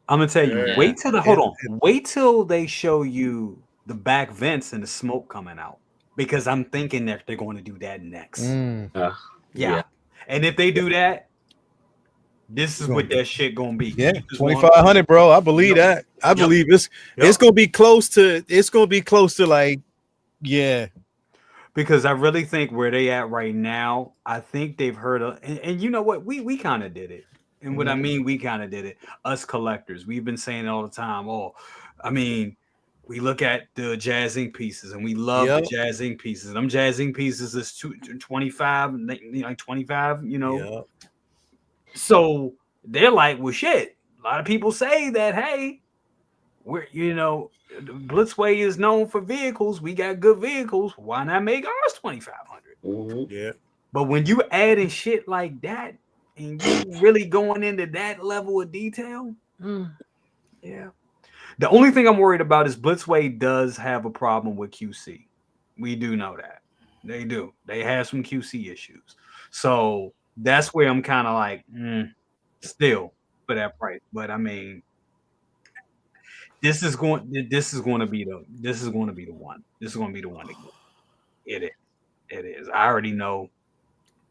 I'm gonna tell you, Yeah. wait till they show you the back vents and the smoke coming out, because I'm thinking that they're going to do that next. Yeah. And if they do that, this is what that shit gonna be. Yeah, 2500, bro. I believe that. I believe it's gonna be close to. It's gonna be close to like, yeah. Because I really think where they at right now, I think they've heard of, and you know what, we kind of did it. And what I mean, we kind of did it. Us collectors, we've been saying it all the time. Oh, I mean, we look at the jazzing pieces and we love the jazzing pieces. Them jazzing pieces is 25, like 25, So they're like, well, shit. A lot of people say that, hey, we're, Blitzway is known for vehicles. We got good vehicles. Why not make ours 2,500? Yeah. But when you adding shit like that and you really going into that level of detail, yeah. The only thing I'm worried about is Blitzway does have a problem with QC. We do know that. They do. They have some QC issues. So that's where I'm kind of like, still for that price. But I mean, this is going to be the one. This is going to be the one to get. It is. I already know.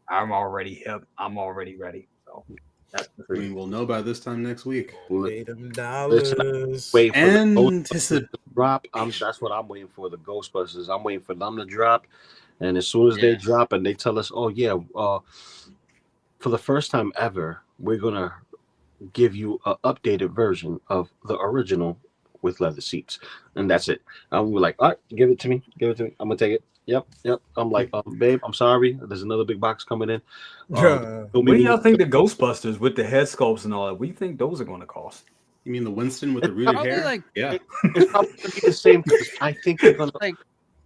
I'm already hip. I'm already ready. So that's the thing. We'll know by this time next week. Pay them dollars. Wait for And the Ghostbusters to drop. That's what I'm waiting for. The Ghostbusters. I'm waiting for them to drop, and as soon as they drop and they tell us, oh yeah, for the first time ever, we're gonna give you an updated version of the original with leather seats, and that's it. And we're like, all right, give it to me. I'm gonna take it. Yep. I'm like, babe, I'm sorry. There's another big box coming in. What do y'all think the Ghostbusters with the head sculpts and all that? What do you think those are going to cost? You mean the Winston with the rooted hair? It's probably gonna be the same. I think they're gonna like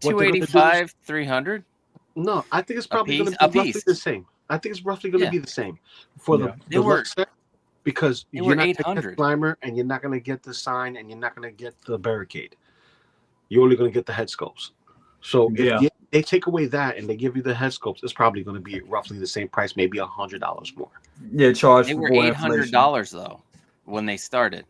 285, 300. No, I think it's probably going to be roughly the same. I think it's roughly going to be the same for the look set, because you're not going to get the primer and you're not going to get the sign and you're not going to get the barricade. You're only going to get the head sculpts. So if they take away that and they give you the head sculpts, it's probably going to be roughly the same price, maybe $100 more. Yeah, charge. They were $800 though when they started.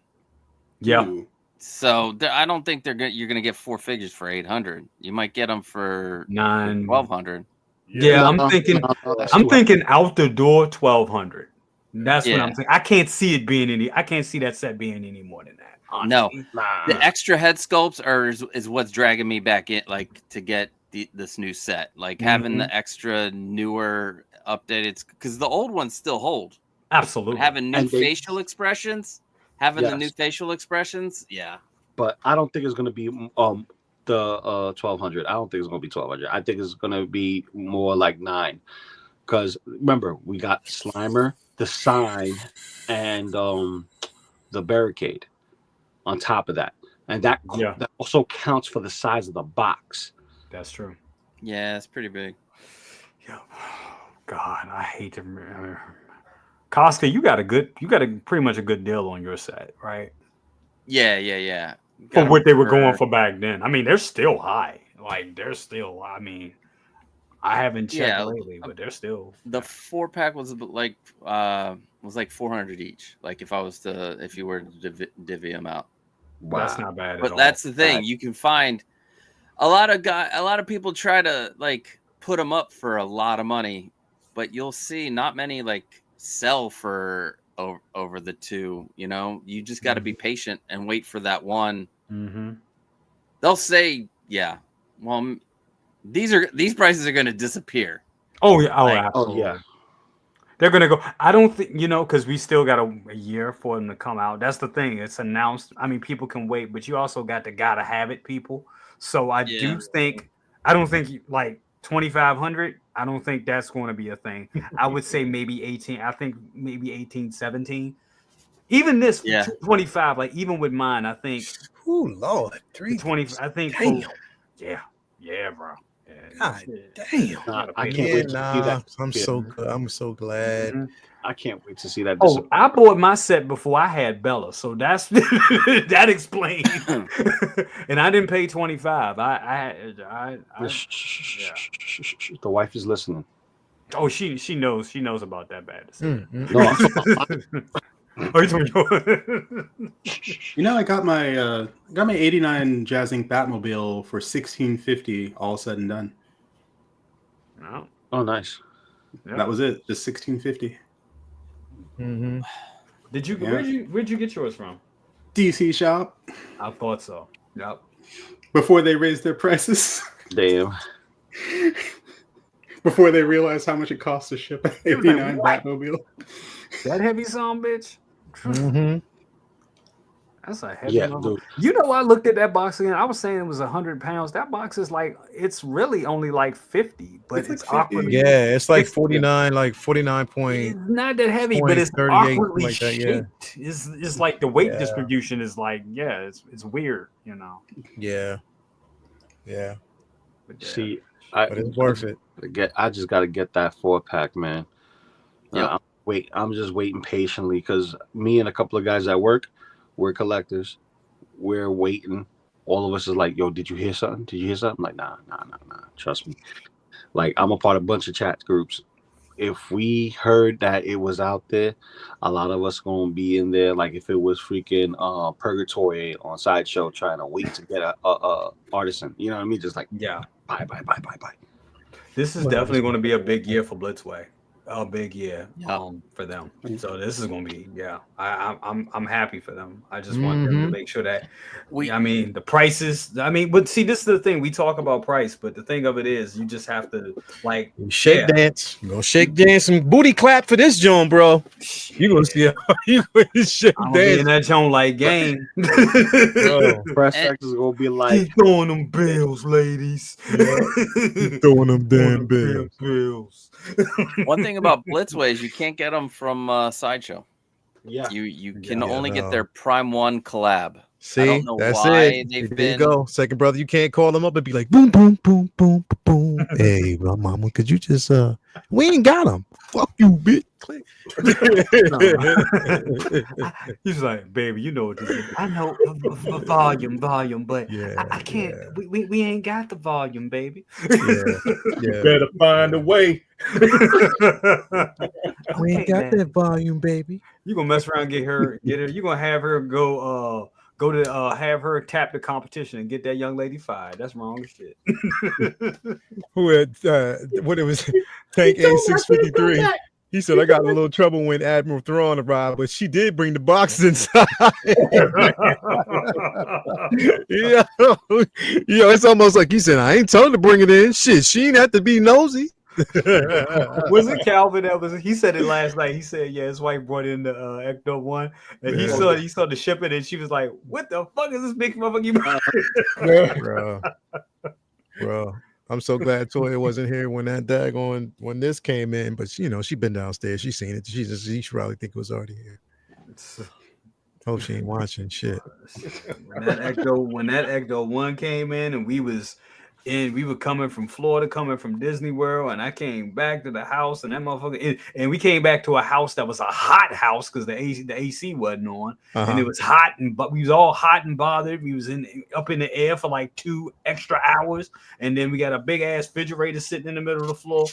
Yeah. So I don't think you're going to get 4 figures for 800. You might get them for 900, 1,200. Yeah, I'm thinking out the door 1,200. That's what I'm saying. I can't see it being any. I can't see that set being any more than that. Honestly. No, the extra head sculpts is what's dragging me back in, like to get this new set. Like having the extra newer updated, because the old ones still hold. Absolutely. Having new facial expressions, the new facial expressions, yeah. But I don't think it's gonna be the 1200. I don't think it's gonna be 1200. I think it's gonna be more like 9. Because remember, we got Slimer, the sign, and the barricade on top of that, and that also counts for the size of the box. That's true. Yeah, it's pretty big. Yeah. God, I hate to remember. Costco, you got pretty much a good deal on your set, right? Yeah. For what they were going for back then. I mean, they're still high. Like they're still. I mean, I haven't checked lately, but they're still. The 4-pack was like 400 each. Like if you were to divvy them out. Wow. That's not bad. But that's the thing. You can find a lot of people try to like put them up for a lot of money, but you'll see not many like sell for over the 2. You know, you just got to be patient and wait for that one. Mm-hmm. They'll say, yeah, well, these prices are going to disappear. Oh yeah, yeah. They're gonna go. I don't think because we still got a year for them to come out. That's the thing. It's announced. I mean, people can wait, but you also gotta have it, people. So I do think. I don't think like 2,500. I don't think that's going to be a thing. I would say maybe 18. I think maybe 18, 17. Even this 25. Like even with mine, I think. Oh Lord, 320. I think. Damn. Yeah, bro. God damn! I can't wait to see that. I'm so good. I'm so glad. Mm-hmm. I can't wait to see that. Oh, I bought my set before I had Bella, so that's that explains. And I didn't pay 25. The wife is listening. Oh, she knows about that bad. I got my 89 Jazzing Batmobile for $1,650, all said and done. Oh, nice. Yep. That was it, just $1,650. Mm-hmm. Did you? Where'd you get yours from? DC shop. I thought so. Yep. Before they raised their prices. Damn. Before they realized how much it costs to ship an 89 Batmobile. That heavy song, bitch. Mm-hmm. That's a heavy dude. I looked at that box again. I was saying it was 100 pounds. That box is like, it's really only like 50, but it's awkward. Yeah, it's like 49, like 49 point. It's not that heavy, but it's awkwardly like that, shaped. It's like the weight distribution is like, it's weird, Yeah. See, but it's worth it. I just got to get that 4-pack, man. I'm just waiting patiently because me and a couple of guys at work, we're collectors. We're waiting. All of us is like, yo, did you hear something? Did you hear something? I'm like, nah. Trust me. Like, I'm a part of a bunch of chat groups. If we heard that it was out there, a lot of us gonna be in there. Like, if it was freaking Purgatory on Sideshow trying to wait to get a artisan. You know what I mean? Just like, bye. This is definitely going to be a big year for Blitzway. A big year for them. So this is going to be I'm happy for them. I just want them to make sure that the prices. But see, this is the thing. We talk about price, but the thing of it is, you just have to like shake dance. Go shake dance and booty clap for this joint, bro. You gonna see you gonna shake dance in that joint like game. Press X is gonna be like keep throwing them bills, ladies. Keep throwing them damn bills. One thing about Blitzway is you can't get them from Sideshow. Yeah, you can only get their Prime 1 collab. See, I don't know that's why it. There you go, second brother. You can't call them up and be like, boom, boom, boom, boom, boom. Hey, well, mama, could you just we ain't got them. Fuck you, bitch. Click. He's like, baby, you know what this is. I know volume, but I can't. We ain't got the volume, baby. You better find a way. We ain't got that volume, baby. You gonna mess around, get her. You gonna have her go to have her tap the competition and get that young lady fired. That's wrong as shit. Who had what it was? Tank A653. He said, I got in a little trouble when Admiral Thrawn arrived, but she did bring the box inside. Yeah. It's almost like he said, I ain't telling her to bring it in. Shit, she ain't have to be nosy. Was it Calvin that was? He said it last night. He said, "Yeah, his wife brought in the Ecto one, and he saw the shipping, and she was like, "What the fuck is this big motherfucker?" Bro, I'm so glad Toya wasn't here when that daggone when this came in. But she been downstairs. She seen it. She probably think it was already here. Hope she ain't watching shit. When that Ecto one came in, and we were coming from Florida, coming from Disney World, and I came back to the house, and that motherfucker, and we came back to a house that was a hot house because the AC wasn't on, and it was hot, but we was all hot and bothered. We was up in the air for like 2 extra hours, and then we got a big ass refrigerator sitting in the middle of the floor,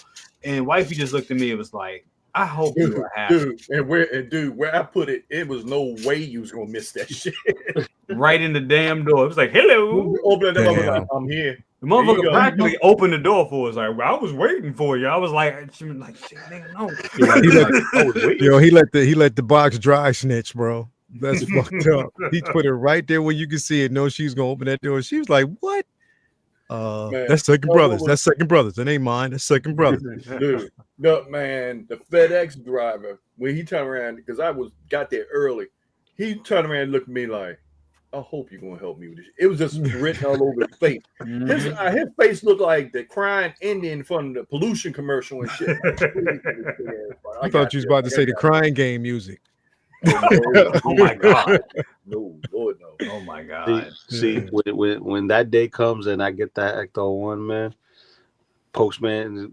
and wifey just looked at me. It was like, I hope you were happy. Where I put it, it was no way you was gonna miss that shit. Right in the damn door. It was like, hello. Open the door, like, I'm here. The motherfucker practically opened the door for us. Like, well, I was waiting for you. I was like, she was like, shit, nigga, no. He let the box dry snitch, bro. That's fucked up. He put it right there where you can see it. Know she's gonna open that door. She was like, what? That's second brothers. That's second brothers. It ain't mine. That's second brothers. Dude, no, man, the FedEx driver, when he turned around, because I got there early, he turned around and looked at me like, I hope you're gonna help me with this. It was just written all over his face. His face looked like the crying Indian from the pollution commercial and shit. I thought you was about to say the crying game music. Oh my god. No, Lord no. Oh my god. See, when that day comes and I get that Ecto one, man, postman,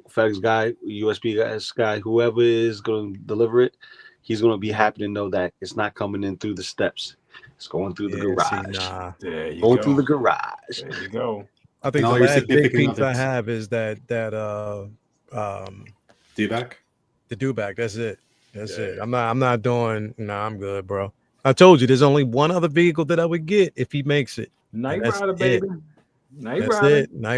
FedEx guy, USP guy, whoever is going to deliver it, he's going to be happy to know that it's not coming in through the steps. It's going through the garage. There you going go. through the garage. There you go. I think the last big piece I have is that dewback. The dewback. That's it. That's it. I'm not doing. Nah, I'm good, bro. I told you there's only one other vehicle that I would get if he makes it. Night Rider, baby. Night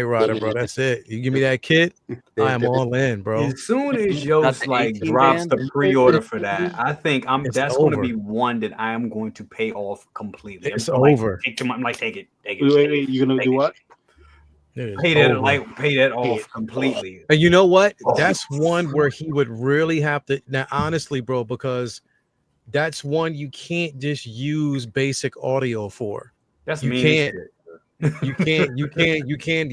Rider, bro. That's it. You give me that kit, I am all in, bro. As soon as Yost drops the pre-order for that, I think that's going to be one that I am going to pay off completely. It's over. I'm like, take it. Wait, you're gonna do what? Pay that off completely. And you know what? That's one where he would really have to. Now, honestly, bro, because that's one you can't just use basic audio for. That's you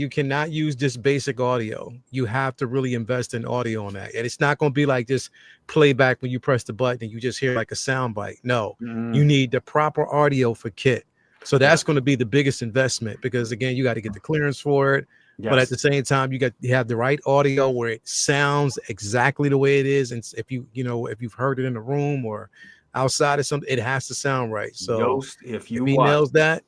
cannot use just basic audio. You have to really invest in audio on that. And it's not going to be like this playback when you press the button and you just hear like a sound bite. No, you need the proper audio for kit. So that's going to be the biggest investment because again, you got to get the clearance for it. Yes. But at the same time, you have the right audio where it sounds exactly the way it is. And if you've heard it in the room or outside of something, it has to sound right. So Yost, if he nails that,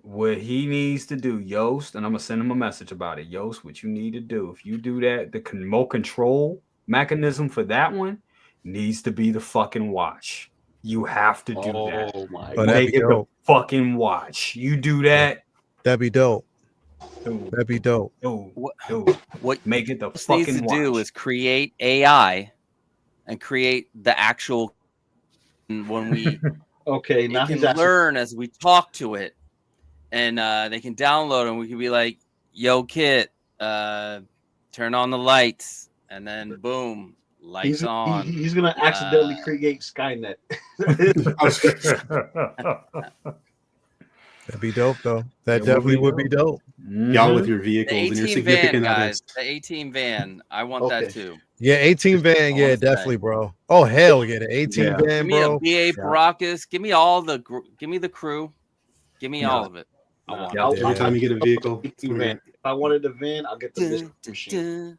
what he needs to do, Yost, and I'm gonna send him a message about it. Yost, what you need to do, if you do that, the remote control mechanism for that one needs to be the fucking watch. You have to do that. Oh my god. Make it the fucking watch. You do that. That'd be dope. Dude. That'd be dope. What make it the fucking needs to watch. do is create AI and create the actual when we okay, now can learn as we talk to it. And they can download and we can be like, yo, kid, turn on the lights. And then boom, lights on. He's going to accidentally create Skynet. That'd be dope, though. That definitely would be dope. Y'all with your vehicles and your significant others. The 18 van. I want that too. Yeah, 18 van. Yeah, definitely, bro. Oh, hell yeah. The 18 van, bro. Give me a BA Baracus. Give me give me the crew. Give me all of it. Every time you get a vehicle. If I wanted a van, I'll get the mystery machine.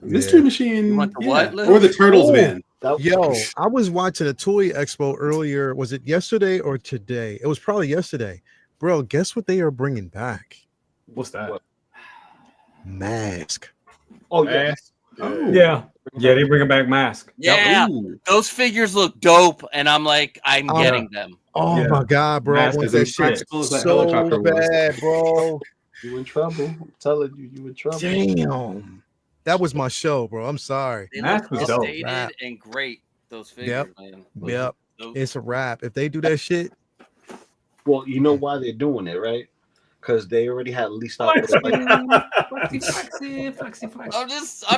Mystery machine. What? Or the Turtles van. Yo, I was watching a toy expo earlier. Was it yesterday or today? It was probably yesterday. Bro, guess what they are bringing back? What's that? Mask. Oh, yeah. Yeah, they bring back Mask. Yeah, those figures look dope, and I'm like, I'm getting them. Oh my god, bro! I want that shit so bad, bro. You in trouble? I'm telling you, you in trouble. Damn. that was my show, bro. I'm sorry. They Mask look was dope. dated and great. Those figures, man. Yep. Those- It's a wrap. If they do that shit, Well, you know why they're doing it, right? Because they already had leased out. Flexing. I'm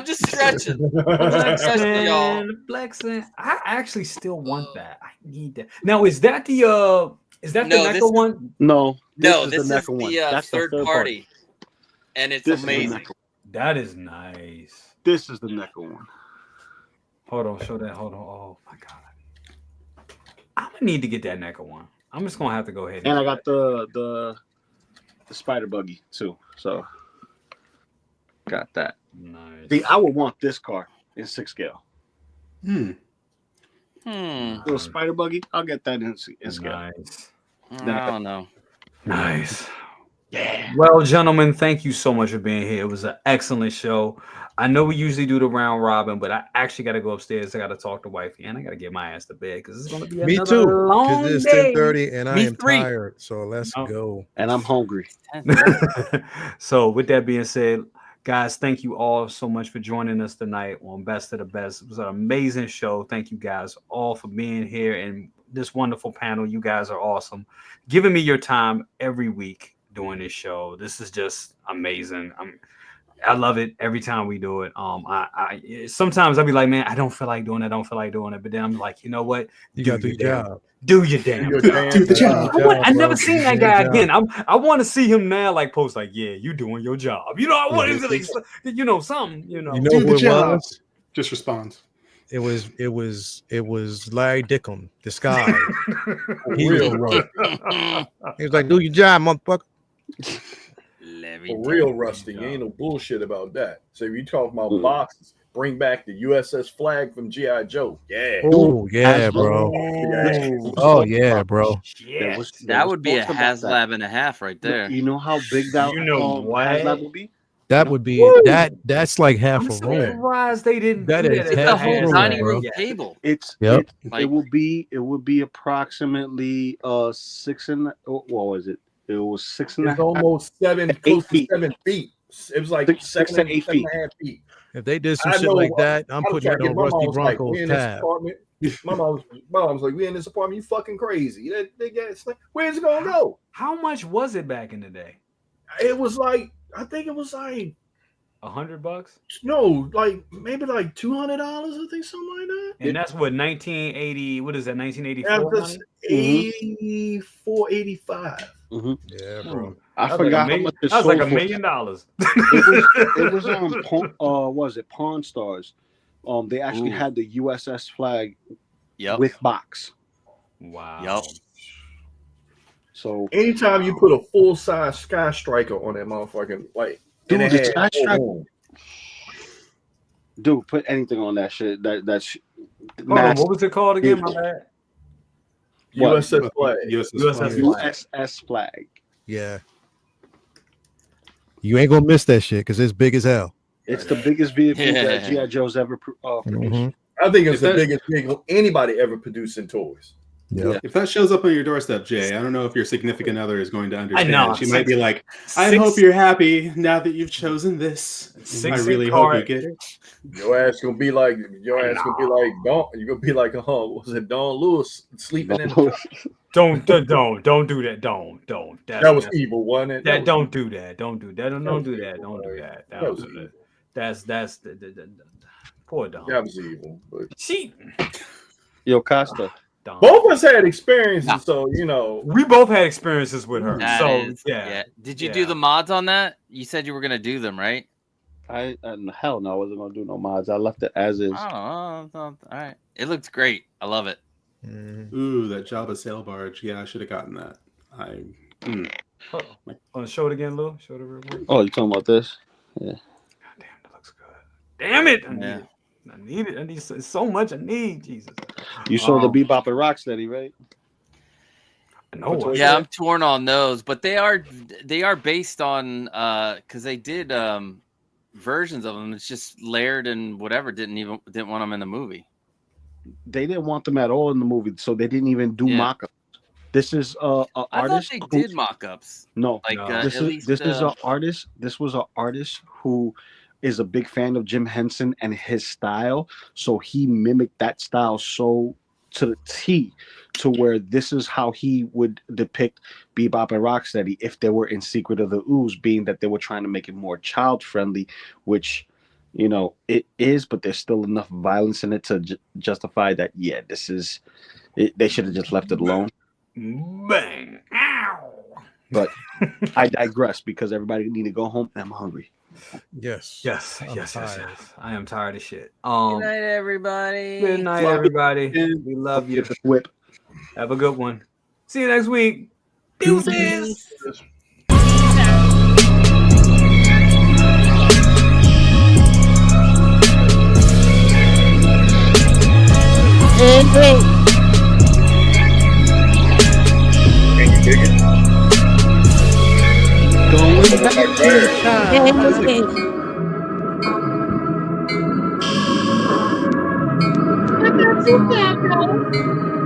just stretching. Flexing, y'all. Flexing. I actually still want that. I need that. Now, is that the No, NECA one? No, No, this is NECA the one. That's third party, and it's This is the amazing. NECA. That is nice. This is the NECA one. Hold on, show that. Hold on. Oh my god. I'm gonna need to get that NECA one. I'm just gonna have to go ahead. And I got the spider buggy too. So got that. Nice. See, I would want this car in 6 scale. Little spider buggy, I'll get that in scale. Nice. I don't know. Nice. Yeah. Well, gentlemen, thank you so much for being here. It was an excellent show. I know we usually do the round robin, but I actually got to go upstairs. I got to talk to wifey, and I got to get my ass to bed because it's going to be me another too. long Because it's day. 10:30 and I Me am three. tired. So let's go. And I'm hungry. So, with that being said, guys, thank you all so much for joining us tonight on Best of the Best. It was an amazing show. Thank you guys all for being here and this wonderful panel. You guys are awesome. Giving me your time every week doing this show. This is just amazing. I love it every time we do it. I sometimes I'll be like, man, I don't feel like doing it. But then I'm like, you know what? You got to do your job. Do your damn job. Do the job. I never seen that guy again. I want to see him now, like post like, yeah, you doing your job. You know, I want to, like, something. You know, You know Do who the it job. was? Just respond. It was Larry Dickham, the sky. He was right. He was like, do your job, motherfucker. For real, Rusty, you ain't no bullshit about that. So if you talk about boxes, bring back the USS flag from G.I. Joe. Yeah. Oh, yeah, bro. Oh, yeah, bro. Yeah, That would be a HasLab and a half right there. You know how big that HasLab would be? That would be that's like half I'm a room. surprised they didn't. That do is It's a half whole room, dining bro. room table. Yep. Like- It would be approximately 6 and what was it? It was 6 and a It's half. almost 7, 8 close to feet. 7 feet. It was like 6 to 8 feet. 7.5 feet. If they did some I shit know, like that, I'm I was putting it trying to on get- my Rusty mom was like, Bronco's we in this tab. apartment. My mom's like, we in this apartment, you fucking crazy. That big ass thing. Where's it gonna go? How much was it back in the day? It was like, I think it was like, $100? no, like maybe like $200, I think, something like that. And that's what 1980. What is that? That 1984. was 84, 85. Yeah, bro. I forgot how much it That was like sold $1 for. million. It was on was it Pawn Stars? They actually had the USS flag Yep. with box. Wow. Yep. So Anytime you put a full size Sky Striker on that motherfucking, like, Dude, and the it had Sky Striker- boom. dude, put anything on that shit. That's Hold on, what was it called again? My bad. What? USS flag. USS flag. Yeah. You ain't gonna miss that shit because it's big as hell. It's the biggest vehicle that Yeah. G.I. Joe's ever produced. Mhm. I think it's If the that- biggest vehicle anybody ever produced in toys. Yep. If that shows up on your doorstep, Jay, I don't know if your significant other is going to understand. know. She might be like, I hope you're happy now that you've chosen this. I really hope you get it. Your ass gonna be like Don. You're gonna be like what was it, Don Lewis sleeping in the Don't do that. Don't. that was evil, wasn't it? That was don't do that. Don't do that. Don't do that. Don't do that. That was That's the poor Dom. That was evil. But She Yo, Costa. Dom. both of us had experiences, so you know. We both had experiences with her. That So is- yeah. Did you Yeah. do the mods on that? You said you were gonna do them, right? Hell no, I wasn't gonna do no mods. I left it as is. Oh, all right. It looks great. I love it. Mhm. Ooh, that Jabba sail barge. Yeah, I should have gotten that. Hold on, show it again, Lou. Show it real quick. Oh, you talking about this? Yeah. God damn, that looks good. Damn it! I need Yeah. it. I need it. I need so much. I need Jesus. You saw the Bebop and Rocksteady, right? No. Yeah, I'm torn on those, but they are based on because they did versions of them. It's just Laird and whatever didn't want them in the movie. They didn't want them at all in the movie, so they didn't even do mock-ups. This is an I artist. thought they did mock-ups. No, Like No. at this least is an artist. This was an artist who is a big fan of Jim Henson and his style, so he mimicked that style so to the T, to where this is how he would depict Bebop and Rocksteady if they were in Secret of the Ooze, being that they were trying to make it more child friendly, which, you know, it is, but there's still enough violence in it to justify that. Yeah, this is it, they should have just left it alone. Bang! Ow! But I digress because everybody need to go home and I'm hungry. Yes. Yes. I'm Yes. tired. I am tired of shit. Good night, everybody. Good night, everybody. We love you. Whip. Have a good one. See you next week. Deuces. Can you dig it? Going back I got you, Paco.